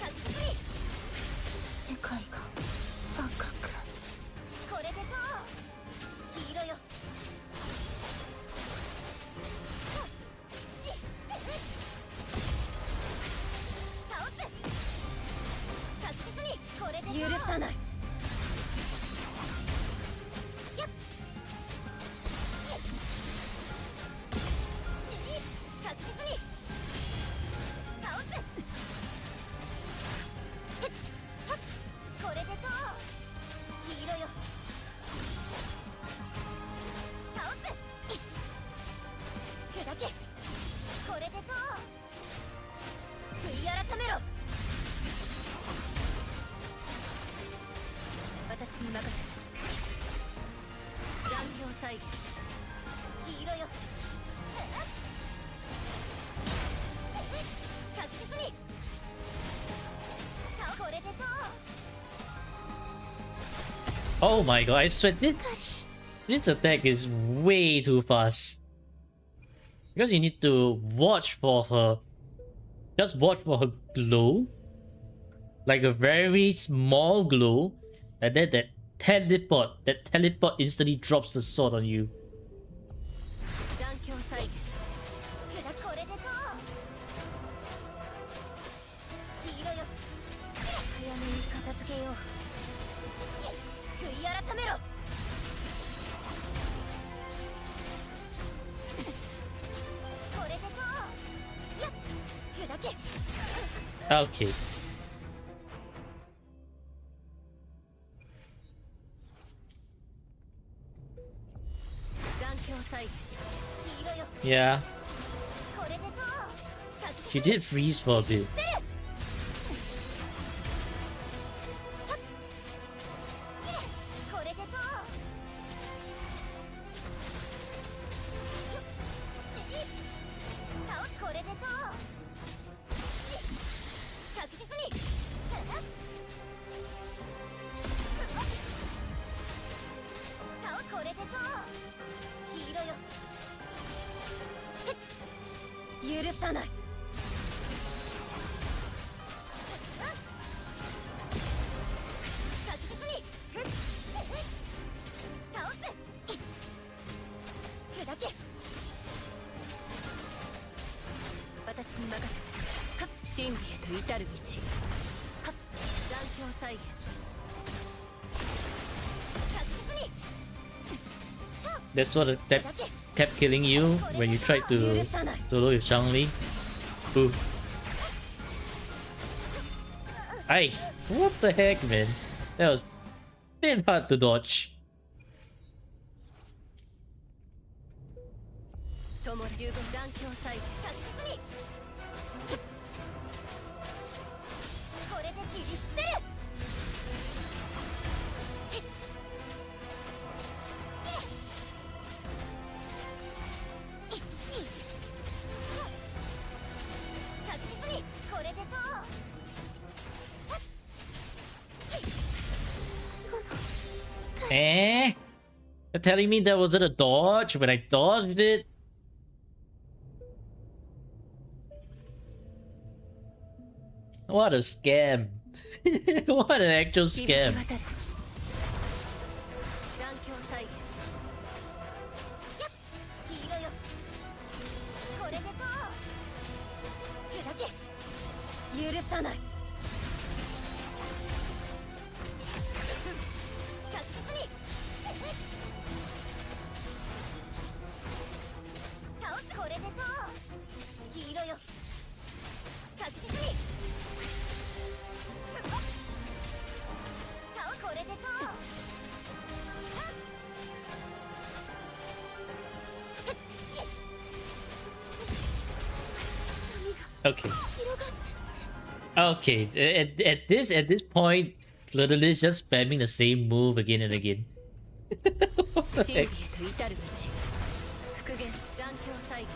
確実に世界が赤く。これでと黄色よ倒す確実にこれで許さない。確実に倒すこれでと黄色よ倒す砕けこれでと悔い改めろ。私に任せて。断境再現。黄色よ確実にこれでと Oh my god, I swear this attack is way too fast. Because you need to watch for her. Just watch for her glow. Like a very small glow. And then that teleport instantly drops the sword on you. 片付けよう。悔い改めろ。これでとやっ砕け。 Okay. 残響再現。黄色よ。 Yeah. これでと She did freeze for a bit. これでと倒す。これでと確実に倒す。これでと黄色よ。許さない。確実に倒す。砕け。私に任せた。はっ真理へと至る道。はっ残響再現。確実に That's what that 砕け。 kept killing you when you tried to 許さない。 solo with Changli. Ooh. Ay, what the heck, man? That was a bit hard to dodge. とも流言残響再現。確実にこれで切り捨てる。確実にこれでとEh? You're telling me that wasn't a dodge when I dodged it? What a scam. What an actual 響き scam. 渡る。残響再現。黄色よ。これでと砕け。許さない。確実に倒す。これでと黄色よ。確実に倒す。これでと Okay. Okay, at this point, literally is just spamming the same move again and again. What the 真理へ heck? と至る道。復元残響再現。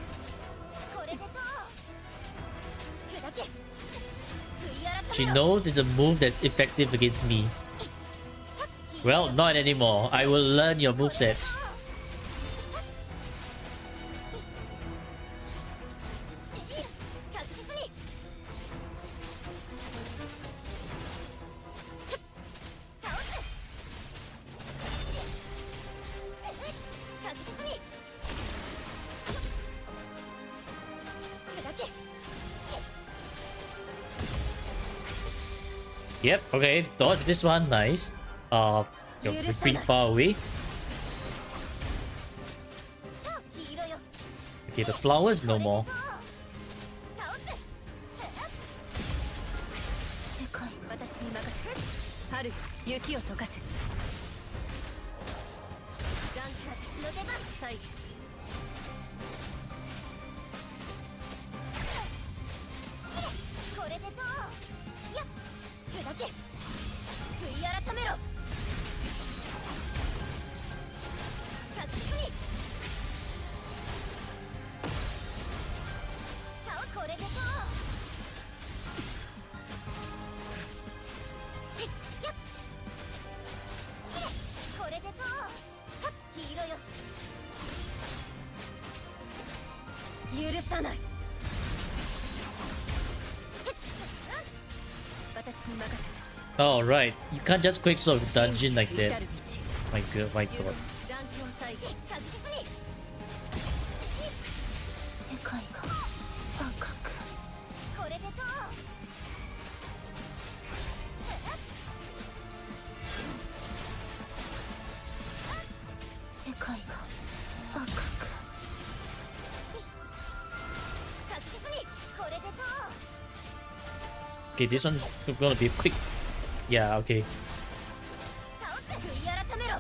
これでと砕け。悔い改 She めろ。 knows it's a move that's effective against me. Well, not anymore. I will learn your movesets. 確実に倒す。確実に砕け。 Yep, okay, dodge this one, nice. You're pretty far away. 黄色よ。 Okay, the flowers no more. 倒す。世界私に任せる。春よ雪を溶かせ。残響の出番。再現。これでとやっ砕け。悔い改めろ。確実に倒す。これでとやっこれでとはっ黄色よ。許さない。私に任せた。 Oh, right. You can't just quick sword with dungeon like 真理へ that. と至る道。 My god, my god. 残響再現。確実に世界が赤く。これでと確実にこれでと Okay, this one's gonna be quick. Yeah, okay. 倒せ悔い改めろ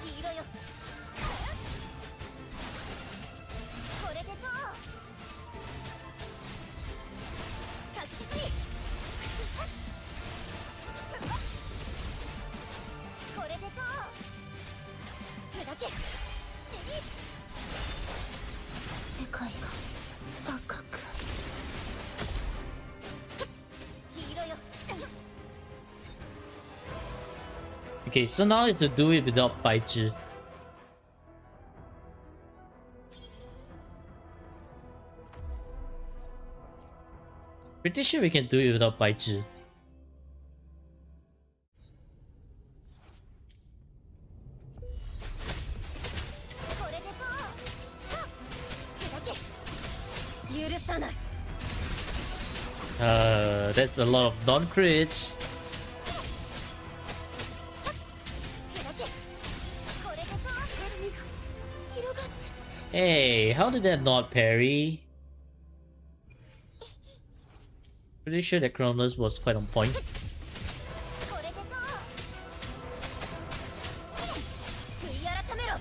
黄色よこれでと確実にこれでと砕け世界が赤く黄色よ Okay, so now is to do it without Baichi. Pretty sure we can do it without Baichi. これでと砕け許さない That's a lot of non-crits. 砕けこれでと海が広がって Hey, how did that not parry? Pretty sure that Kronos was quite on point. これでと悔い改めろ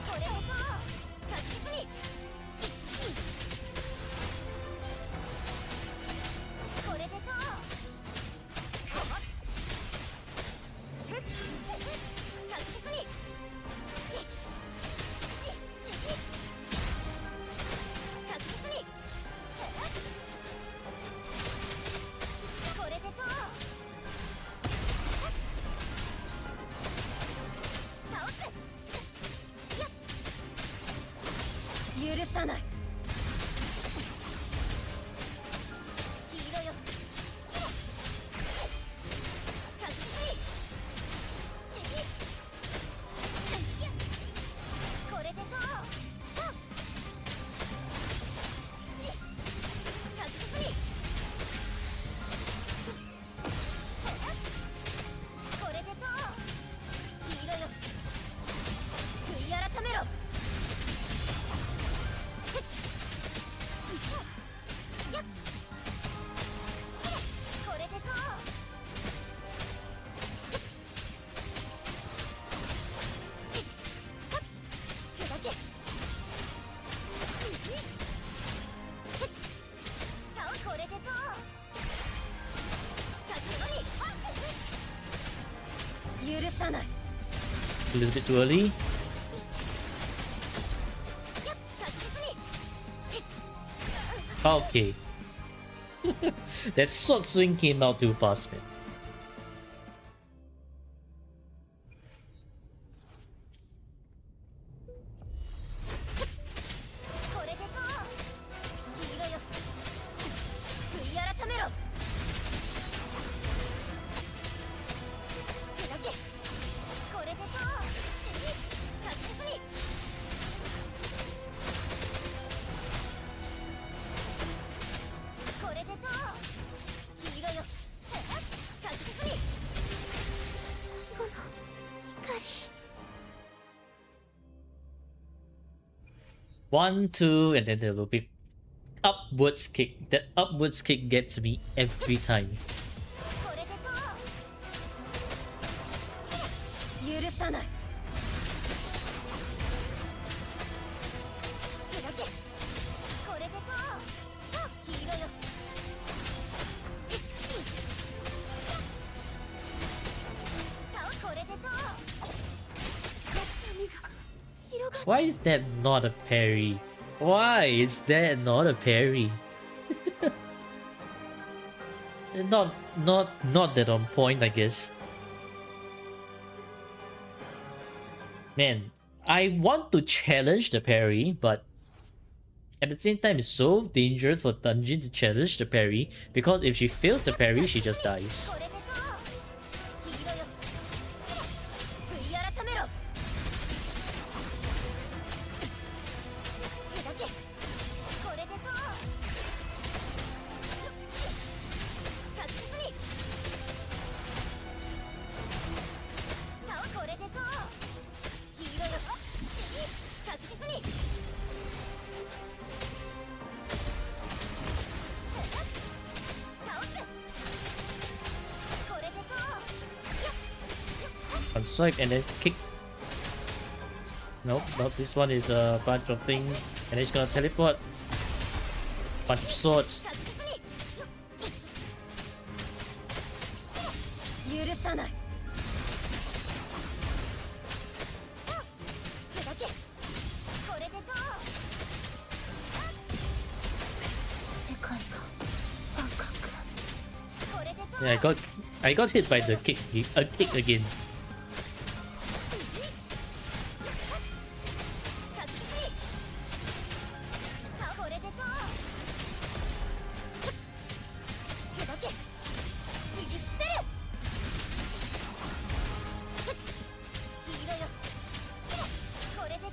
これでと確実にこれでと確実に確実にこれでと倒せ許さない黄色よ確実にこれでと確実にこれでと黄色よ悔い改めろこれでと砕けこれでと確実に許さない A little bit too early. 確実に Okay. That sword swing came out too fast, man. これでと黄色よ悔い改めろ砕けこれでと確実にこれでと黄色よ確実に最後の光 1, 2, and then there will be upwards kick. That upwards kick gets me every time. これでと許さない砕けこれでと黄色よこれでと闇が広がって Why is that not a parry? Why is that not a parry? Not that on point, I guess. Man, I want to challenge the parry, but at the same time, it's so dangerous for Dungeon to challenge the parry because if she fails the parry, she just dies. これでと黄色よ悔い改めろ砕けこれでと確実に swipe and then kick. Nope, not this one is a bunch of things. And then he's gonna teleport. Bunch of swords. 許さない手だけこれでどう世界が赤くこれでどう Yeah, I got hit by the kick again. これでどう手だけいじってる黄色よこれでどう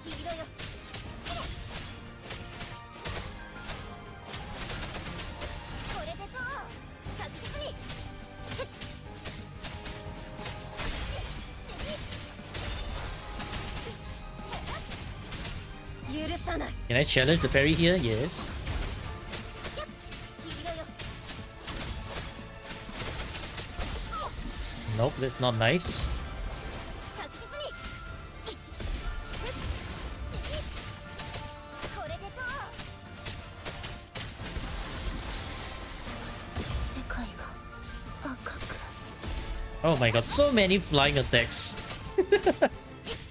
黄色よこれでどう確実に 許さない Can I challenge the parry here? Yes. 黄色よ Nope, that's not nice. 確実にこれでどう世界が赤く Oh my god, so many flying attacks.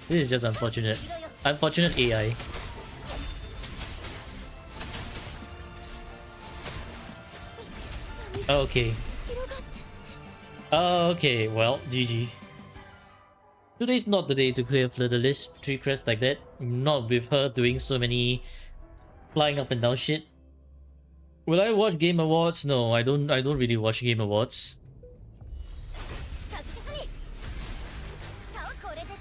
This is just unfortunate. 黄色よ Unfortunate AI. Okay. 広がって Okay, well, GG. Today's not the day to clear Fleur-de-Lis 3 crests like that. Not with her doing so many flying up and down shit. Will I watch Game Awards? No, I don't really watch Game Awards. 確実にこれでどう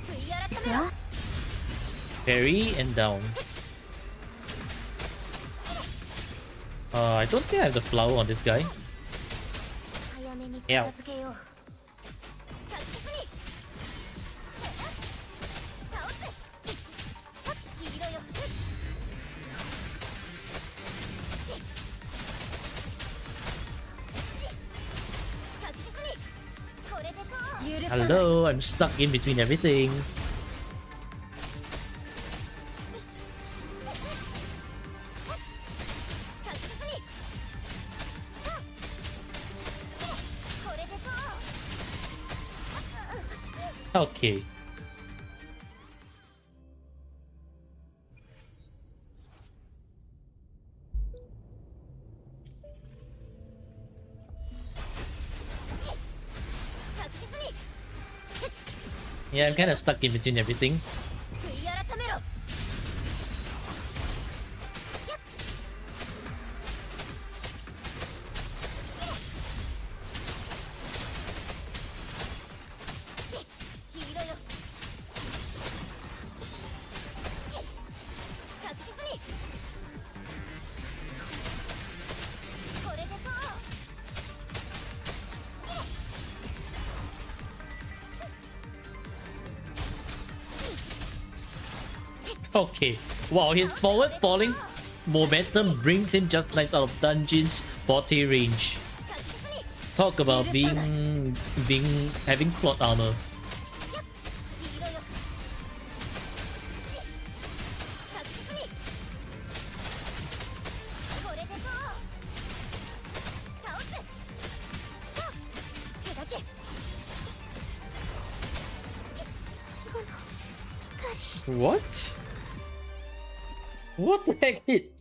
悔い改めろ Parry and down. I don't think I have the flower on this guy. 早めに片付けよう確実に倒す黄色よ確実にこれでどう許さない Hello, I'm stuck in between everything. 確実にこれでどう Okay. Yeah, I'm kind of stuck in between everything. 悔い改めろ黄色よ確実にこれでどう Okay. Wow, his forward falling momentum brings him just like out of Dungeon's 40 range. 確実に Talk about having plot armor. 黄色よ確実にこれでどう倒す手だけ What? What the heck hit?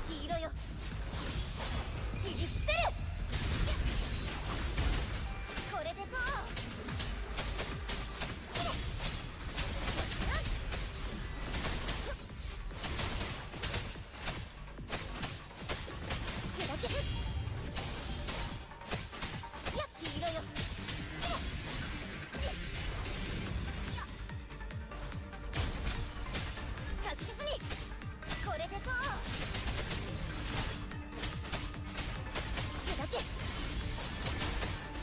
黄色よいじってるこれでどう手だけ黄色よ確実にこれでどう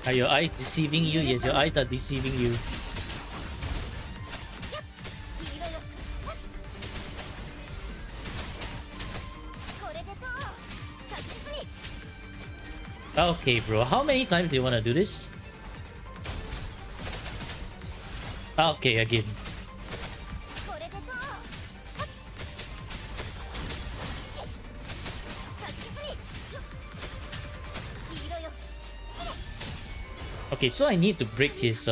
Are your eyes deceiving you? Yes, your eyes are deceiving you. 黄色よこれでどう確実に Okay, bro. How many times do you want to do this? Okay, again. これでどう確実に黄色よ Okay, so I need to break his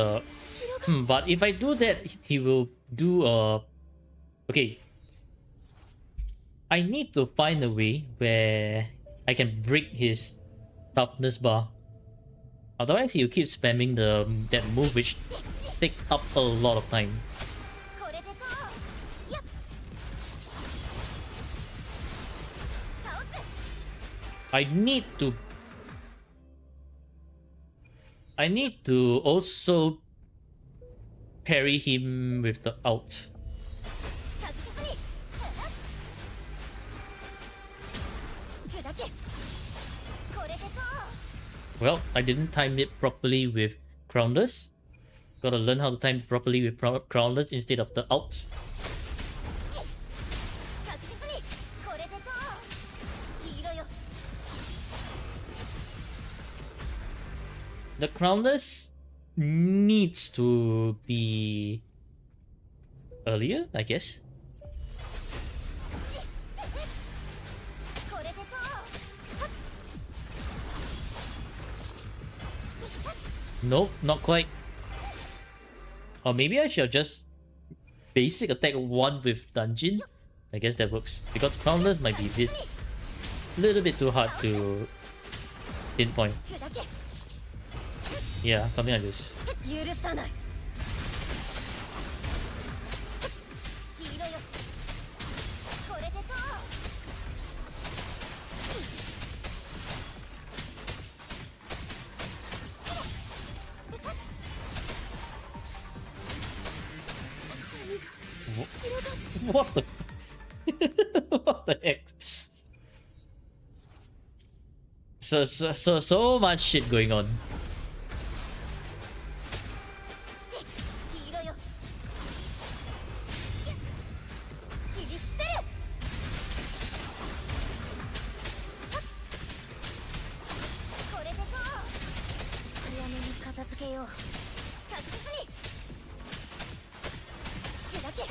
but if I do that, he will do okay. I need to find a way where I can break his toughness bar. Otherwise he'll keep spamming that move which takes up a lot of time. これでどうやっ倒す I need to also parry him with the ult. 確実に砕けこれでどう Well, I didn't time it properly with Crownless. Gotta learn how to time it properly with Crownless instead of the ult. 確実にこれでどう黄色よ The Crownless needs to be earlier, I guess. これでどう Nope, not quite. Or maybe I should just basic attack 1 with Dungeon. I guess that works. Because Crownless might be a little bit too hard to pinpoint. 砕け Yeah, something like this. 許さない黄色よこれでどう What the? What the heck? So much shit going on. 黄色よ切り捨てるこれでどう早めに片付けよう確実に砕け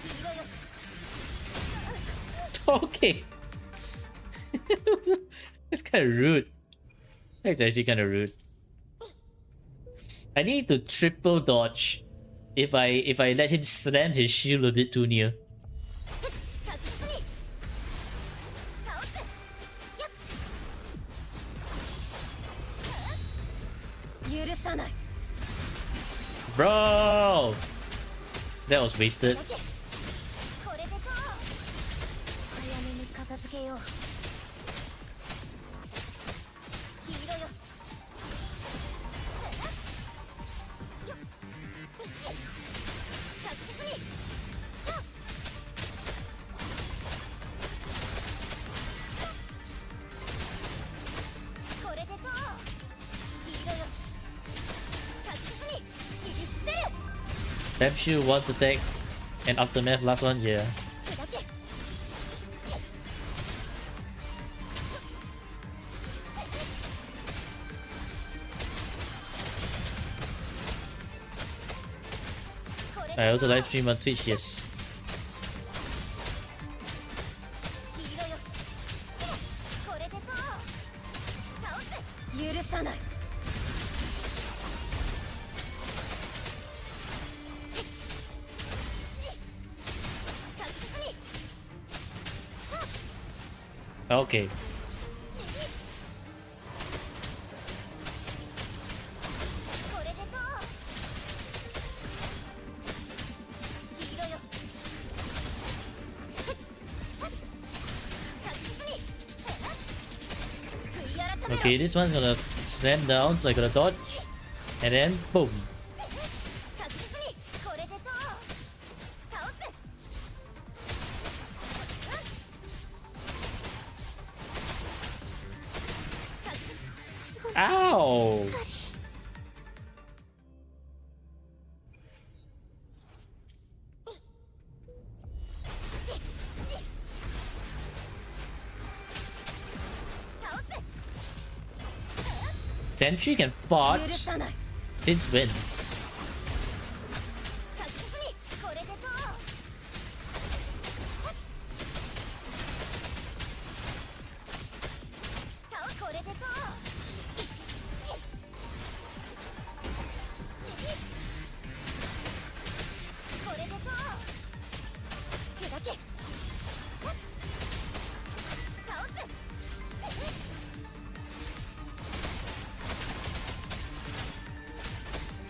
黄色よ Okay. It's kind of rude. That's actually kind of rude. I need to triple dodge if I let him slam his shield a bit too near. 確実に倒すやっ許さない Bro! That was wasted. これでどう早めに片付けよう黄色よ確実にこれでどう黄色よ確実に切り捨てる Damn shield once attack and aftermath last one, yeah. 砕け I also live stream on Twitch, yes. 黄色よこれでどう倒す許さない確実に Okay. これでどう黄色よ確実に悔い改めろ Okay, this one's gonna slam down, so I gotta dodge. And then boom. 確実にこれでどう倒す Ow! Sentry can fart? 許さない。 Since when? 確実にこれでと。これでと。これでと。砕け。倒す。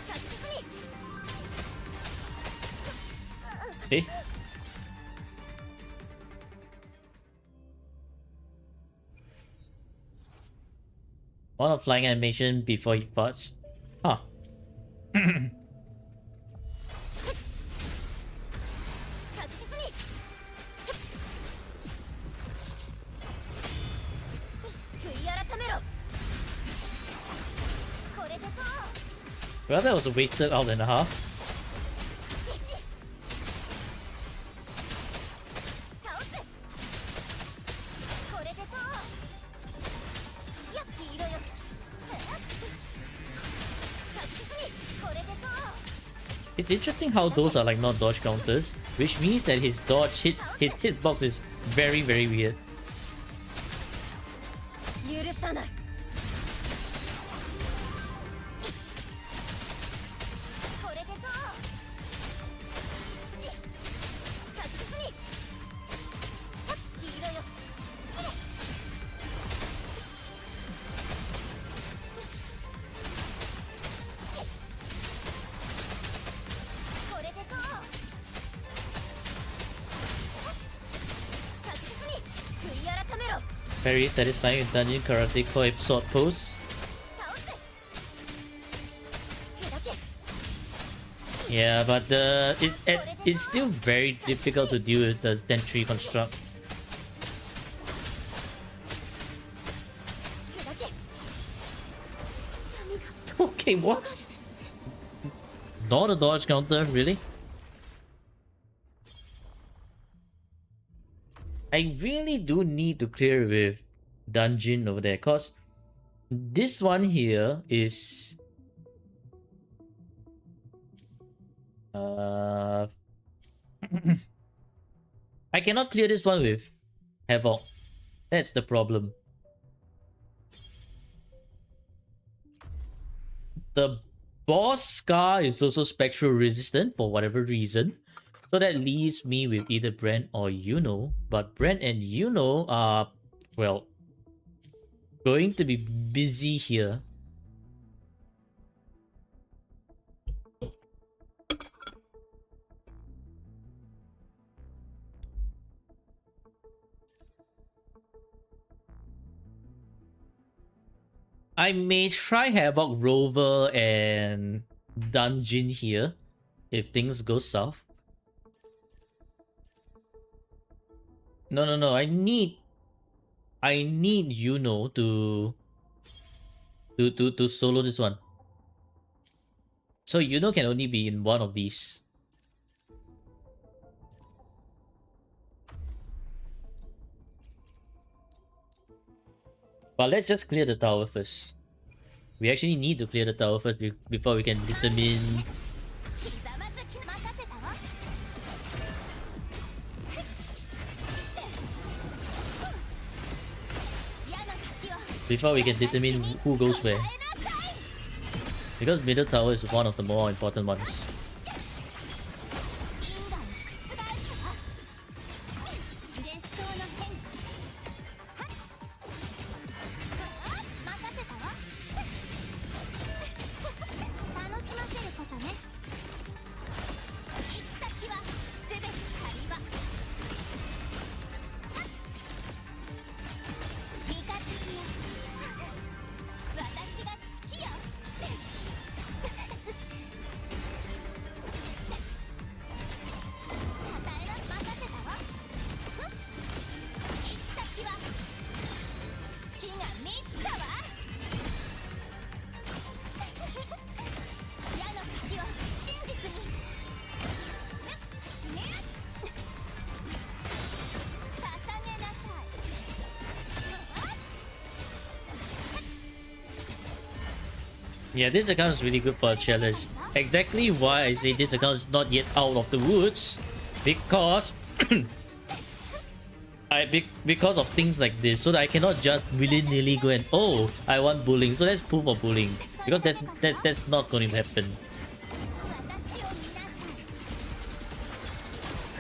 確実に。 Eh? One of flying animation before he farts. Huh. 確実に。悔い改めろ。これでと。 Well, that was a wasted hour and a half. 倒す。これでと。やっ黄色よ。確実にこれでと。 It's interesting how those are like not dodge counters, which means that his dodge his hitbox is very weird. 許さない。これでと。確実に。やっ黄色よ。これでと。確実に悔い改めろ。 Very satisfying with Dungeon Karate Koi sword pose. 倒す。砕け。 Yeah, but it's still very difficult to deal with the sentry construct. 砕け。 Okay, what? Not a dodge counter, really? I really do need to clear with dungeon over there, cause this one here is I cannot clear this one with Havoc. That's the problem. The boss Scar is also spectral resistant for whatever reason. So that leaves me with either Brent or Yuno. But Brent and Yuno are, well, going to be busy here. I may try Havoc Rover and Dungeon here if things go south. No. I need Yuno to solo this one. So Yuno can only be in one of these. But let's just clear the tower first. We actually need to clear the tower first before we can determine. ひざまずき任せたわ。 Before we can determine who goes where. Because middle tower is one of the more important ones. 私が好きよ。Yeah, this account is really good for a challenge. Exactly why I say this account is not yet out of the woods, because because of things like this, so that I cannot just willy-nilly go and oh I want bullying, so let's pull for bullying, because that's not going to happen. 私を見なさい。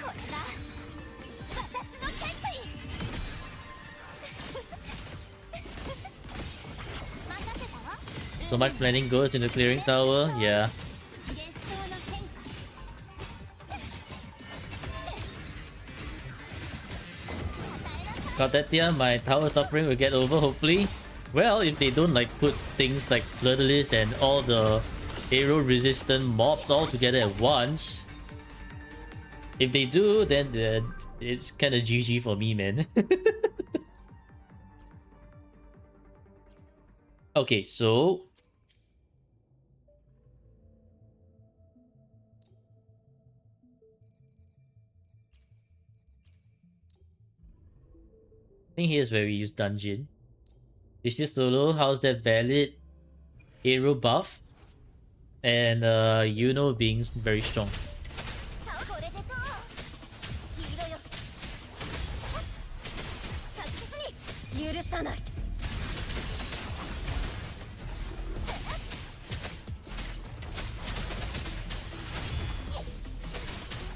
これだ。私の決意。任せたわ。 So much planning goes into clearing tower. Yeah. 幻想の変化。 Cartetia, my tower suffering will get over hopefully. Well, if they don't like put things like Fleur-de-Lis and all the arrow resistant mobs all together at once. If they do, then it's kind of GG for me, man. Okay, so I think here's where we use dungeon. Is this solo? How's that valid? Arrow buff and Yuno being very strong. これでと。黄色よ。確実に。許さない。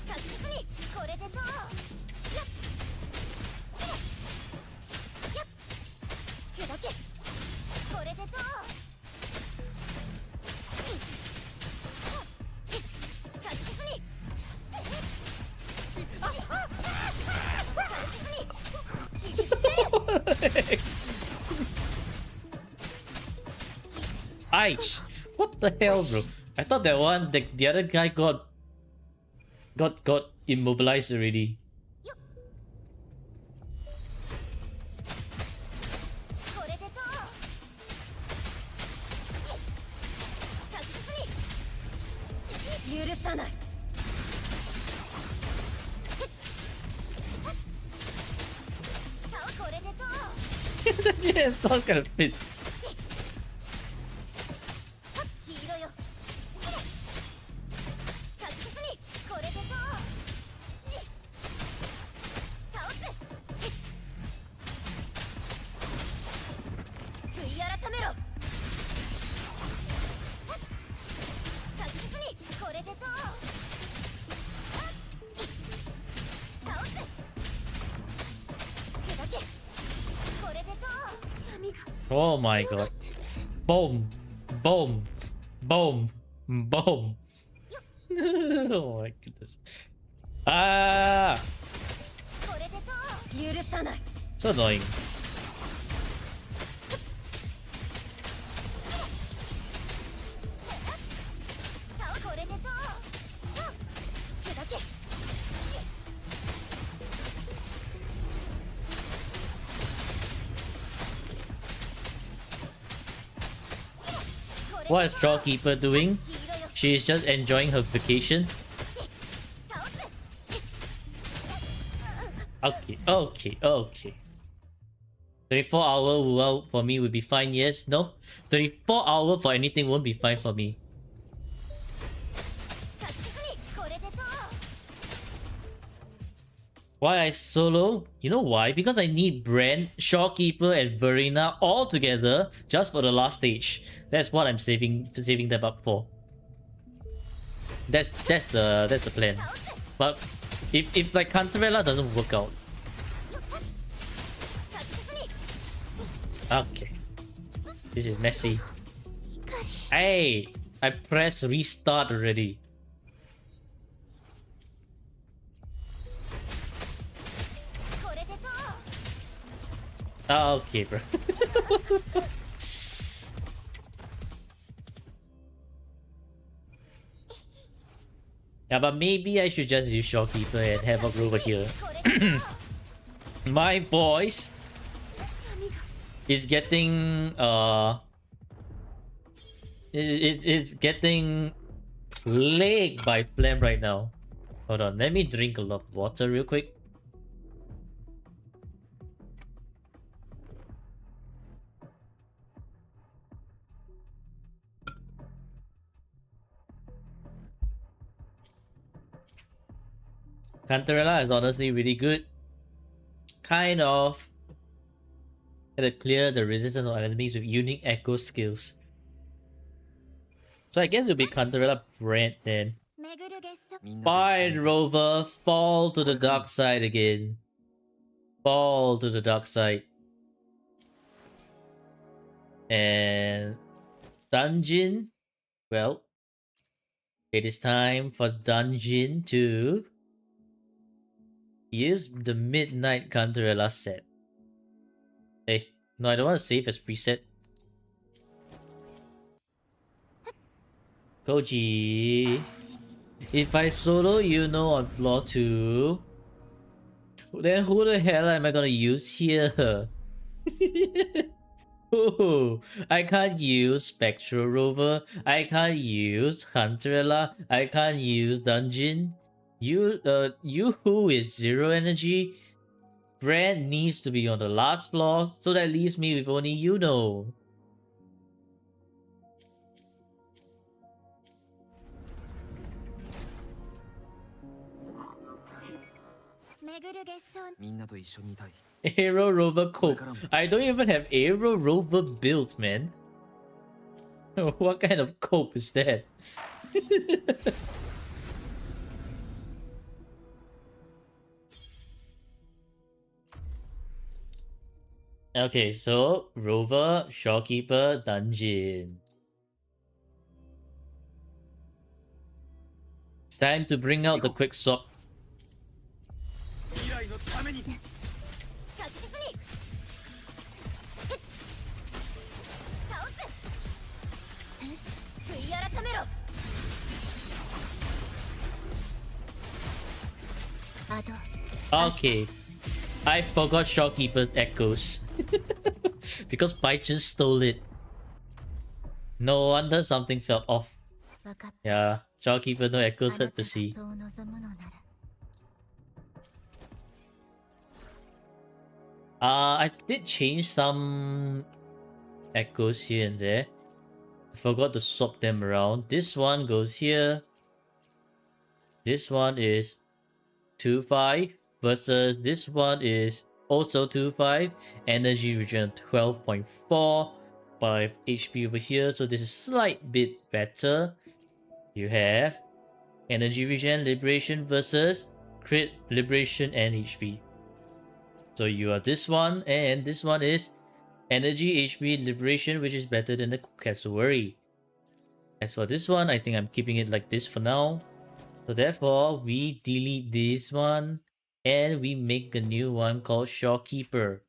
確実に。これでと。やっ。やっ。手だけ。これでと。確実に。確実に。引きつける。 Aish! What the hell, bro? I thought that one, the other guy got immobilized already. これでと。確実に。許さない。これでと。 Yeah, it sounds kind of fits. 黄色よ。確実に。これでと。倒す。悔い改めろ。確実に。これでと。倒す。手だけ。これでと。闇が。 Oh my god. Boom. Boom. Boom. Boom. Oh my goodness. Ah! これでと。許さない。 So annoying. これでと。手だけ。 What is Trollkeeper doing? She is just enjoying her vacation. Okay, okay, okay. 24 hour well, for me would be fine, yes? No? 24 hour for anything won't be fine for me. Why I solo? You know why? Because I need Brand, Shawkeeper, and Verena all together just for the last stage. That's what I'm saving them up for. That's the plan. But if like Cantarella doesn't work out. Okay. This is messy. Hey! I pressed restart already. Okay, bro. Yeah, but maybe I should just use Shawkeeper and have a over here. My voice is getting it's getting plagued by phlegm right now. Hold on, let me drink a lot of water real quick. Cantarella is honestly really good. Kind of had to clear the resistance of enemies with unique echo skills. So I guess it'll be Cantarella Brand then. 巡る月食 Fine, Rover, fall to the dark side again. Fall to the dark side. And Dungeon, well, it is time for Dungeon to use the Midnight Cantarella set. Hey, no, I don't want to save as preset. Koji, if I solo Yuno on floor 2, then who the hell am I gonna use here? Oh, I can't use Spectral Rover, I can't use Hunterella, I can't use Dungeon. You who is 0 energy? Brand needs to be on the last floor, so that leaves me with only Yuno. 巡る月食 みんなと一緒にいたい。 Aero Rover Cope. I don't even have Aero Rover built, man. What kind of cope is that? Okay, so Rover, Shopkeeper, Dungeon. It's time to bring out the quick swap. 未来のために。確実に倒す悔い改めろあと Okay. I forgot Shopkeeper's echoes. Because Baichen stole it. No wonder something felt off. 分かっ Yeah, Shopkeeper no た echoes あな hurt た to が see. そう望むのなら I did change some echoes here and there. Forgot to swap them around. This one goes here. This one is 2-5 versus this one is also 2-5. Energy regen 12.4. 5 HP over here, so this is slight bit better. You have energy regen, liberation versus crit, liberation, and HP. So you are this one, and this one is energy, HP, liberation, which is better than the Cassowary. As for this one, I think I'm keeping it like this for now. So therefore, we delete this one, and we make a new one called Shopkeeper.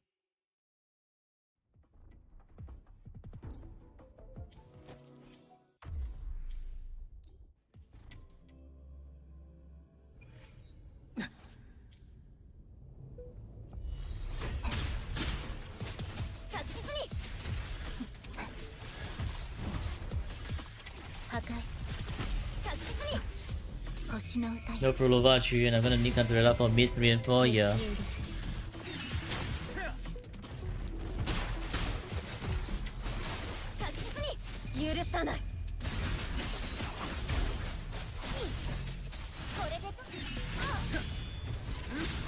No Prolovachu, and I'm gonna need Cantarella for mid 3 and 4 here. 許さないこれで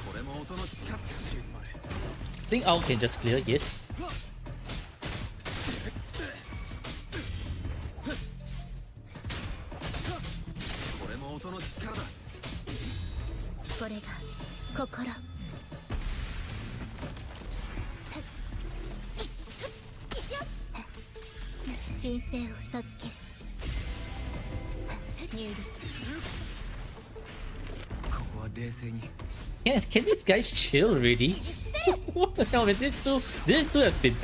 これも音の力。静まれ。 I think Ao can just clear, yes. これも音の力だ。これが心神聖を授け入力ここは冷静に。 Can these guys chill already? What the hell, man? These two have been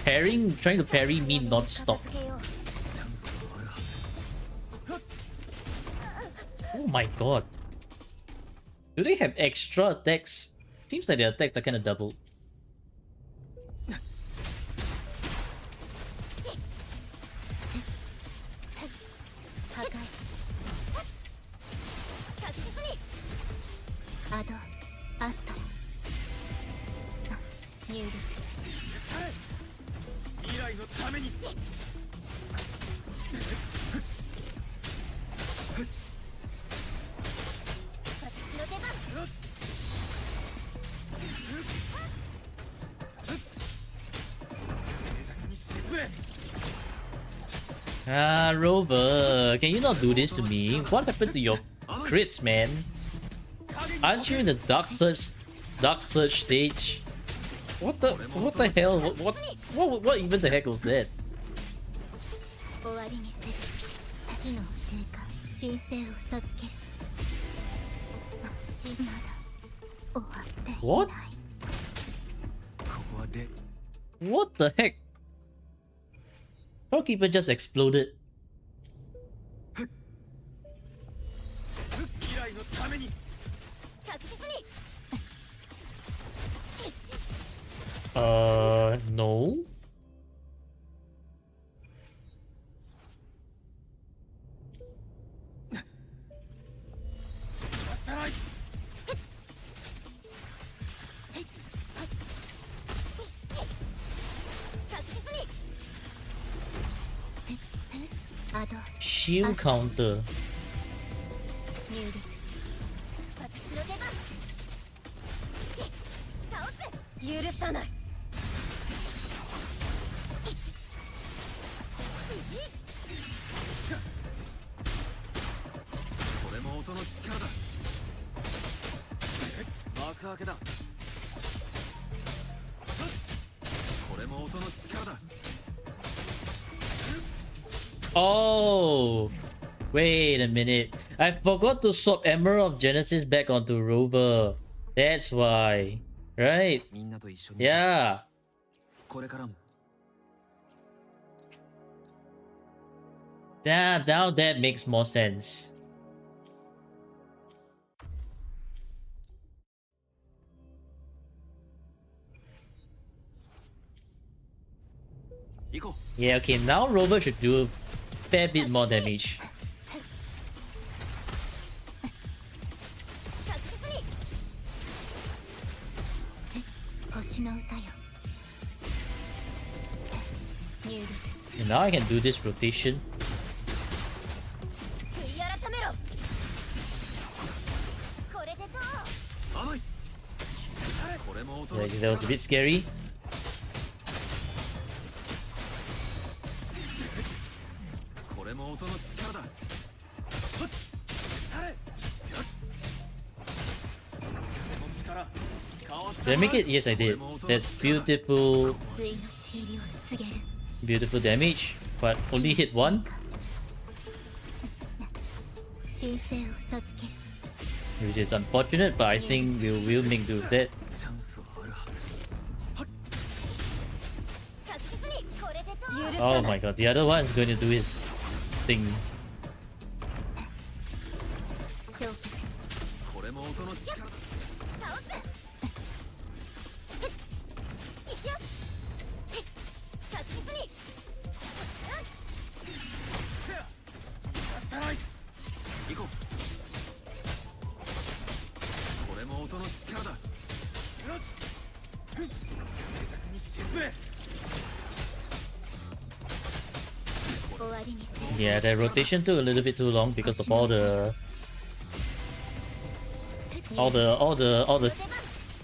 trying to parry me non-stop. 片付けようチャンスはあるはず。 Oh my god. Do they have extra attacks? Seems like their attacks are kind of doubled. 破壊確実にアドアスト入力未来のために。私の出番 Ah, Rover, can you not do this to me? What happened to your crits, man? Aren't you in the Dark Surge stage? What the hell? What even the heck was that? 終わりにする機能低下神聖を授けるまだ終わっていない What? ここはレ What the heck? Shopkeeper just exploded. 未来のために 確実に No. さらい 確実にアド Shield counter. 入力私の出番倒す許さないこれも音の力だ幕開けだこれも音の力だ Oh, wait a minute. I forgot to swap Emerald of Genesis back onto Rover. That's why. Right. みんなと一緒に Yeah. これからも Yeah, now that makes more sense. 行こ Yeah, okay, now Rover should do a fair bit more damage. 確実に星の歌よ入力 And now I can do this rotation. 悔い改めろこれでどうう甘いこれも音 Yeah, の that 力 was a bit scary. これも音の力だはっされこの力使わせ Did I make it? Yes, I did. That's beautiful, ついの治療を告げる beautiful damage. But only hit one, 神聖を授ける which is unfortunate, but I think we'll make do with that. チャンスはあるはず確実にこれでどう許 Oh さな my い god, the other one is going to do his thing. 正気これも音の力だ倒すいくよ確実にさらい行こうこれも音の力だ静寂に沈め 終わりにする Yeah, that rotation took a little bit too long because of all the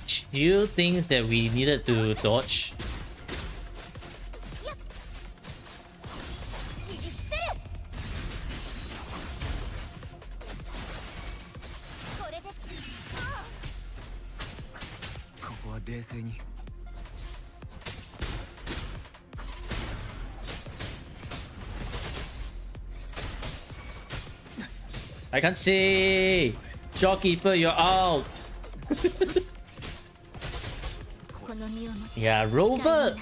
chill things that we needed to dodge. 切り捨てるこれでここは冷静に I can't see. Shopkeeper, you're out. この身をもって Yeah, Rover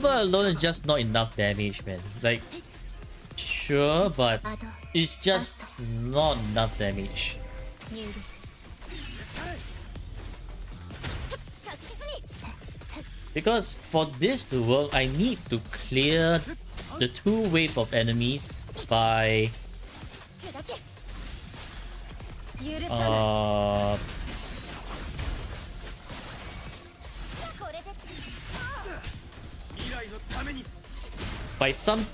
alone is just not enough damage, man. Like, sure, but アド it's just not enough damage. 入力確実に Because for this to work, I need to clear the two wave of enemies by 砕け許さないこれで未来のために by some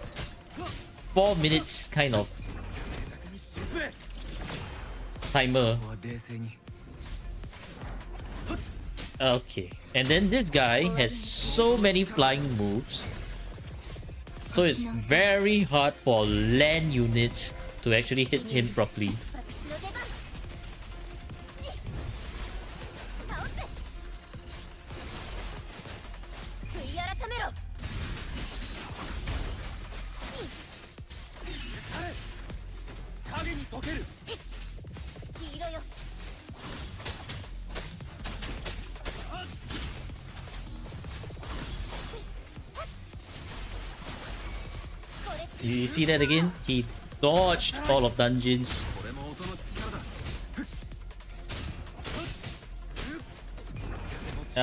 4 minutes kind of 静寂に沈め timer. ここは冷静に Okay, and then this guy has so many flying moves, So it's very hard for land units to actually hit him properly. 私の出番。倒せ。悔い改めろ。影に溶ける。黄色よ。これ You see that again? He dodged all of dungeons. これも音の力だ。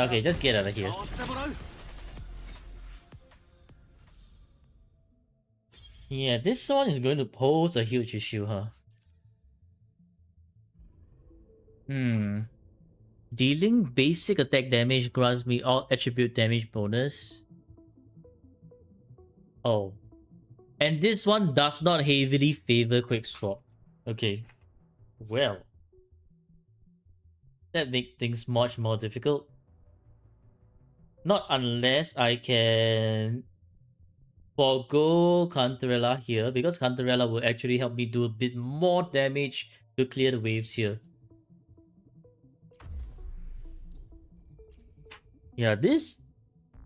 Okay, just get out of here. 回ってもらう。 Yeah, this one is going to pose a huge issue, huh? Dealing basic attack damage grants me all attribute damage bonus. Oh. And this one does not heavily favor quick swap. Okay. Well. That makes things much more difficult. Not unless I can forgo Cantarella here, because Cantarella will actually help me do a bit more damage to clear the waves here. Yeah, this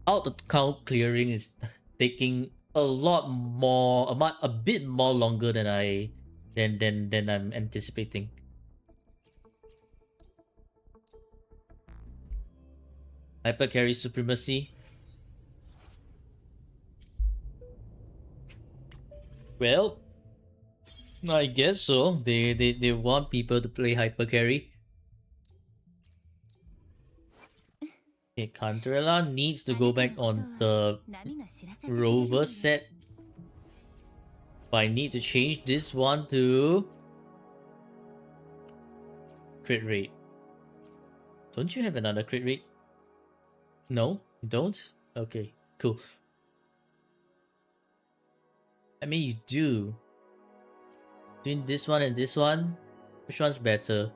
out of count clearing is taking a lot more, a bit more longer than I'm anticipating. Hyper carry supremacy. Well, I guess so. They want people to play hyper carry. Okay, Cantarella needs to go back on the Rover set. But I need to change this one to crit rate. Don't you have another crit rate? No, you don't? Okay, cool. I mean, you do. Between this one and this one, which one's better?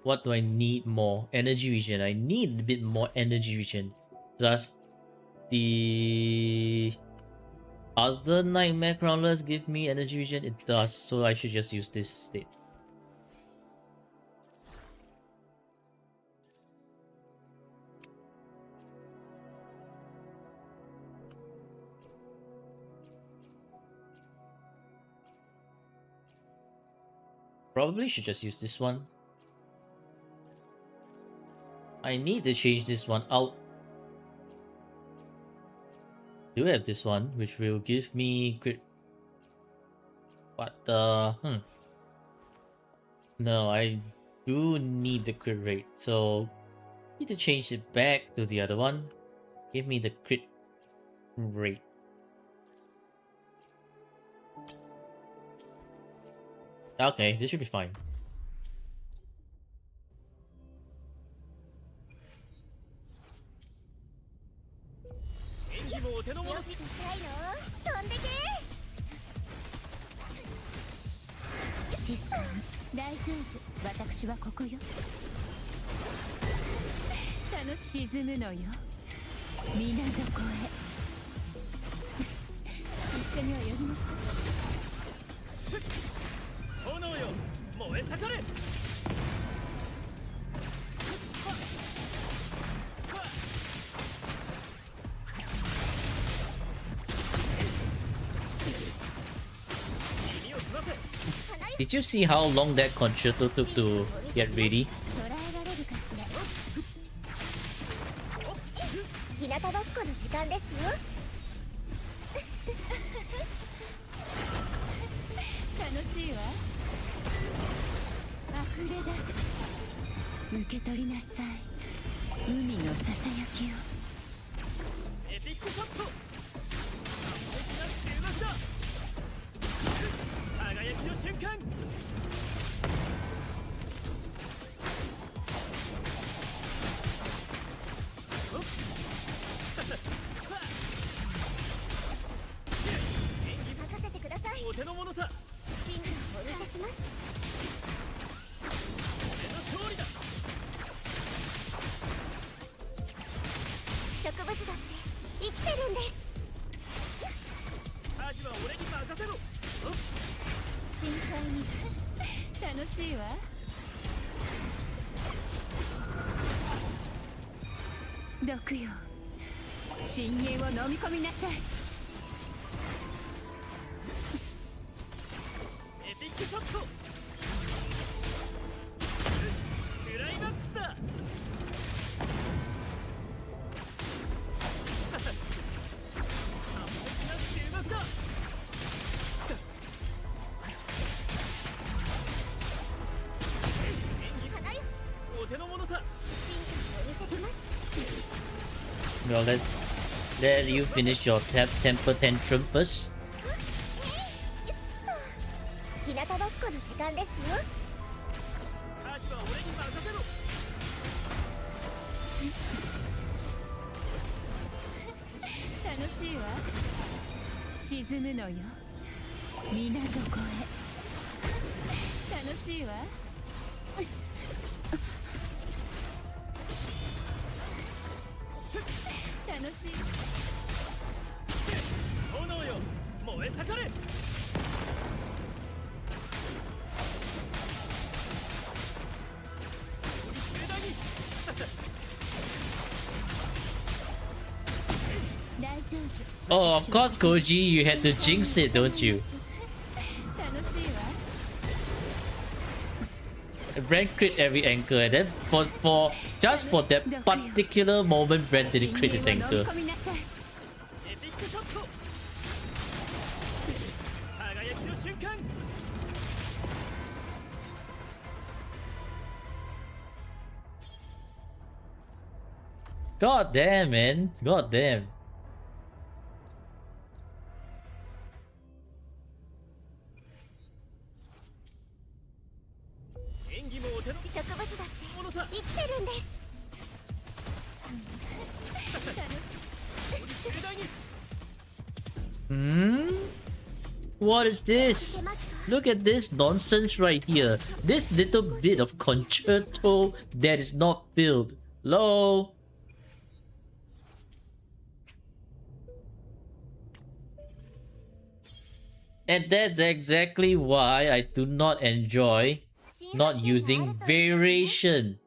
What do I need more? Energy regen. I need a bit more energy regen. Does the other Nightmare Crawlers give me energy regen? It does, so I should just use this instead. Probably should just use this one. I need to change this one out. Do have this one, which will give me crit. But no, I do need the crit rate, so need to change it back to the other one. Give me the crit rate. Okay, this should be fine. よし、高いの飛んでけ。シスター大丈夫、私はここよ。沈むのよ、水底へ。一緒に泳ぎましょう。炎よ、燃え盛れ。 Did you see how long that concerto took to get ready? 捉えられるかしら。日向ぼっこの時間ですよ。楽しいわ。溢れ出せ。受け取りなさい。海のささやきを。エピックショット。完璧な終幕だ。輝きの瞬間。 任せてください。お手の物さ。真理をお見せします。俺の勝利だ。植物だって生きてるんです。楽しいわ。毒よ、深淵を飲み込みなさい。エピックショットクライマックスだ。お手の物さ。 Well, let you finish your temper tantrum first. 日向ぼっこの時間ですよ。カジは俺に任せろ。楽しいわ。沈むのよ、水底へ。楽しいわ。楽しい。炎よ、燃え盛れ。大丈夫。 Oh, of course, Koji, you had to jinx it, don't you? 楽しいわ。 Brand crit every anchor, and then for just for that particular moment, Brand didn't crit his 深淵を飲み anchor. 込みなさい。エピックショット輝きの瞬間。 God damn, man. God damn. 演技もお手の植物だって物さ。生きてるんです。盛大に。 Hmm? What is this? Look at this nonsense right here. This little bit of concerto that is not filled. Hello? And that's exactly why I do not enjoy not using variation.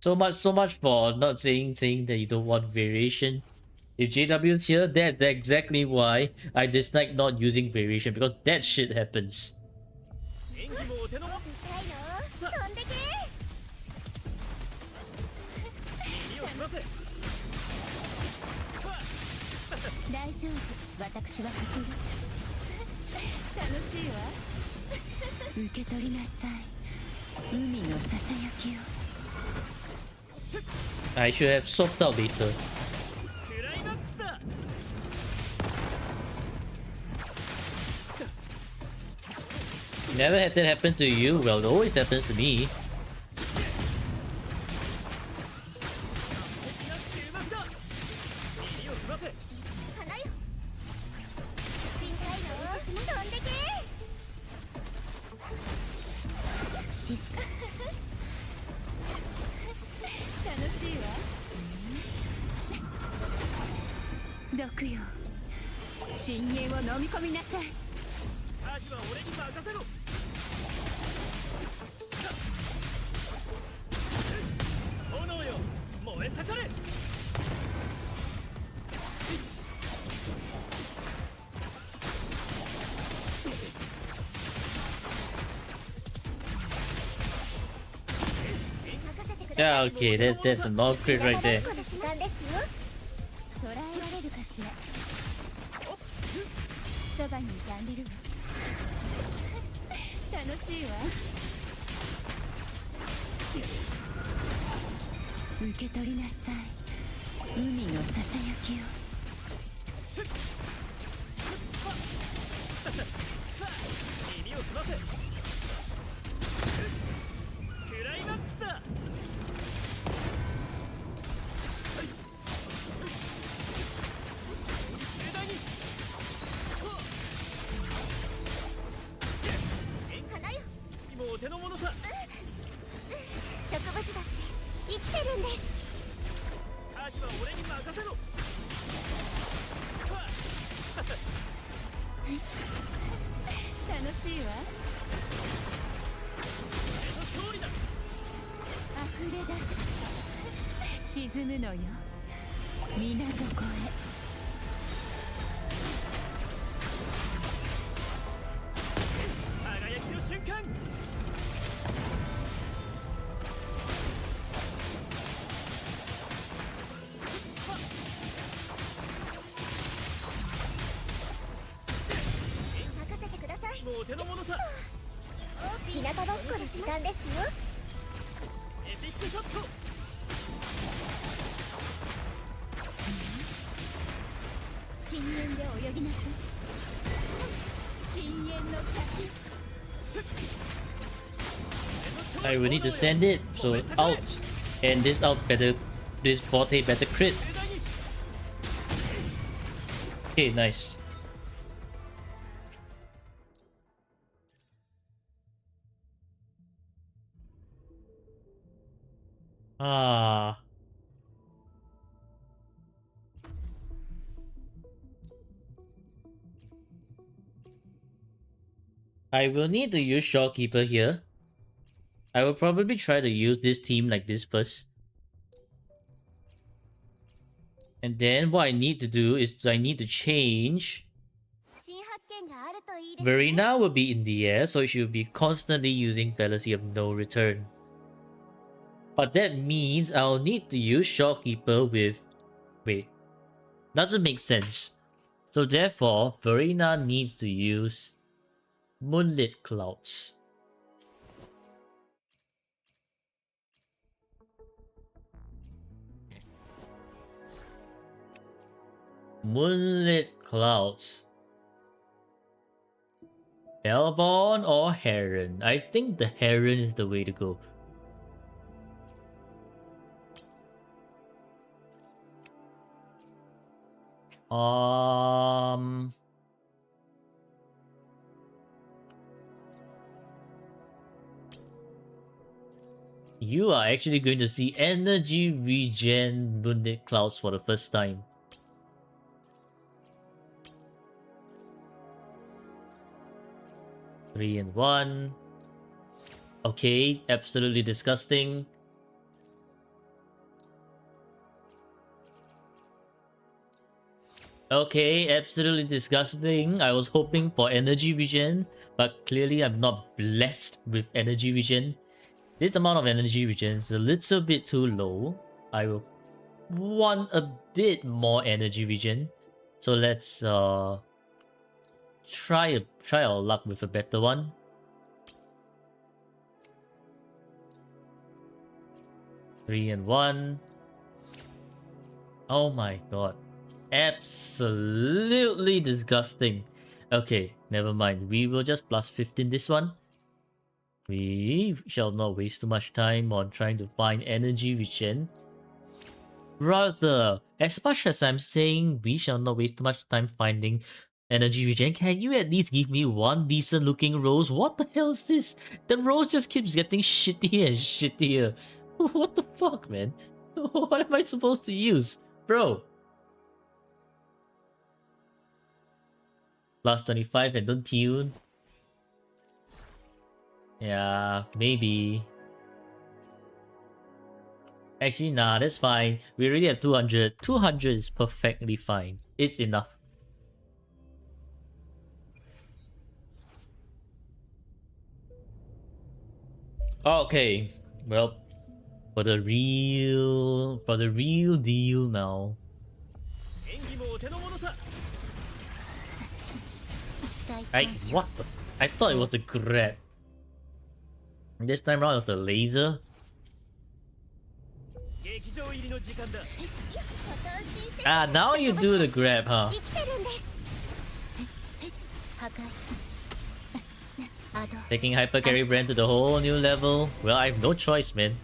So much for not saying that you don't want variation. If JW's here, that's exactly why I dislike not using variation, because that shit happens. 演技もお手の物。痛いの？飛んでけ。耳を澄ませ。大丈夫、私はここです。楽しいわ。受け取りなさい、海のささやきを。 I should have swapped out later. クライマックスだ。 Never had that happen to you. Well, it always happens to me. 敵が注目だ。耳を澄ませ。花よ。深海の飛んでけ。静か。楽しいわ。毒よ、深淵を飲み込みなさい。カジは俺に任せろ。炎よ、燃え盛れ。 Yeah, okay, that's a non crit right there. 日向ぼっこの時間ですよ。捕らえられるかしら。そばにいてあげるわ。楽しいわ。受け取りなさい、海のささやきを。 耳を澄ませ。クライマックスだ。盛大に。花よ。もうお手の物さ。植物だって生きてるんです。カジは俺に任せろ。楽しいわ。勝利だ。溢れ出す。沈むのよ。水底へ。輝きの瞬間。任せてください。もうお手の物さ。日向ぼっこの時間ですよ。エピックショット。深淵で泳ぎなさい。深淵の先。 I will need to send it, so out. And this out better, this forte better crit. Okay, nice. Ah. I will need to use Shopkeeper here. I will probably try to use this team like this first. And then what I need to do is I need to change. 新発見があるといいですね。 Verena will be in the air, so she will be constantly using Fallacy of No Return. But that means I'll need to use Shopkeeper with... Wait. Doesn't make sense. So therefore, Verena needs to use Moonlit Clouds. Moonlit Clouds. Hellborn or Heron? I think the Heron is the way to go. You are actually going to see energy regen Moonlit Clouds for the first time. Three and one. Okay, absolutely disgusting. Okay, absolutely disgusting. I was hoping for energy regen, but clearly I'm not blessed with energy regen. This amount of energy regen is a little bit too low. I will want a bit more energy regen. So let's try our luck with a better one. Three and one. Oh my god. Absolutely disgusting. Okay, never mind. We will just plus 15 this one. We shall not waste too much time on trying to find energy regen. Rather, as much as I'm saying we shall not waste too much time finding energy regen, can you at least give me one decent looking rose? What the hell is this? The rose just keeps getting shittier and shittier. What the fuck, man? What am I supposed to use? Bro. Plus 25 and don't tune. Yeah, maybe. Actually, nah, that's fine. We already have 200. 200 is perfectly fine. It's enough. Okay, well, for the real deal now. What the? I thought it was the grab. This time around it was the laser. Ah, now you do the grab, huh? Taking Hyper Carry Brand to the whole new level. Well, I have no choice, man.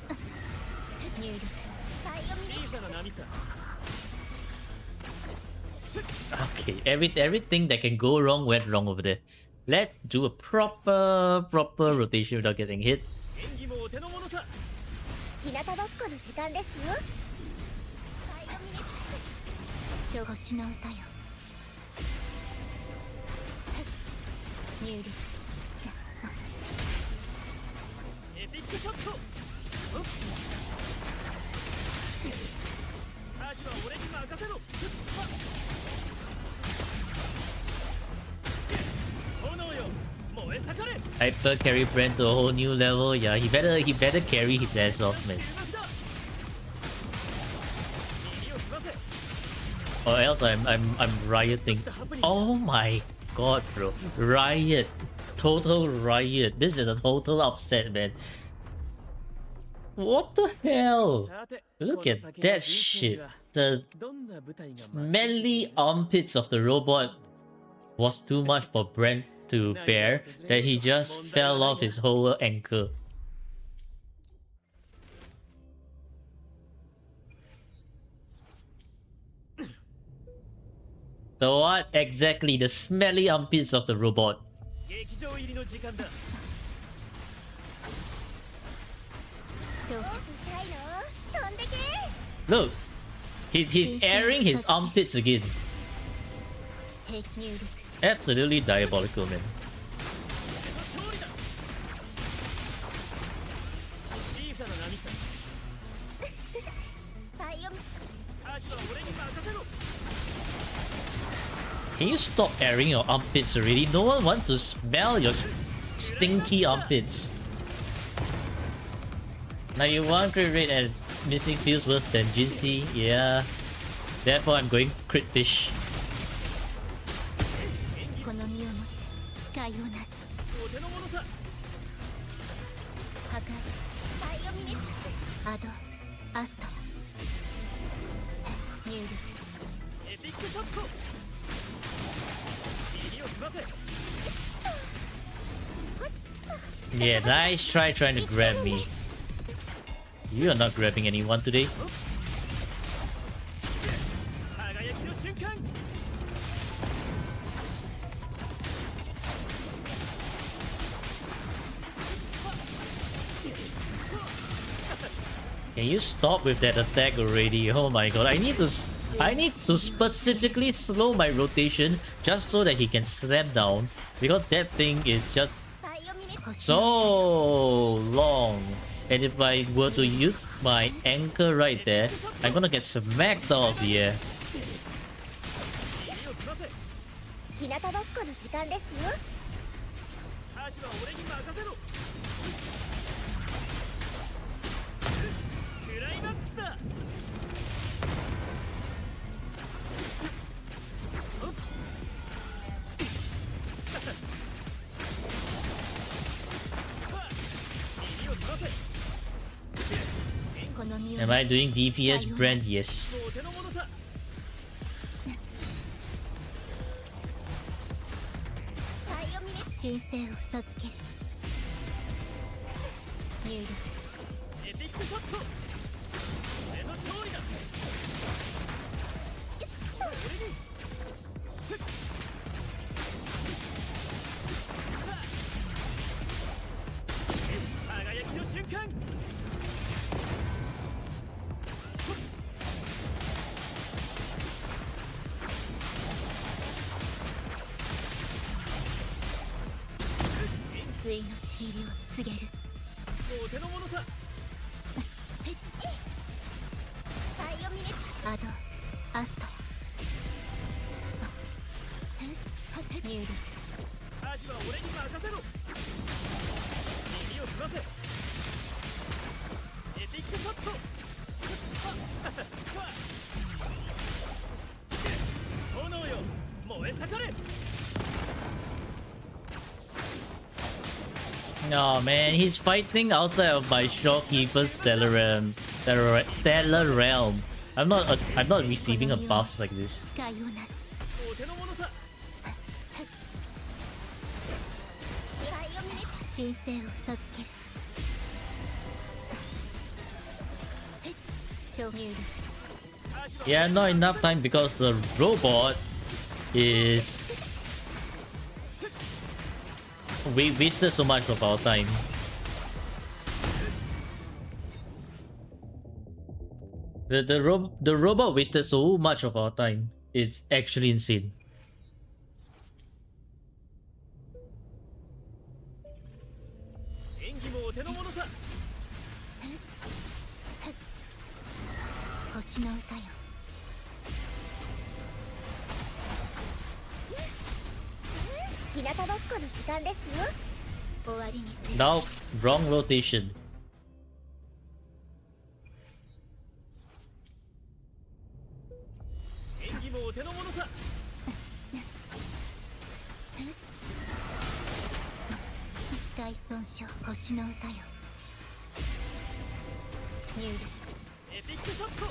Okay, everything that can go wrong went wrong over there. Let's do a proper rotation without getting hit. 入力エピックショット。タジは俺に任せろ。炎よ、燃え盛れ。 Hyper carry Brand to a whole new level. Yeah, he better carry his ass off, man. 耳を澄ませ。 Or else I'm rioting. Oh my god, bro. Riot. Total riot. This is a total upset, man. What the hell? さて、 Look この at 先の that 人生に shit. は The どんな舞台が待ち smelly armpits of the robot was too much for Brent to bear that he just fell off his whole ankle. The what? Exactly, the smelly armpits of the robot. 劇場入りの時間だ。勝負痛いの飛んでけ Look, he's airing his armpits again. 入力 Absolutely diabolical, man. 勝利だ。小さな波さ。バイオミタジは俺に任せろ。 Can you stop airing your armpits already? No one wants to smell your stinky armpits. Now you want crit rate and missing feels worse than Jinsei, yeah. Therefore I'm going crit fish. この身をもって誓いをなすお手の物さ。破壊バイオミネスアドアスト入力エピックショット。耳を澄ませ。 Yeah, nice try trying to grab me. You are not grabbing anyone today. 輝きの瞬間。 Can you stop with that attack already? Oh my god, I need to specifically slow my rotation just so that he can slam down because that thing is just バイオミネス so long. And if I were to use my anchor right there, I'm gonna get smacked out of the air. 耳を澄ませ。日向ぼっこの時間ですよタジは俺に任せろ。クライマックスだ。 耳を澄ませ。この身を Am I doing DPS brand? Yes. お手の物さ。バイオミネス修正を嘘つける入力エピックショット。俺の勝利だ。輝きの瞬間。 対の治療を告げるお手の物さ。バイオミネスアドアスト入力タジは俺に任せろ。耳を澄ませ。エピックショット。炎よ、燃え盛れ。 No man, he's fighting outside of my shopkeeper's stellar realm. I'm not receiving a buff like this. 誓いをなすお手の物さ。バイオミネス修正を嘘つける小入力 Yeah, not enough time because the robot is... We wasted so much of our time. The robot wasted so much of our time. It's actually insane. 手の物さ。星の歌よ。日向ぼっこの時間ですよ。終わりにする。 Now, wrong rotation. 演技もお手の物さ。機械損傷星の歌よ。入力。エピックショット。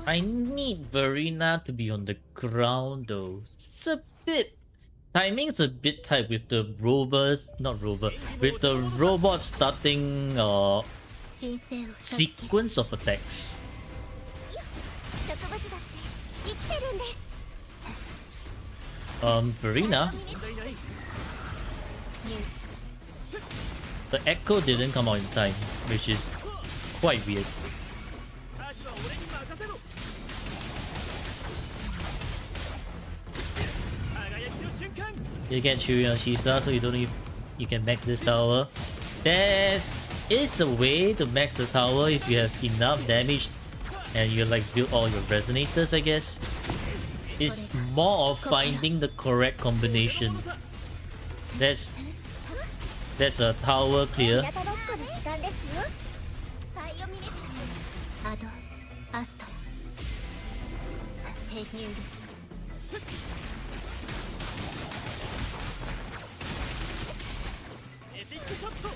I need Verena to be on the ground though. It's a bit... Timing's a bit tight with the with the robot starting 神聖を授け sequence of attacks. 植物だって生きてるんです。 Verena, 問題ない。 the echo didn't come out in time, which is quite weird. アーチは俺に任せろ。輝きの瞬間。 You get Shuri on Shisa, so you don't need... You can max this tower. There is a way to max the tower if you have enough damage and you like build all your resonators, I guess. It's more of finding the correct combination. That's a tower 日 clear. 向ぼっこの時間ですよ。バイオミネティクス。アドアスト編入力。エピックショット。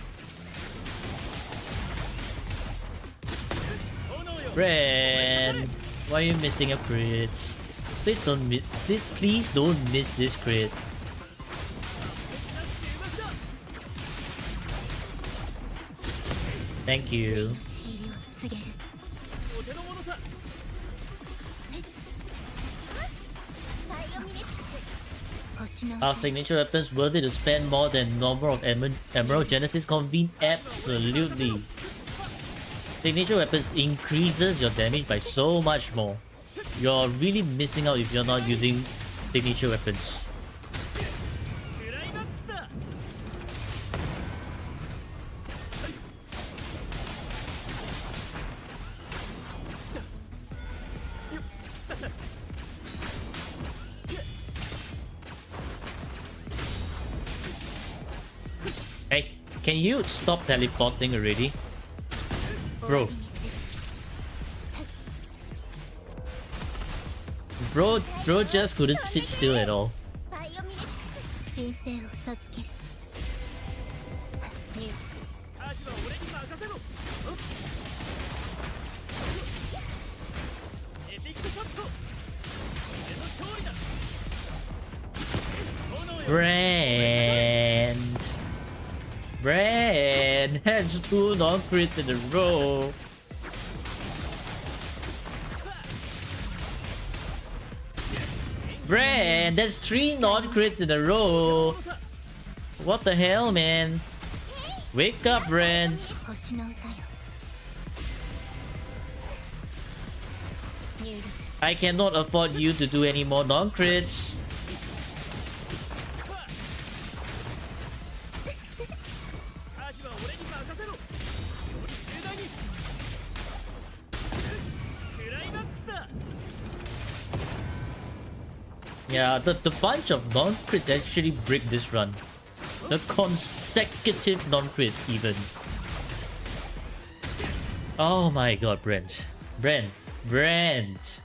炎よ。 Ren, why are you missing a crit? Please don't miss. Please don't miss this crit. Thank you. 治療告げる。お手の物さ。バイオミネティクス。星の Are 歌よ。 signature weapons worthy to spend more than number of Emerald Genesis Convene? Absolutely. Signature weapons increases your damage by so much more. You're really missing out if you're not using signature weapons. クライマックスだ。 Hey, can you stop teleporting already? Bro. Bro just couldn't sit still at all. バイオミネティクス。神聖を授ける。入力。アーチは俺に任せろ。エピックショット。俺の勝利だ。炎よ。Brand has 2 non-crits in a row. Brand, that's 3 non-crits in a row. What the hell, man? Wake up, Brand. 星の歌よ。入力。 I cannot afford you to do any more non-crits. アーチは俺に任せろ。より盛大に。クライマックスだ。 Yeah, the bunch of non-crits actually break this run. The consecutive non-crits even. Oh my god, Brent. Brent.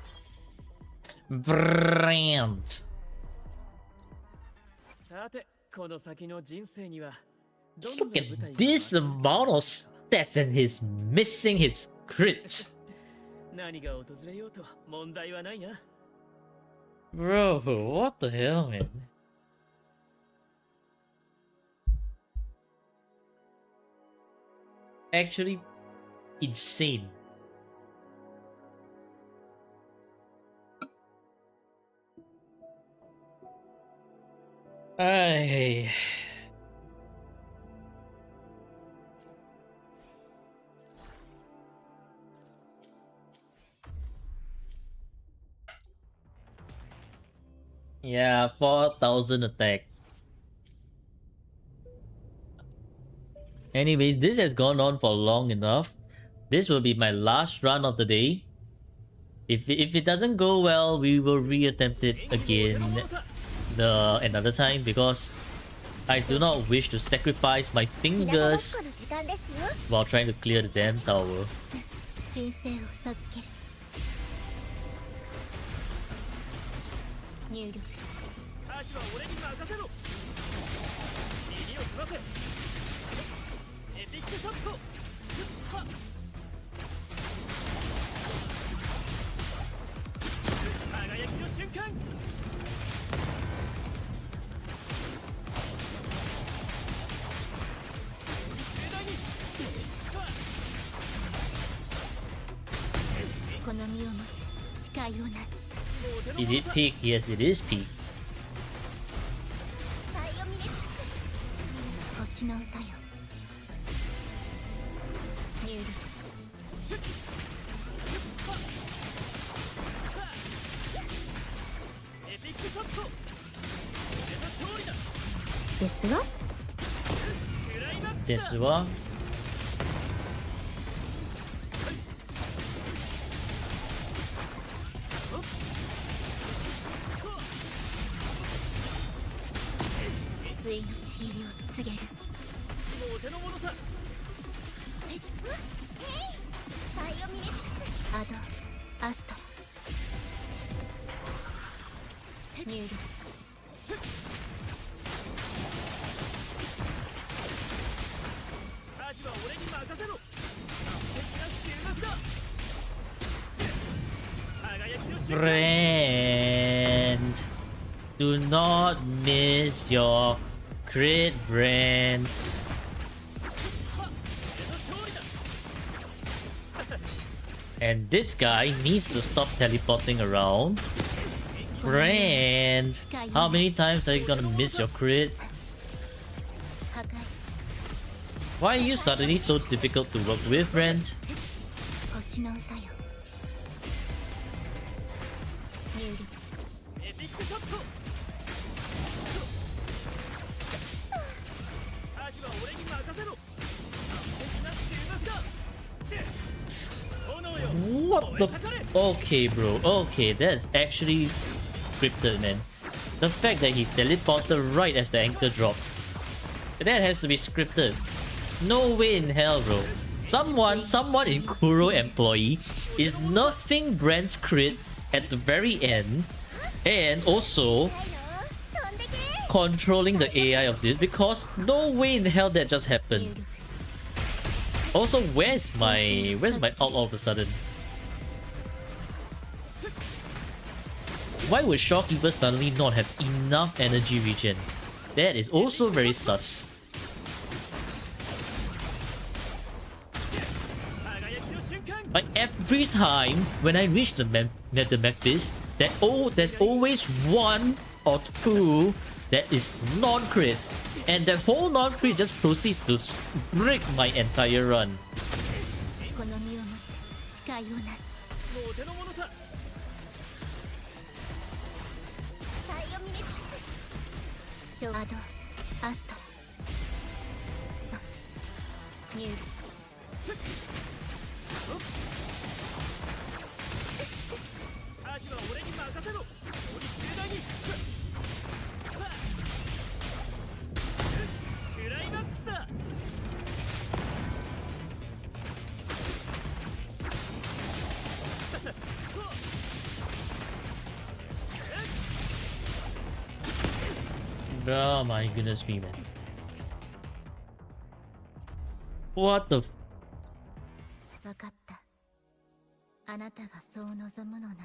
さて、この先の人生にはどんな Look 舞台 at が this amount of stats and he's missing his crit. 何が訪れようと問題はないな。 Bro, what the hell, man? Actually, insane. Ay. Yeah, 4,000 attack. Anyways, this has gone on for long enough. This will be my last run of the day. If it doesn't go well, we will reattempt it again another time, because I do not wish to sacrifice my ひなたぼっ fingers この時間ですよ while trying to clear the damn tower. 申請を授ける入力舵は俺に任せろ。耳を澄ませ。エピックショット。はっ。輝きの瞬間。この身をもち誓いをなす Is it peak? Yes, it is peak. バイオミネティクス星の歌よ入力エピックショット。俺の勝利だ。ですわクライマックスだ。ですわ。ついの地位を告げるお手の物さ。バイオミネティクスアドアスト入力舵は俺に任せろ。完璧な終幕だ。輝きの瞬間。 Brand, do not miss your crit, Brand. 俺の勝利だ。 And this guy needs to stop teleporting around. Brand, how many times are you gonna miss your crit? 破壊 Why are you suddenly so difficult to work with, Brand? 星の歌よ入力エピックショット。舵は俺に任せろ。完璧な終幕だ。炎よ。 What the? Okay, bro. Okay, that's actually scripted, man. The fact that he teleported right as the anchor dropped. That has to be scripted. No way in hell, bro. Someone in Kuro employee is nerfing Brand's crit at the very end, and also 飛んでけ controlling the AI of this, because no way in hell that just 入 happened. 力 Also, where's my ult all of a sudden? Why would Shawkeeper suddenly not have enough energy regen? That is also very sus. 輝きの瞬間。 Like every time when I reach the Memphis, there's always one or two that is non-crit, and that whole non-crit just proceeds to break my entire run. この身をもち誓いをなすもうお手の物さ。バイオミネティクスショアドアスト入力舵は俺に任せろ。俺盛大に。クライマックスだ。 Oh my goodness me, man. What the? 分かったあなたがそう望むのなら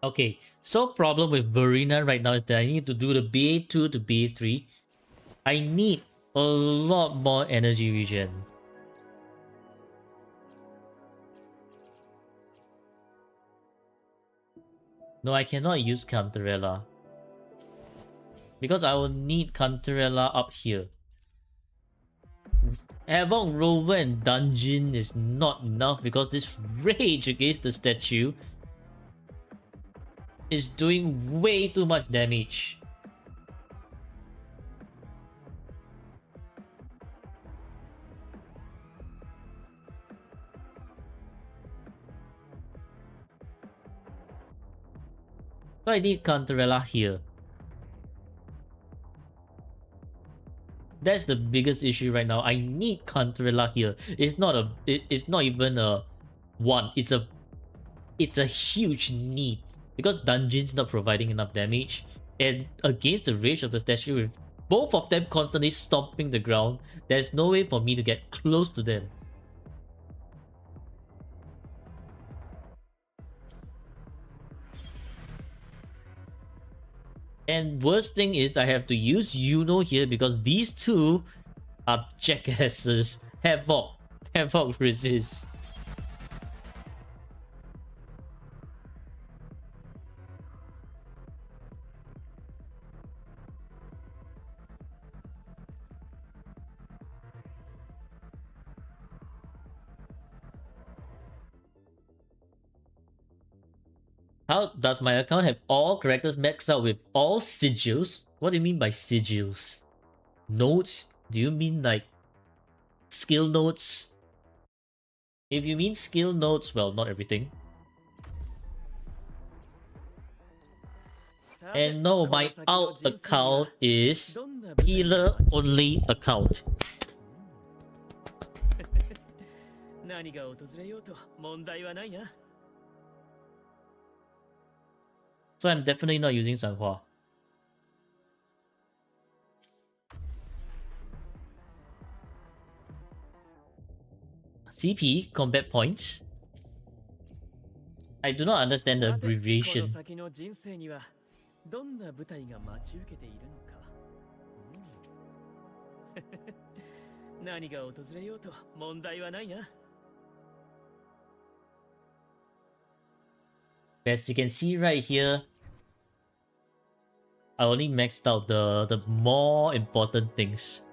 Okay, so problem with Verena right now is that I need to do the BA2 to BA3. I need a lot more energy regen. No, I cannot use Cantarella. Because I will need Cantarella up here. Havoc Rover and Dungeon is not enough because this rage against the statue. is doing way too much damage. So I need Cantarella here. That's the biggest issue right now. I need Cantarella here. It's not a. It's not even a one. It's a huge need because Dungeon's not providing enough damage, and against the Rage of the Statue, with both of them constantly stomping the ground, there's no way for me to get close to them. And worst thing is I have to use Yuno here because these two are jackasses. Havoc resist. How does my account have all characters maxed out with all sigils? What do you mean by sigils? Notes? Do you mean like skill notes? If you mean skill notes, well, not everything. And no, my out account is healer only account. 何が訪れようと問題はないな。 So I'm definitely not using Sanhua. CP, combat points. I do not understand the この abbreviation. 先の人生にはどんな舞台が待ち受けているのか。何が訪れようと問題はないな。 As you can see right here, I only maxed out the more important things.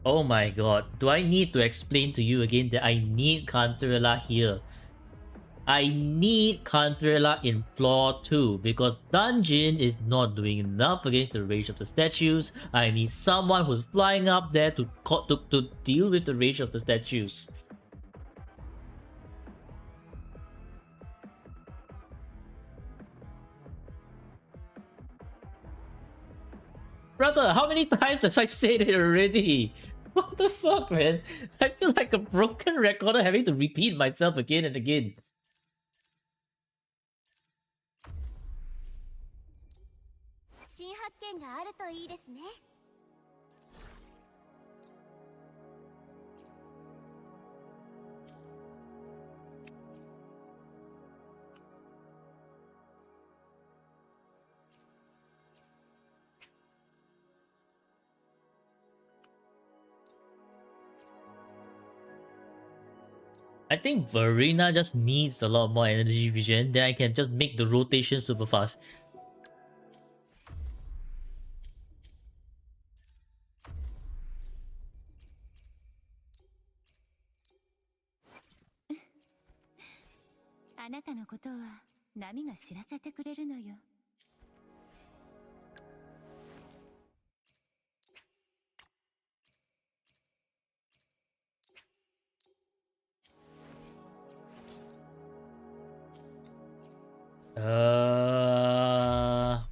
Oh my god, do I need to explain to you again that I need Cantarella here? I need Cantarella in floor 2 because Dungeon is not doing enough against the Rage of the Statues. I need someone who's flying up there to deal with the Rage of the Statues. Brother, how many times have I said it already? What the fuck, man? I feel like a broken recorder having to repeat myself again and again. 新発見があるといいですね。I think Verena just needs a lot more energy vision, then I can just make the rotation super fast.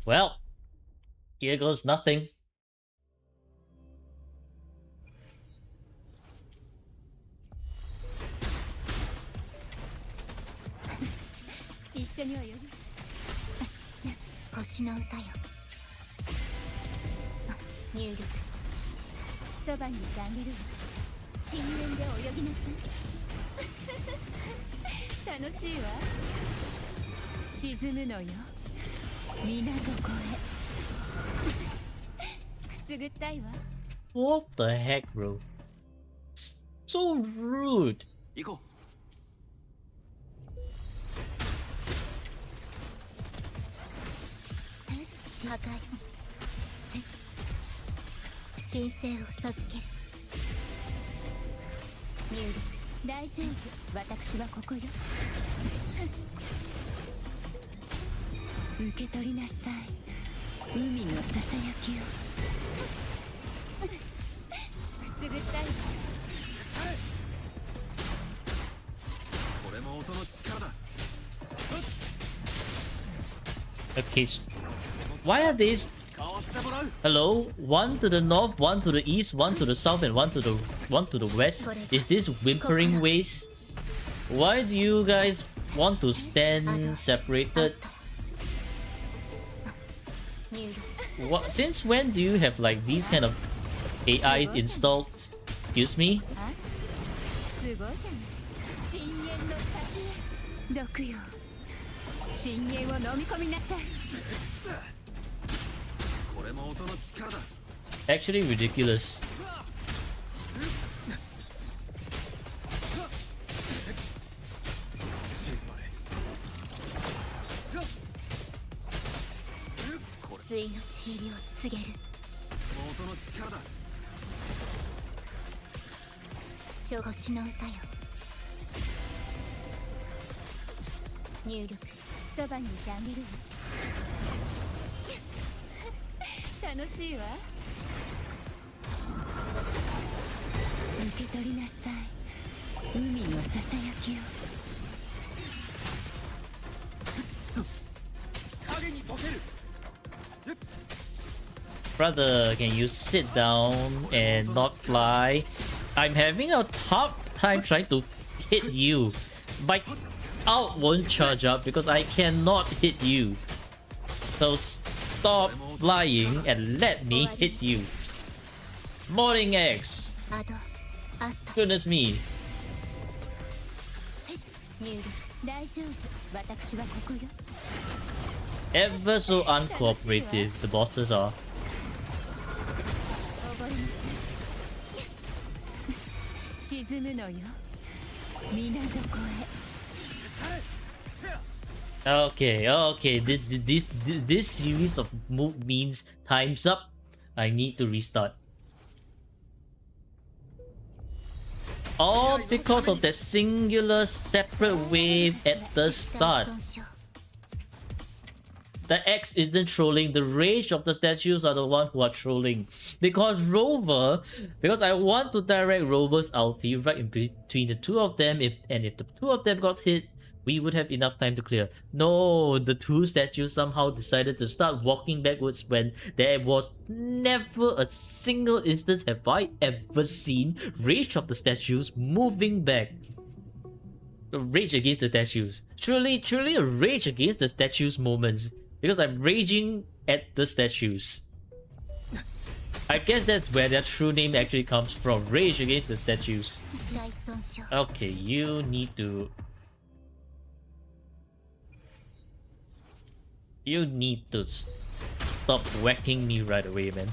Well, here goes nothing. 一緒にはより星の歌よ。入力。そばにいてあげるわ。深淵で泳ぎなさい。楽しいわ。沈むのよ。水底へ。くすぐったいわ。What the heck, bro? So rude. 行こ破壊神聖を授ける入力大丈夫、私はここよ。受け取りなさい、海のささやきを。くすぐったいわ。う。これも音の力だ。 Okay, why are these? 使わせてもらう。 Hello, one to the north, one to the east, one to the south, and one to the west. Is this whimpering ways? Why do you guys want to stand ア separated? スト入力 What? Since when do you have like these kind of AI installed? Excuse me. あ、すごいじゃない。深淵の先へ。毒よ。深淵を飲み込みなさい。これも音の力だ。 Actually ridiculous. 静まれ。これついのち入りを告げるも音の力だ。星の歌よ入力そばにいてあげるわ。楽しいわ。受け取りなさい、海のささやきを。影に溶ける。 Brother, can you sit down and not fly? I'm having a tough time trying to hit you. My out won't charge up because I cannot hit you. So stop flying and let me hit you. Morning X. アドアスト Goodness me. 入力大丈夫、私はここよ。 Ever so uncooperative the bosses are. 溺れなさい。沈むのよ、水底へ。 Okay, okay. This series of move means time's up. I need to restart. All because of that singular separate wave at the start. 大損傷 The X isn't trolling. The rage of the statues are the one who are trolling. Because I want to direct Rover's ulti right in between the two of them. If the two of them got hit, we would have enough time to clear. No, the two statues somehow decided to start walking backwards when there was never a single instance have I ever seen rage of the statues moving back. Rage against the statues. Truly a rage against the statues moments. Because I'm raging at the statues. I guess that's where their true name actually comes from. Rage against the statues. 大損傷 Okay, you need to... You need to stop whacking me right away, man.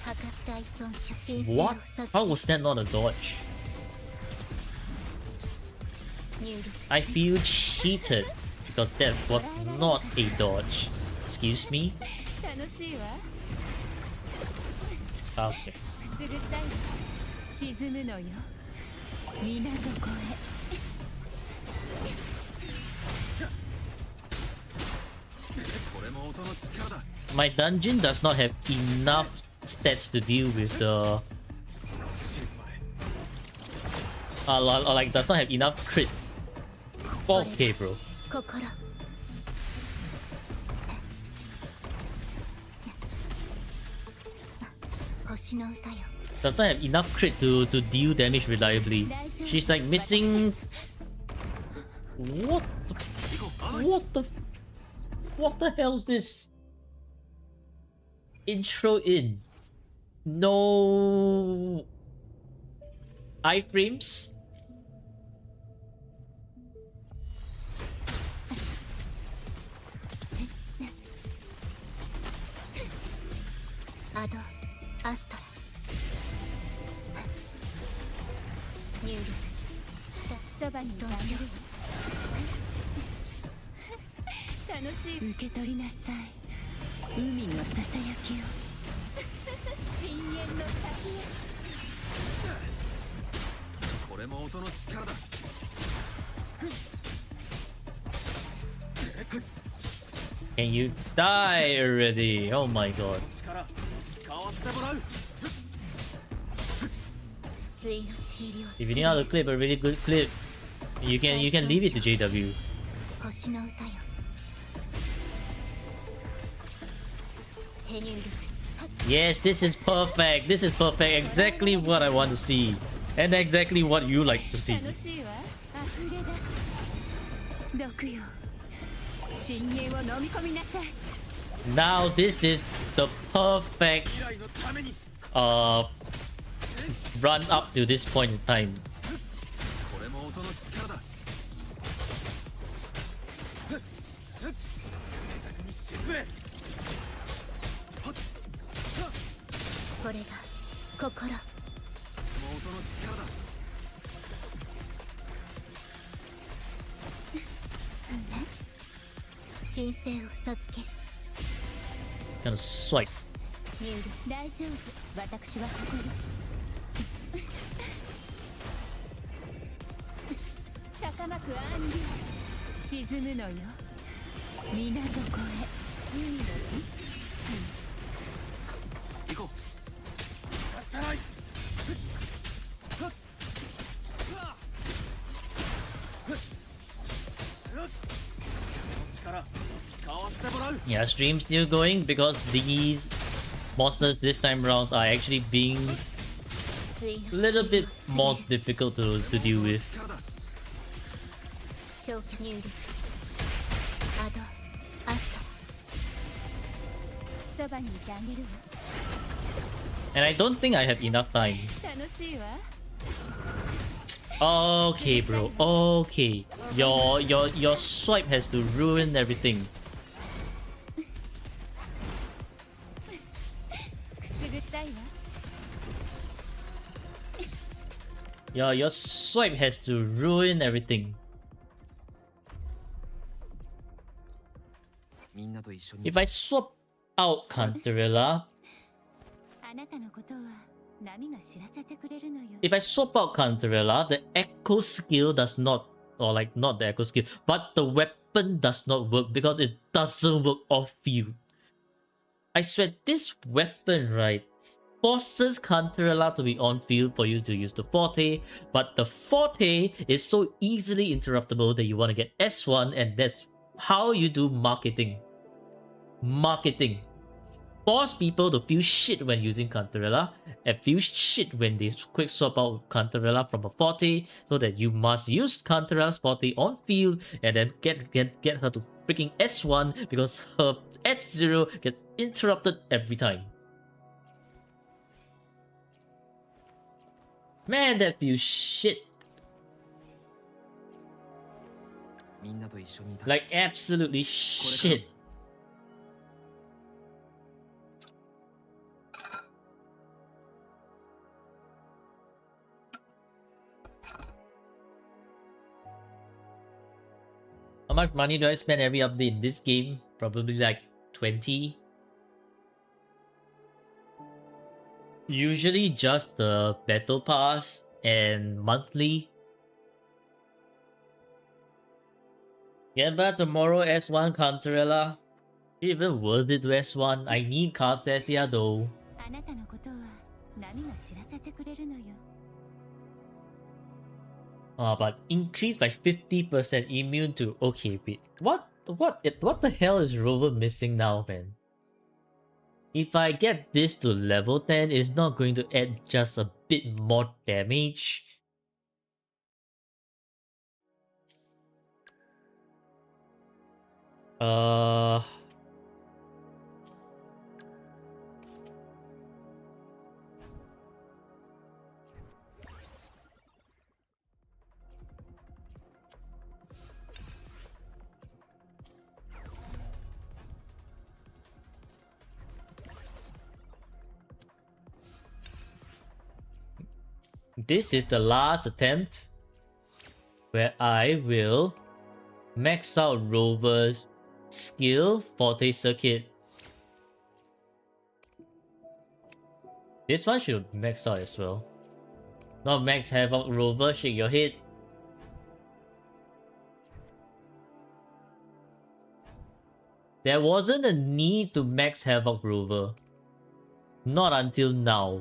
破壊大損傷神聖を What? How 授 was that not a dodge? け入力 I feel cheated because that was not a dodge. Excuse me? 楽しいわ。 Okay. くすぐったいわ。沈むのよ、水底へ。 これも音の力だ。 My dungeon does not have enough stats to deal with the... 静まれ。 or like does not have enough crit. Okay, bro. 心星の歌よ Does not have enough crit to deal damage reliably. She's like missing... What the... What the hell is this? Intro in. No... iframes? アドアスト入力そばにいてあげるわ楽しい受け取りなさい海のささやきを深淵の先へこれも音の力だ Can you die already? Oh my god. 力使わせてもらう 対の治療 If you know how to clip a really good clip, you can leave it to JW. 星の歌よ手入力 Yes, this is perfect. This is perfect. Exactly what I want to see. And exactly what you like to see. 楽しいわ溢れ出す毒よ深淵を飲み込みなさい Now this is the perfect 未来のために run up to this point in time. これも音の力だ着に沈めこれが心もう音の力だ 神聖を授ける Gonna swipe. 入力大丈夫私はここよ坂幕暗流沈むのよ水底へ海の行こうかさない力使わせてもらう Yeah, stream still going because these monsters this time around are actually being 対 a little bit more difficult to deal with. 力だ消去入力アドアストそばにいてあげるわ And I don't think I have enough time. 楽しいわ Okay, bro. Okay. Your swipe has to ruin everything. くすぐったいわ Your swipe has to ruin everything. みんなと一緒に If I swap out Cantarella, あなたのことは波が知らせてくれるのよ if I swap out Cantarella, the echo skill does not, or like not the echo skill, but the weapon does not work because it doesn't work off field. I swear this weapon, right, forces Cantarella to be on field for you to use the Forte, but the Forte is so easily interruptible that you want to get S1, and that's how you do marketing. Marketing. Force people to feel shit when using Cantarella and feel shit when they quick swap out Cantarella from a Forte, so that you must use Cantarella's Forte on field and then get her to freaking S1 because her S0 gets interrupted every time. Man, that feels shit. みんなと一緒にいた Like absolutely shit. How much money do I spend every update in this game? Probably like 20. Usually just the battle pass and monthly. Get back tomorrow S1 Cantarella. Even worth it to S1. I need Castatia though. あなたのことは波が知らせてくれるのよ But increased by 50% immune to... Okay, wait. What the hell is Rover missing now, man? If I get this to level 10, it's not going to add just a bit more damage. this is the last attempt where I will max out Rover's skill Forte Circuit. This one should max out as well. Not max Havoc Rover, shake your head. There wasn't a need to max Havoc Rover. Not until now.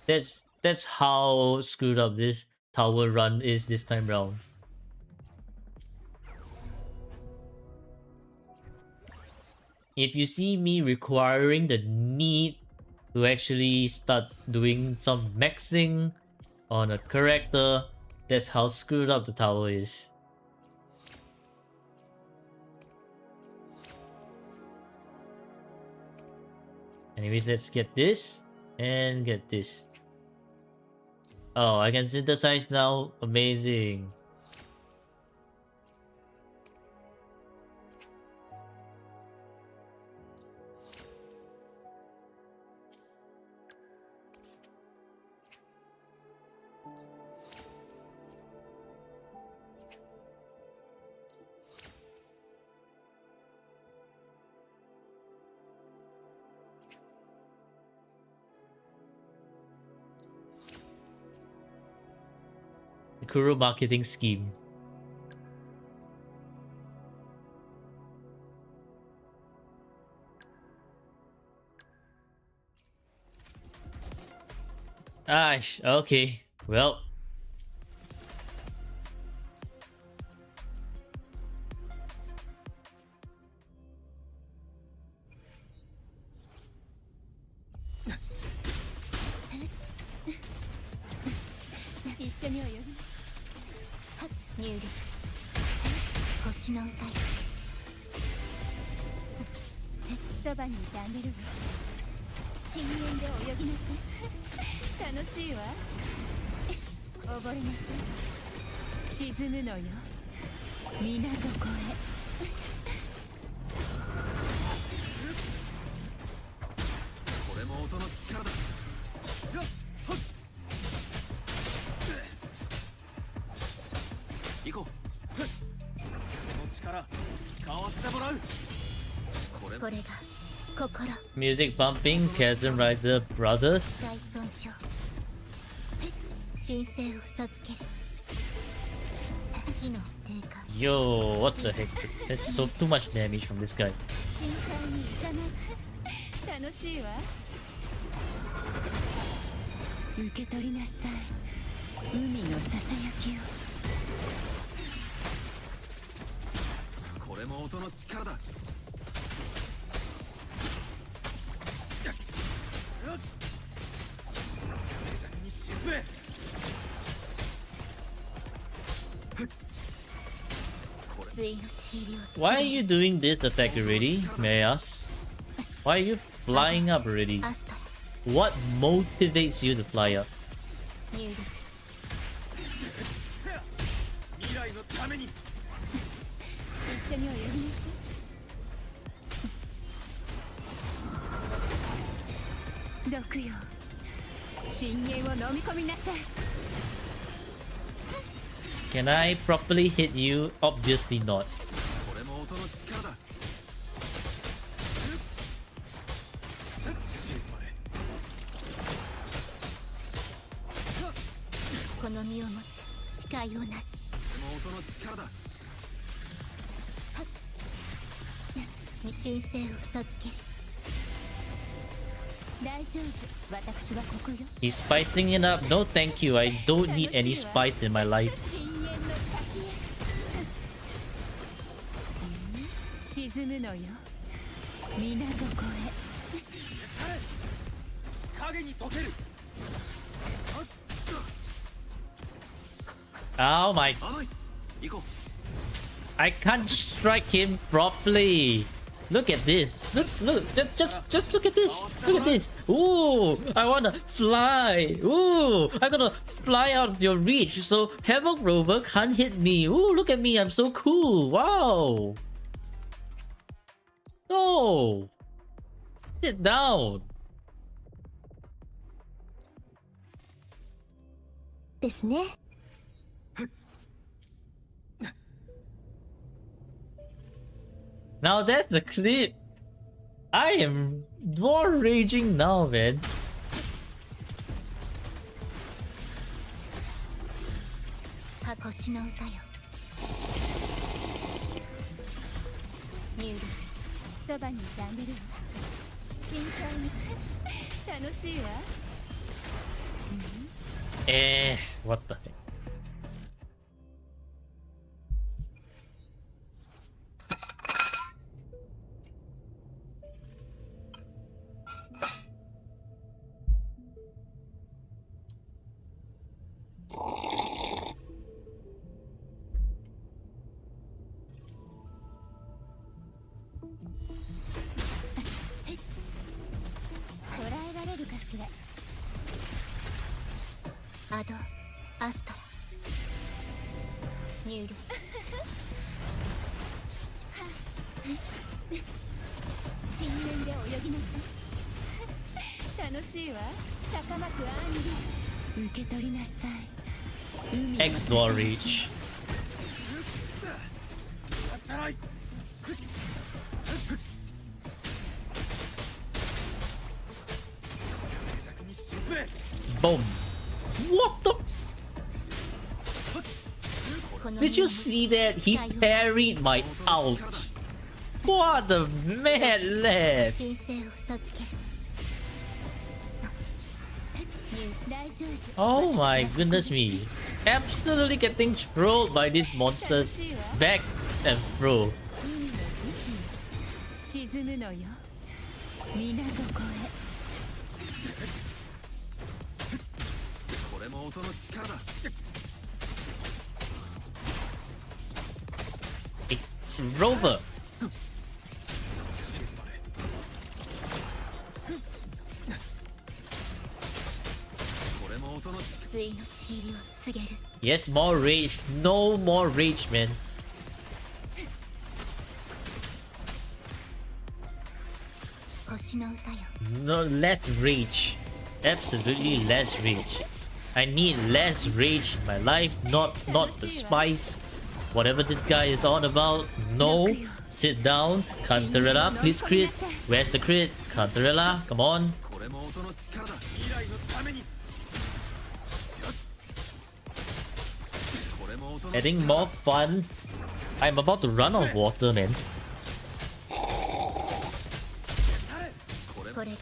That's how screwed up this tower run is this time round. If you see me requiring the need to actually start doing some maxing on a character, that's how screwed up the tower is. Anyways, let's get this and get this. Oh, I can synthesize now. Amazing. Kuro marketing scheme. Okay. Well. Music bumping, Chasm Rider Brothers. Yo, what the heck? That's so too much damage from this guy. Why are you doing this attack already, may I ask? Why are you flying up already? What motivates you to fly up? Can I properly hit you? Obviously not. He's spicing it up. No thank you. I don't need any spice in my life. Oh my... I can't strike him properly. Look at this. Look, just look at this. Look at this. Ooh, I wanna fly. Ooh, I'm gonna fly out of your reach so Havoc Rover can't hit me. Ooh, look at me, I'm so cool. Wow. No. Sit down. ですね。Now that's the clip. I am more raging now, man. 星の歌よ。ミュール、そばにいてあげるわ。心配に楽しいわ。What the heck?アストラニュール深淵で泳ぎなさい楽しいわ高まくアンリ受け取りなさい海の Explore reach. Boom. What the? Did you see that? He parried my ult. What a mad lad. 神聖を授ける大丈夫 Oh my goodness me. Absolutely getting trolled by these monsters back and fro. 海の時期沈むのよ水底へこれも音の力だ Rover. これも音の力 ついのちりを告げる Yes, more rage. No more rage, man. 星の歌よ No, less rage. Absolutely less rage. I need less rage in my life, not the spice. Whatever this guy is on about, no. Sit down. Cantarella, please crit. Where's the crit? Cantarella, come on. これも音の力だ未来のためにこれも音の Adding more fun. I'm about to run out of water, man. これもこれが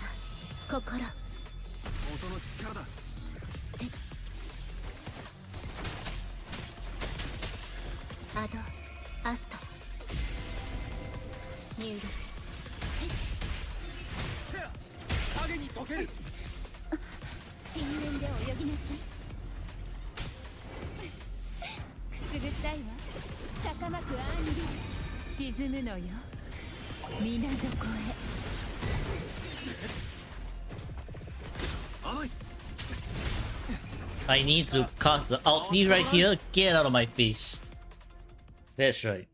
心音の力だ アドアストニュール影に溶ける深淵で泳ぎなさいくすぐったいわ高まくアンリ沈むのよ水底へ 甘い I need to cast the ulti right here. Get out of my face. That's right.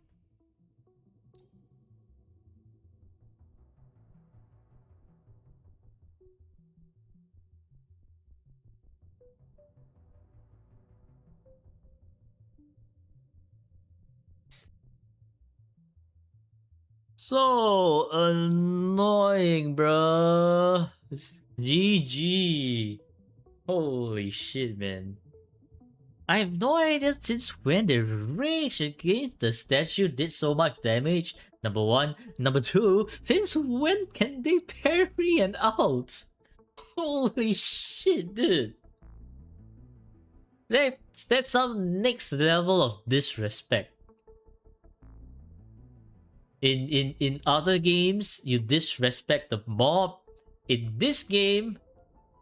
So annoying, bruh. GG. Holy shit, man. I have no idea since when the rage against the statue did so much damage. Number one. Number two, since when can they parry an ult? Holy shit, dude. That's some next level of disrespect. In other games, you disrespect the mob. In this game,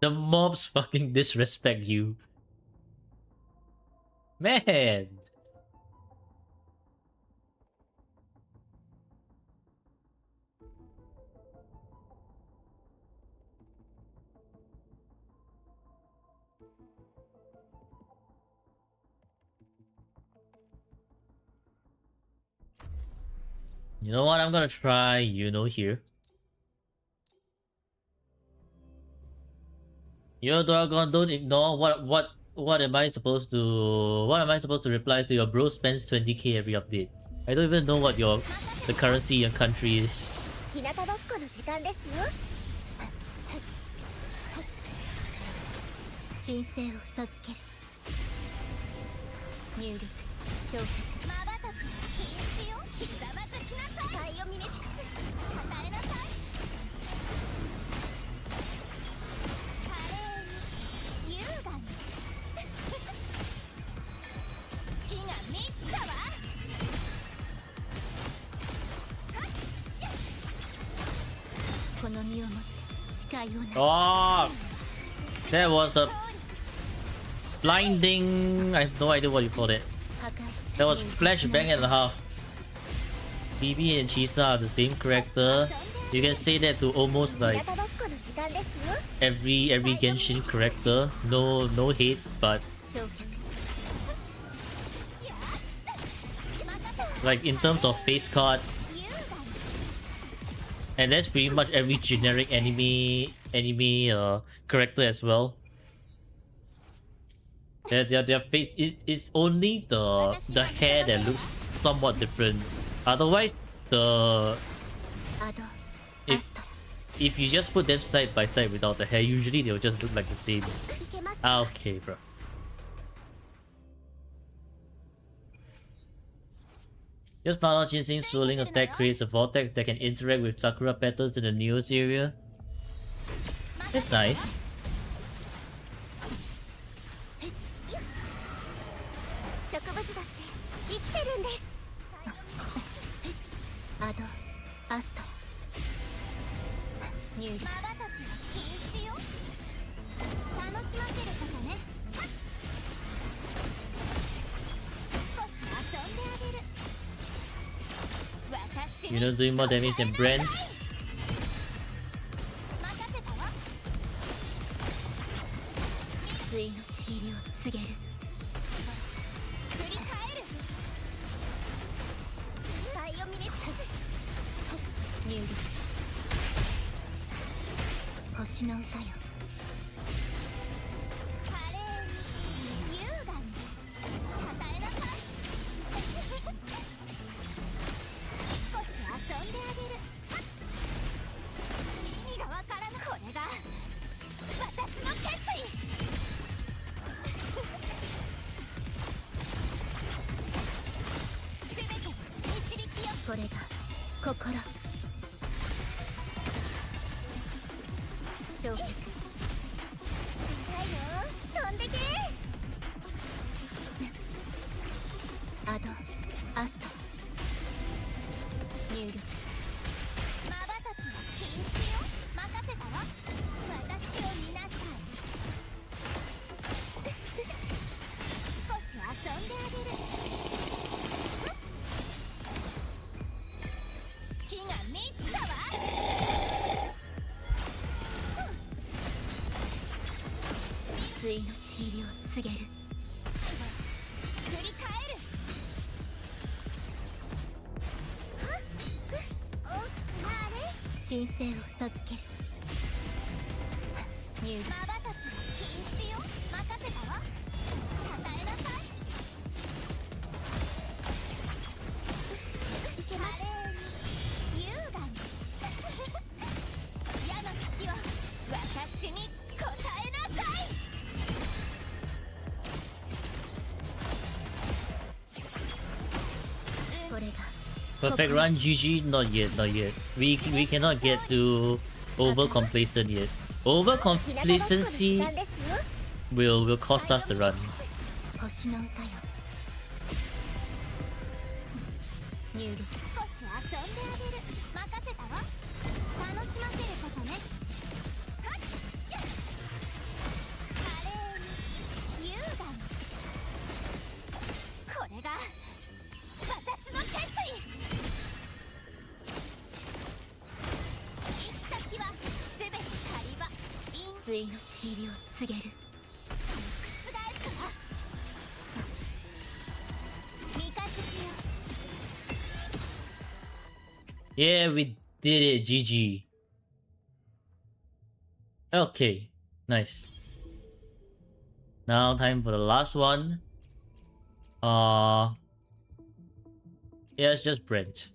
the mobs fucking disrespect you. Man. You know what? I'm gonna try here. Yo, Dragon, don't ignore what what am I supposed to reply to? Your bro spends 20k every update. I don't even know what the currency in your country is. 日向ぼっこの時間ですよ。申請を授ける。入力消却。まばたきは禁止よ。ひざまずきなさい。バイオミメティクス与えなさい。華麗に優雅に月が満ちたわ。この身をもって誓いをな。 Oh, that was a blinding. I have no idea what you call it. 破壊。 That was flashbang and a half. BB and Chisa are the same character. You can say that to almost 日 like 向ぼっこの時間ですよ。 every Genshin character. No hate, but 消却。 like in terms of face card, 優雅に and that's pretty much every generic anime character as well. Their face is only the hair that looks somewhat different. Otherwise, the アド if アストラ。 if you just put them side by side without the hair, usually they'll just look like the same. いけます。 Ah, okay, bro. Just found out Jinxing's swirling attack creates a vortex that can interact with Sakura petals in the Neos area. That's nice. 植物だって生きてるんです。アドアスト入力。まばたきは禁止よ。楽しませることね。少し遊んであげる。私 You に know, doing more damage than Brand. 任せたわ。対の治療を告げる。振り返る。バイオミメティクス入力。星の歌よ。華麗に優雅に与えなさい。少し遊んであげる。意味がわからぬ。これが私の決意。すべて導きよ。これが心。消却。痛いよ。飛んでけ。アドアスト入力。まばたきは禁止よ。任せたわ。私を見なさい。少し遊んであげる。月が満ちたわ。対の治療を告げる。振り返る。お、あれ。申請を授ける。入力。まばたきは禁止よ。任せたわ。与えなさい。華麗に優雅に矢の先は私に答えなさい。これが Perfect run, GG. Not yet, not yet. We cannot get to over complacent yet. Over ひなたぼっこの時 complacency 間ですよ。 will cost us the run. 星の歌よ。入力。少し遊んであげる。任せたわ。楽しませることね。はっやっ。華麗に優雅に。これが私の決意。行き先はすべて狩り場。対の治療を告げる。覆すわ。三日月よ。 Yeah, we did it, GG. Okay, nice. Now time for the last one. Yeah, it's just Brent.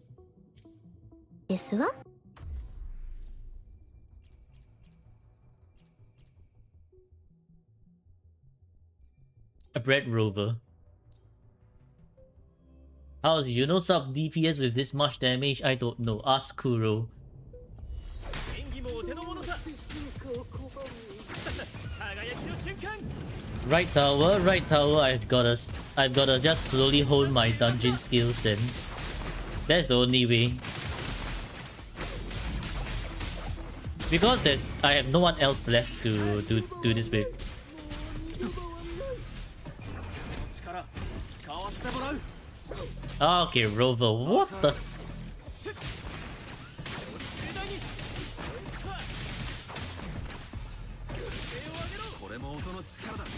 ですわ。 A Brent Rover. How's Yuno sub DPS with this much damage? I don't know. Ask Kuro. 演技もお手の物さ輝きの瞬間 Right tower, I've gotta just slowly hold my dungeon skills then. That's the only way. Because that I have no one else left to do this with. 力使わせてもらう Okay, Rover, what the? 盛大に手を上げろこれも音の力だク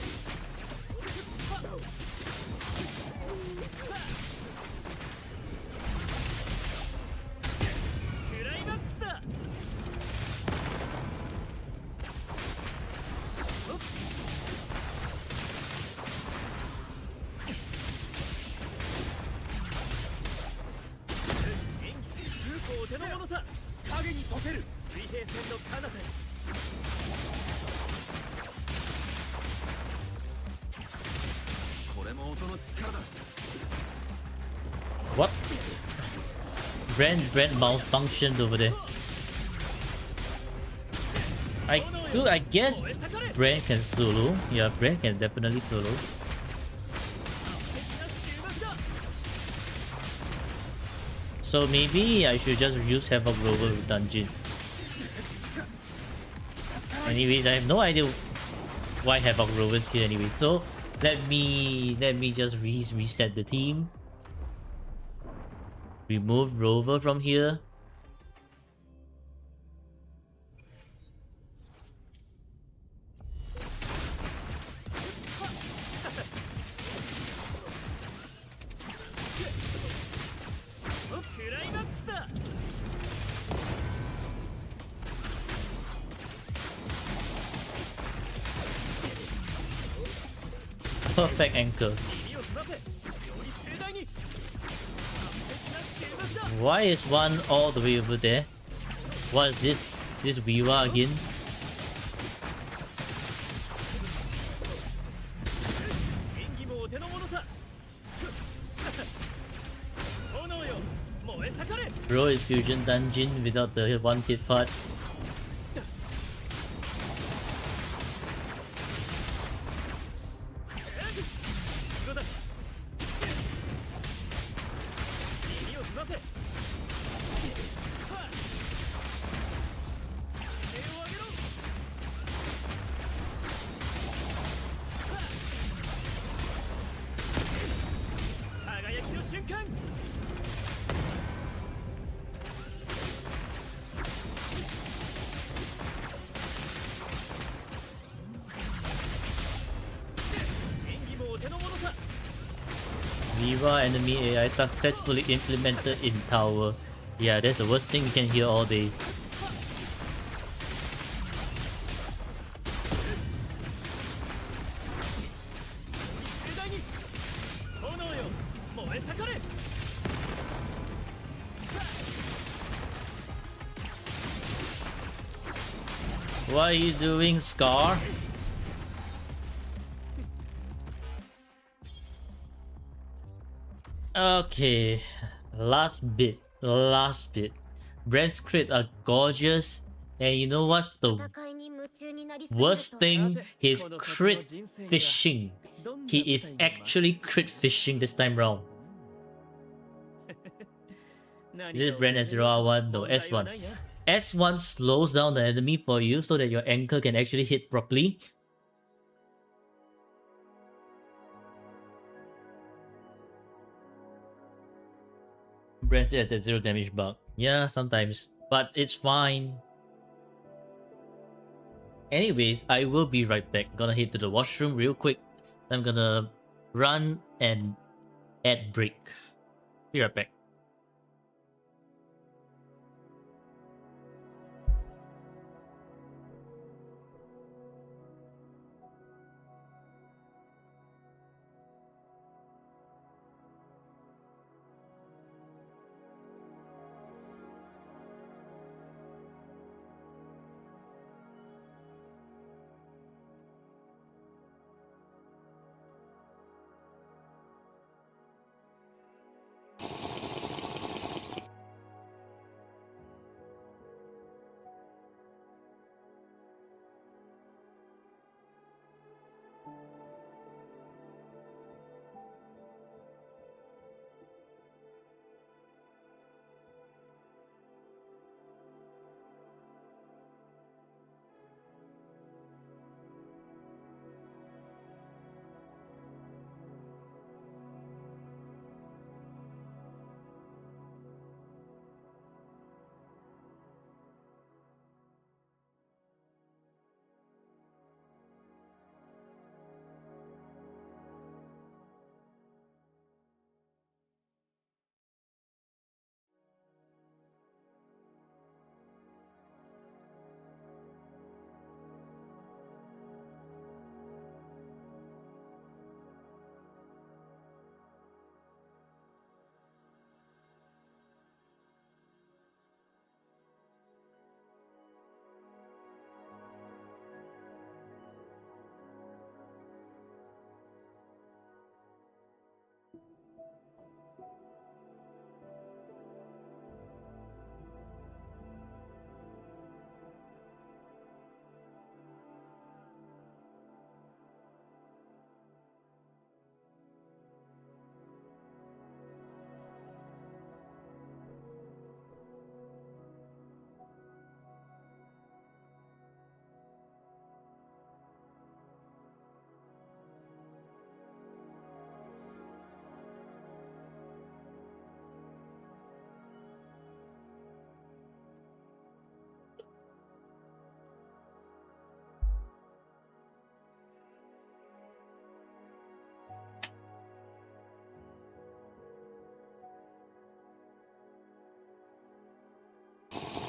ライマックスだ お手の物さ影に溶ける水平線の彼方へこれも音の力だ What? Brent malfunctioned over there. I guess Brent can solo. Yeah, Brent can definitely solo. So maybe I should just use Havoc Rover with Dungeon. Anyways, I have no idea why Havoc Rover is here anyway. So let me just reset the team. Remove Rover from here. Perfect anchor. Why is one all the way over there? What is this? This Viva again? Bro is fusion dungeon without the one hit part. Viva enemy AI successfully implemented in tower. Yeah, that's the worst thing we can hear all day. What are you doing, Scar? Okay, last bit. Brent's crit are gorgeous, and you know what's the 戦いに夢中になりすぎると worst thing? He's crit fishing. He is actually crit fishing this time round. Is it Brent S0R1? No, S1. S1 slows down the enemy for you so that your anchor can actually hit properly. Brent at the 0 damage bug. Yeah, sometimes. But it's fine. Anyways, I will be right back. Gonna head to the washroom real quick. I'm gonna run and add break. Be right back.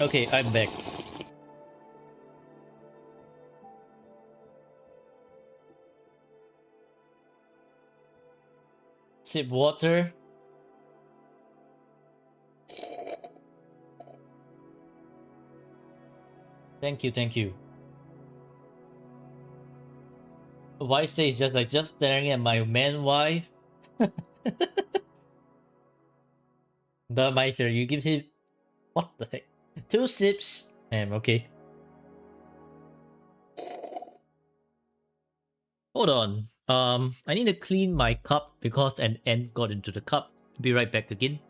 Okay, I'm back. Sip water. Thank you, thank you. Why is just like just staring at my man wife? The my fair, you give him what the heck? 2 sips. Okay. Hold on. I need to clean my cup because an ant got into the cup. Be right back again.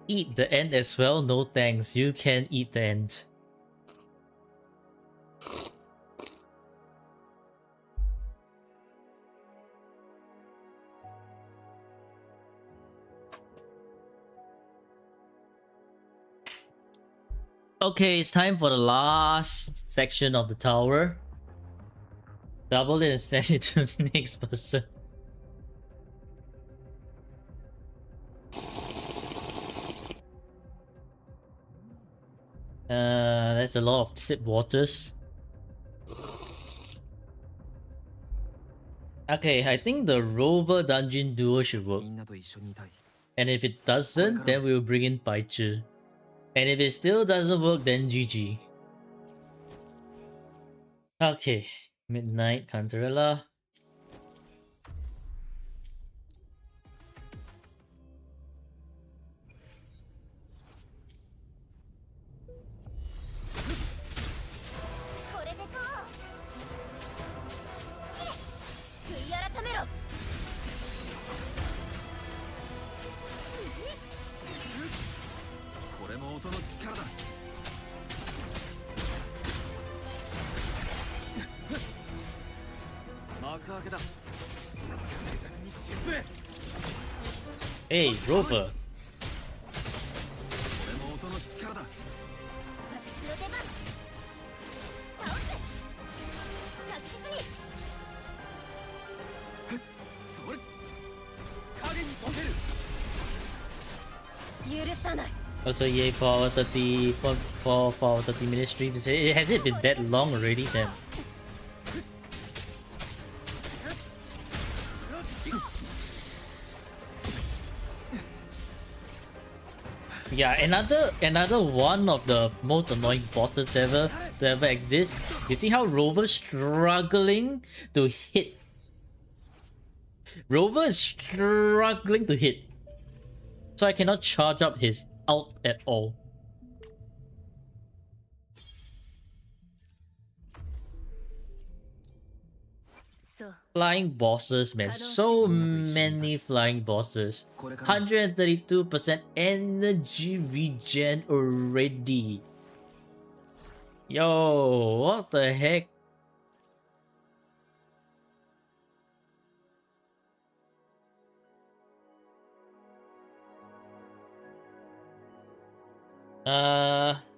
Eat the ant as well? No thanks. You can eat the ant. Okay, it's time for the last section of the tower. Double it and send it to the next person. That's a lot of sip waters. Okay, I think the Rover Dungeon Duo should work. みんなと一緒にいたい And if it doesn't, then we'll bring in Baichi. And if it still doesn't work, then GG. Okay, Midnight Cantarella. Hey, Rover. Also, yay for our 30 for our 30-minute stream. Has it been that long already? Damn. Yeah, another one of the most annoying bosses to ever exist. You see how Rover's struggling to hit. Rover is struggling to hit. So I cannot charge up his ult at all. Flying bosses, man. So many flying bosses. 132% energy regen already. Yo, what the heck?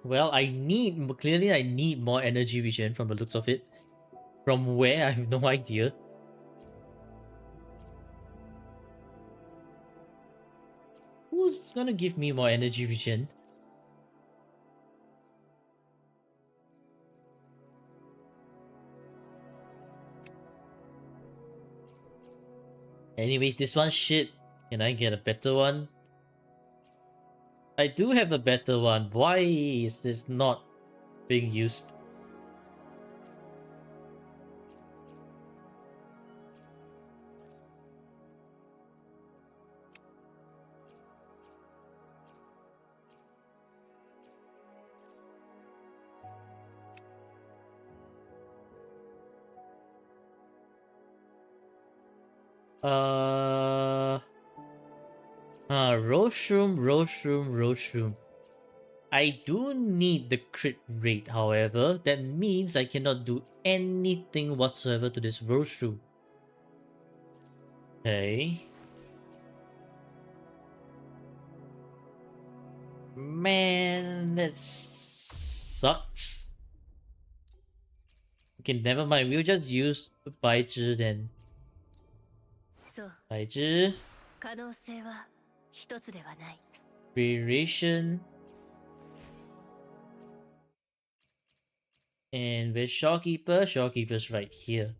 Well, I need more energy regen from the looks of it. From where, I have no idea. Who's gonna give me more energy regen? Anyways, this one's shit. Can I get a better one? I do have a better one. Why is this not being used? Uh, Roshroom. I do need the crit rate, however. That means I cannot do anything whatsoever to this Roshroom. Okay. Man, that sucks. Okay, never mind. We'll just use Baizhi then. そう Baizhi, 可能性は一つではない Variation. And where's Shawkeeper? Shawkeeper's right here.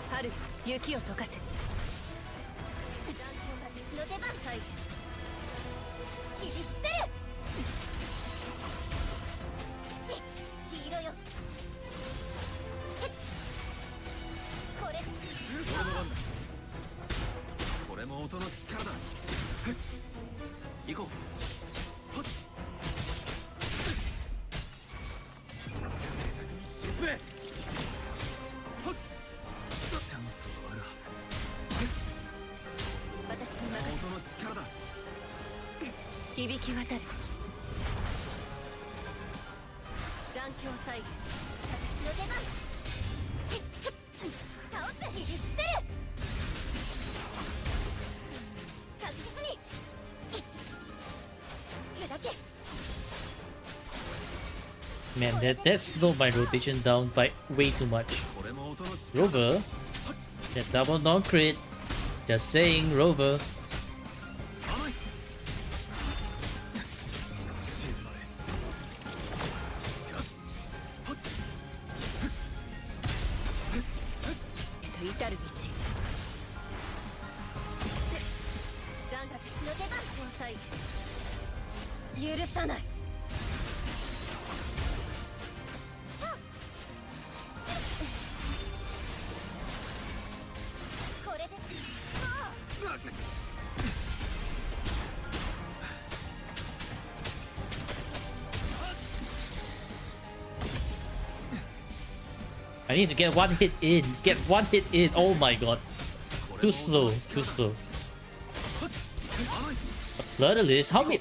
Haru 雪を溶かせの出番再現切り捨てる黄色よこれでこれも音の力だ行こう沈めチャンスはあるはず私に任音の力だせ響き渡る残響再現の出番倒す切り捨てる確実に手だけ Man, that slowed my rotation down by way too much. これも音の力 Rover? That double non-crit. Just saying, Rover. 甘い静まれ至る道残の出番再現許さないこれです I need to get one hit in. Get one hit in. Oh my god. Too slow. Too slow. Bloodless? How many?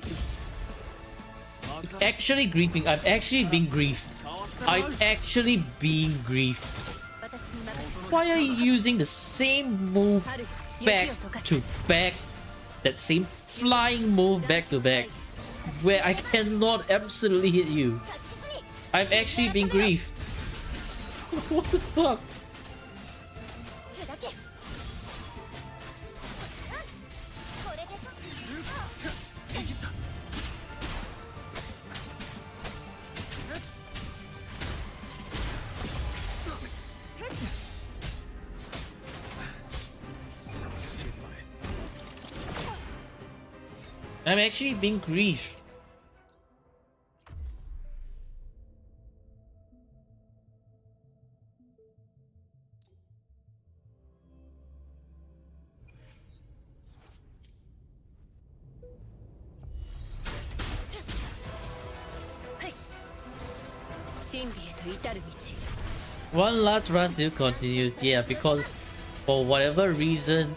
Actually griefing. I'm actually being griefed. I'm actually being griefed. 私に任せ Why are you using the same move 春 back 雪を溶かせ to back? That same flying move back to back. Where I cannot absolutely hit you. 確実に I'm actually being griefed. What the fuck? 手だけこれで静まれ I'm actually being griefed. One last run still continues, yeah, because for whatever reason,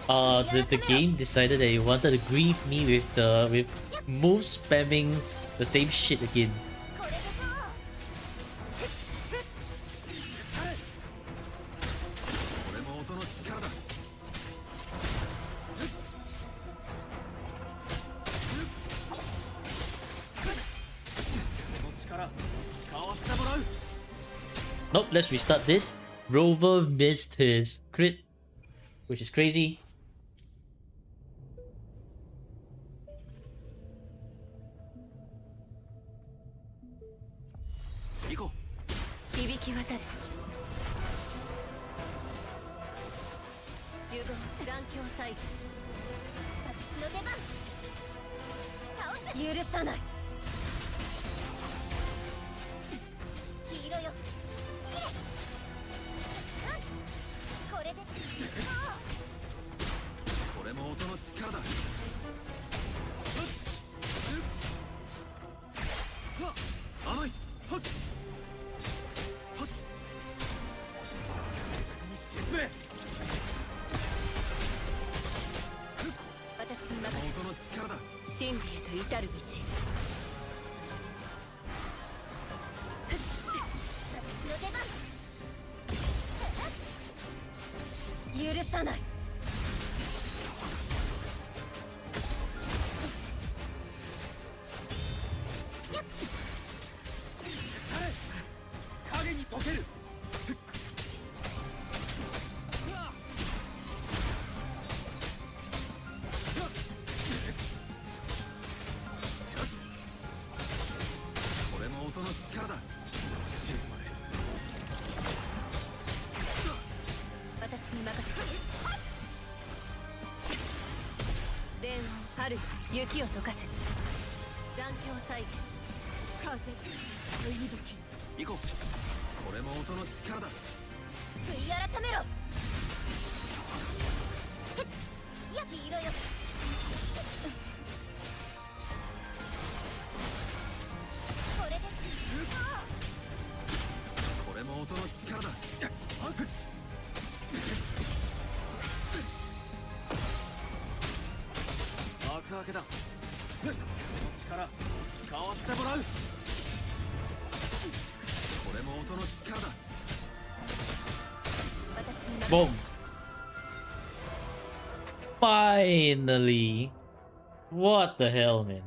the game decided that it wanted to grief me with move spamming the same shit again. これでこれも音の力だこの力使わせてもらう Nope, let's restart this. Rover missed his crit, which is crazy. Go. 響き渡る流言残響再現私の出番倒す許さない黄色よこれでこれも音の力だ真理へと至る道。私の出番。許さない。影に溶ける。これも音の力だ。静まれ。私に任せて。電音春よ雪を溶かせ。残響再現。風吹雪。行こう。これも音の力だ。悔い改めろ。へっや黄色よ。これです。これも音の力だ。幕開けだ。その力使わせてもらう。これも音の力だ。私に任せて。 Boom. Finally. What the hell, man?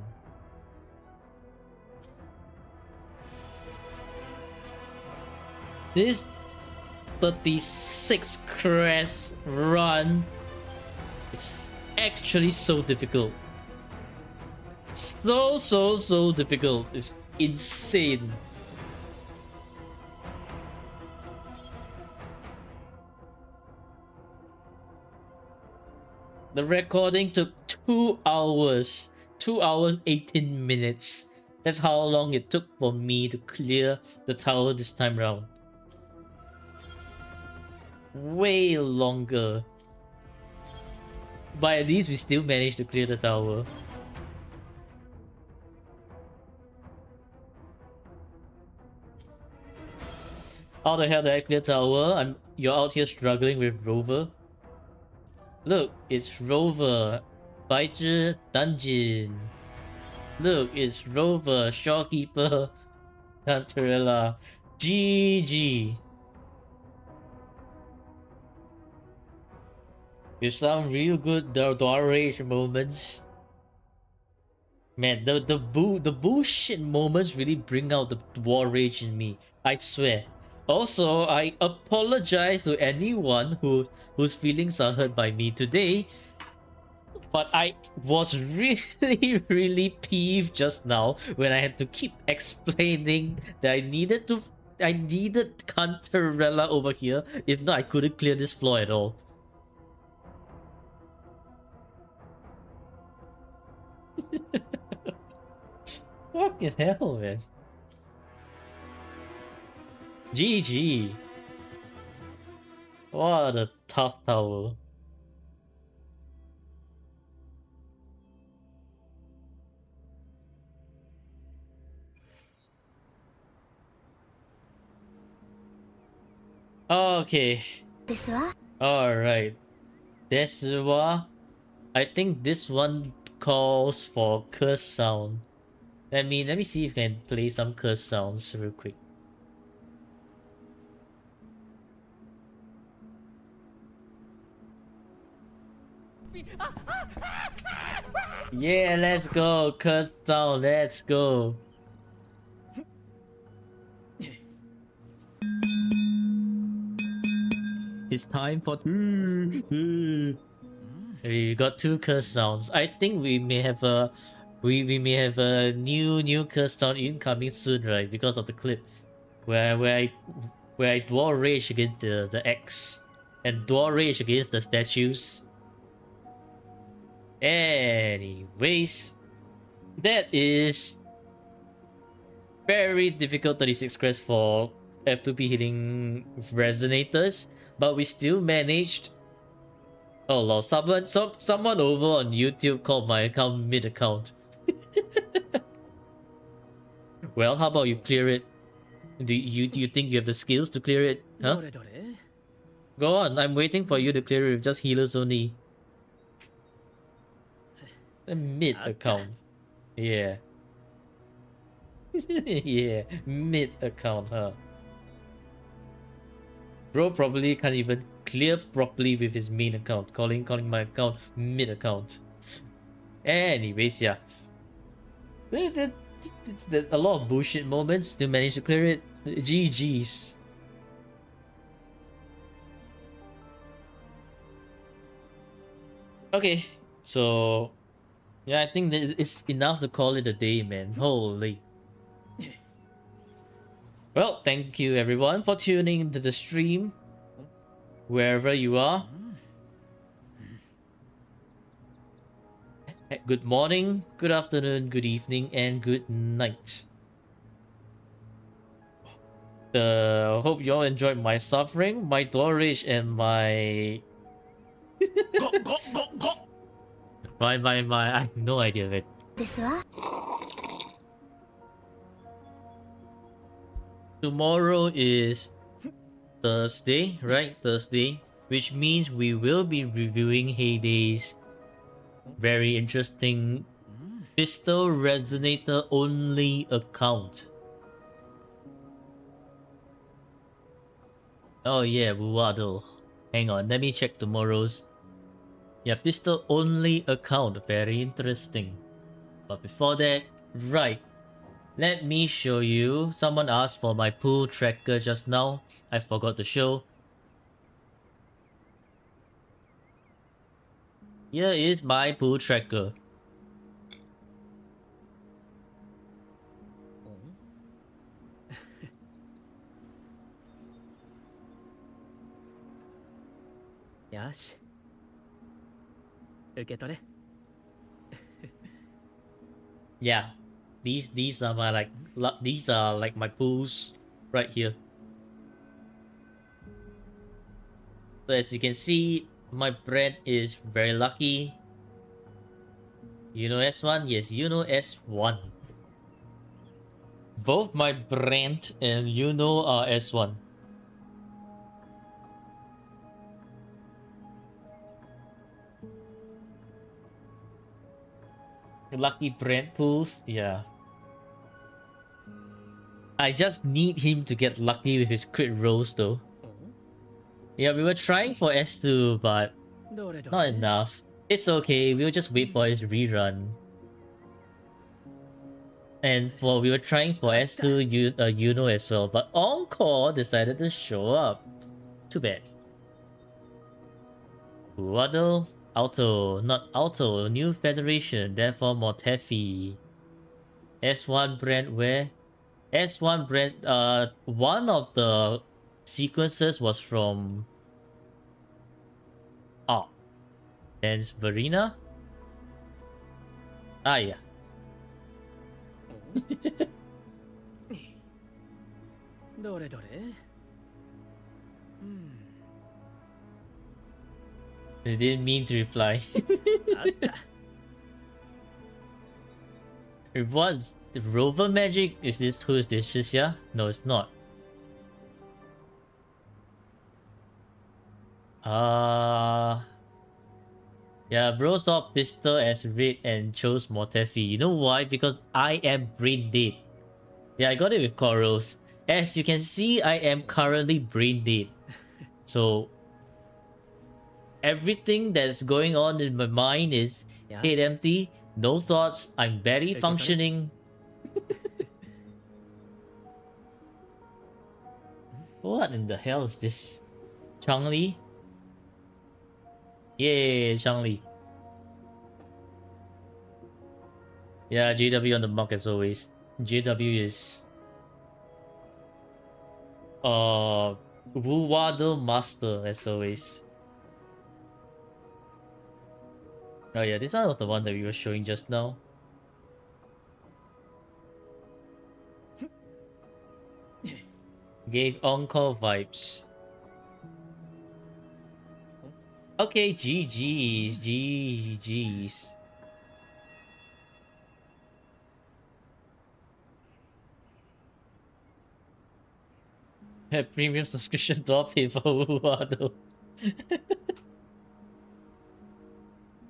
This 36 crest run is actually so difficult. So difficult. It's insane. The recording took 2 hours. 2 hours 18 minutes. That's how long it took for me to clear the tower this time round. Way longer. But at least we still managed to clear the tower. How the hell did I clear tower? You're out here struggling with Rover. Look, it's Rover. Baizhi Dungeon. Look, it's Rover, Shopkeeper, Cantarella. GG. With some real good door rage moments. Man, the bullshit moments really bring out the war rage in me. I swear. Also, I apologize to anyone whose feelings are hurt by me today. But I was really peeved just now when I had to keep explaining that I needed Cantarella over here. If not, I couldn't clear this floor at all. Fucking hell, man. GG. What a tough tower. Okay. ですわ。 Alright. Desuwa. I think this one calls for curse sound. Let me see if I can play some curse sounds real quick. Yeah, let's go. Curse sound, let's go. It's time for we got 2 curse sounds. I think we may have a we may have a new curse sound incoming soon, right? Because of the clip where I dual rage against the X and dual rage against the statues. Anyways, that is very difficult 36 crest for F2P hitting resonators, but we still managed. Oh lord, someone over on YouTube called my account mid-account. Well, how about you clear it? Do you think you have the skills to clear it? Huh? どれどれ Go on, I'm waiting for you to clear it with just healers only. A mid account. Yeah. Yeah, mid account, huh? Bro probably can't even clear properly with his main account. Calling my account mid account. Anyways, yeah. There's a lot of bullshit moments to manage to clear it. GG's. Okay, so yeah, I think that it's enough to call it a day, man. Holy. Well, thank you everyone for tuning into the stream, wherever you are. Good morning, good afternoon, good evening, and good night. Hope you all enjoyed my suffering, my Dorish, and my I have no idea of it. ですわ。 Tomorrow is Thursday, right? Thursday, which means we will be reviewing Heyday's very interesting Pistol Resonator only account. Oh yeah, Wuado. Hang on, let me check tomorrow's. Yeah, pistol only account. Very interesting. But before that, right. Let me show you. Someone asked for my pool tracker just now. I forgot to show. Here is my pool tracker. Yash. 受け取れ。 Yeah, these are my these are like my pools right here. So as you can see, my brand is very lucky. You know S1? Yes, you know S1. Both my brand and you know are S1. Lucky brand pools, yeah. I just need him to get lucky with his crit rolls though. Yeah, we were trying for S2, but not enough. It's okay, we'll just wait for his rerun. And we were trying for S2 you know as well, but Encore decided to show up. Too bad. Waddle, Auto, not Auto, New Federation, therefore Mortefi. S1 brand where? S1 brand, one of the sequences was from... Oh. Then Verena? Ah, yeah. どれどれ I didn't mean to reply. あった It was Rover Magic? Is this who is this? Shisia? No, it's not. Yeah, bro saw Pistol as red and chose Mortefi. You know why? Because I am brain dead. Yeah, I got it with Corals. As you can see, I am currently brain dead. So everything that's going on in my mind is head empty, no thoughts, I'm barely functioning. What in the hell is this? Changli? Yay, Changli. Yeah, JW on the mock as always. JW is Wuwado Master as always. Oh yeah, this one was the one that we were showing just now. Gave Encore vibes. Okay, GG's, GG's. Premium subscription to pay for Wuwado.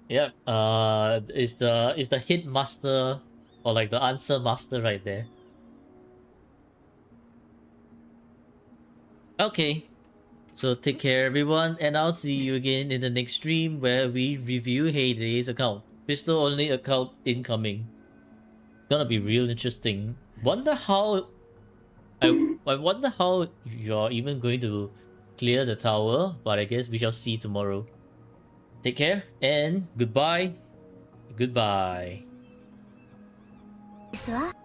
Yep. Is the hit master or like the answer master right there. Okay. So take care everyone, and I'll see you again in the next stream where we review Heyday's account. Pistol only account incoming. Gonna be real interesting. Wonder how I wonder how you're even going to clear the tower, but I guess we shall see tomorrow. Take care and goodbye. Goodbye. ですわ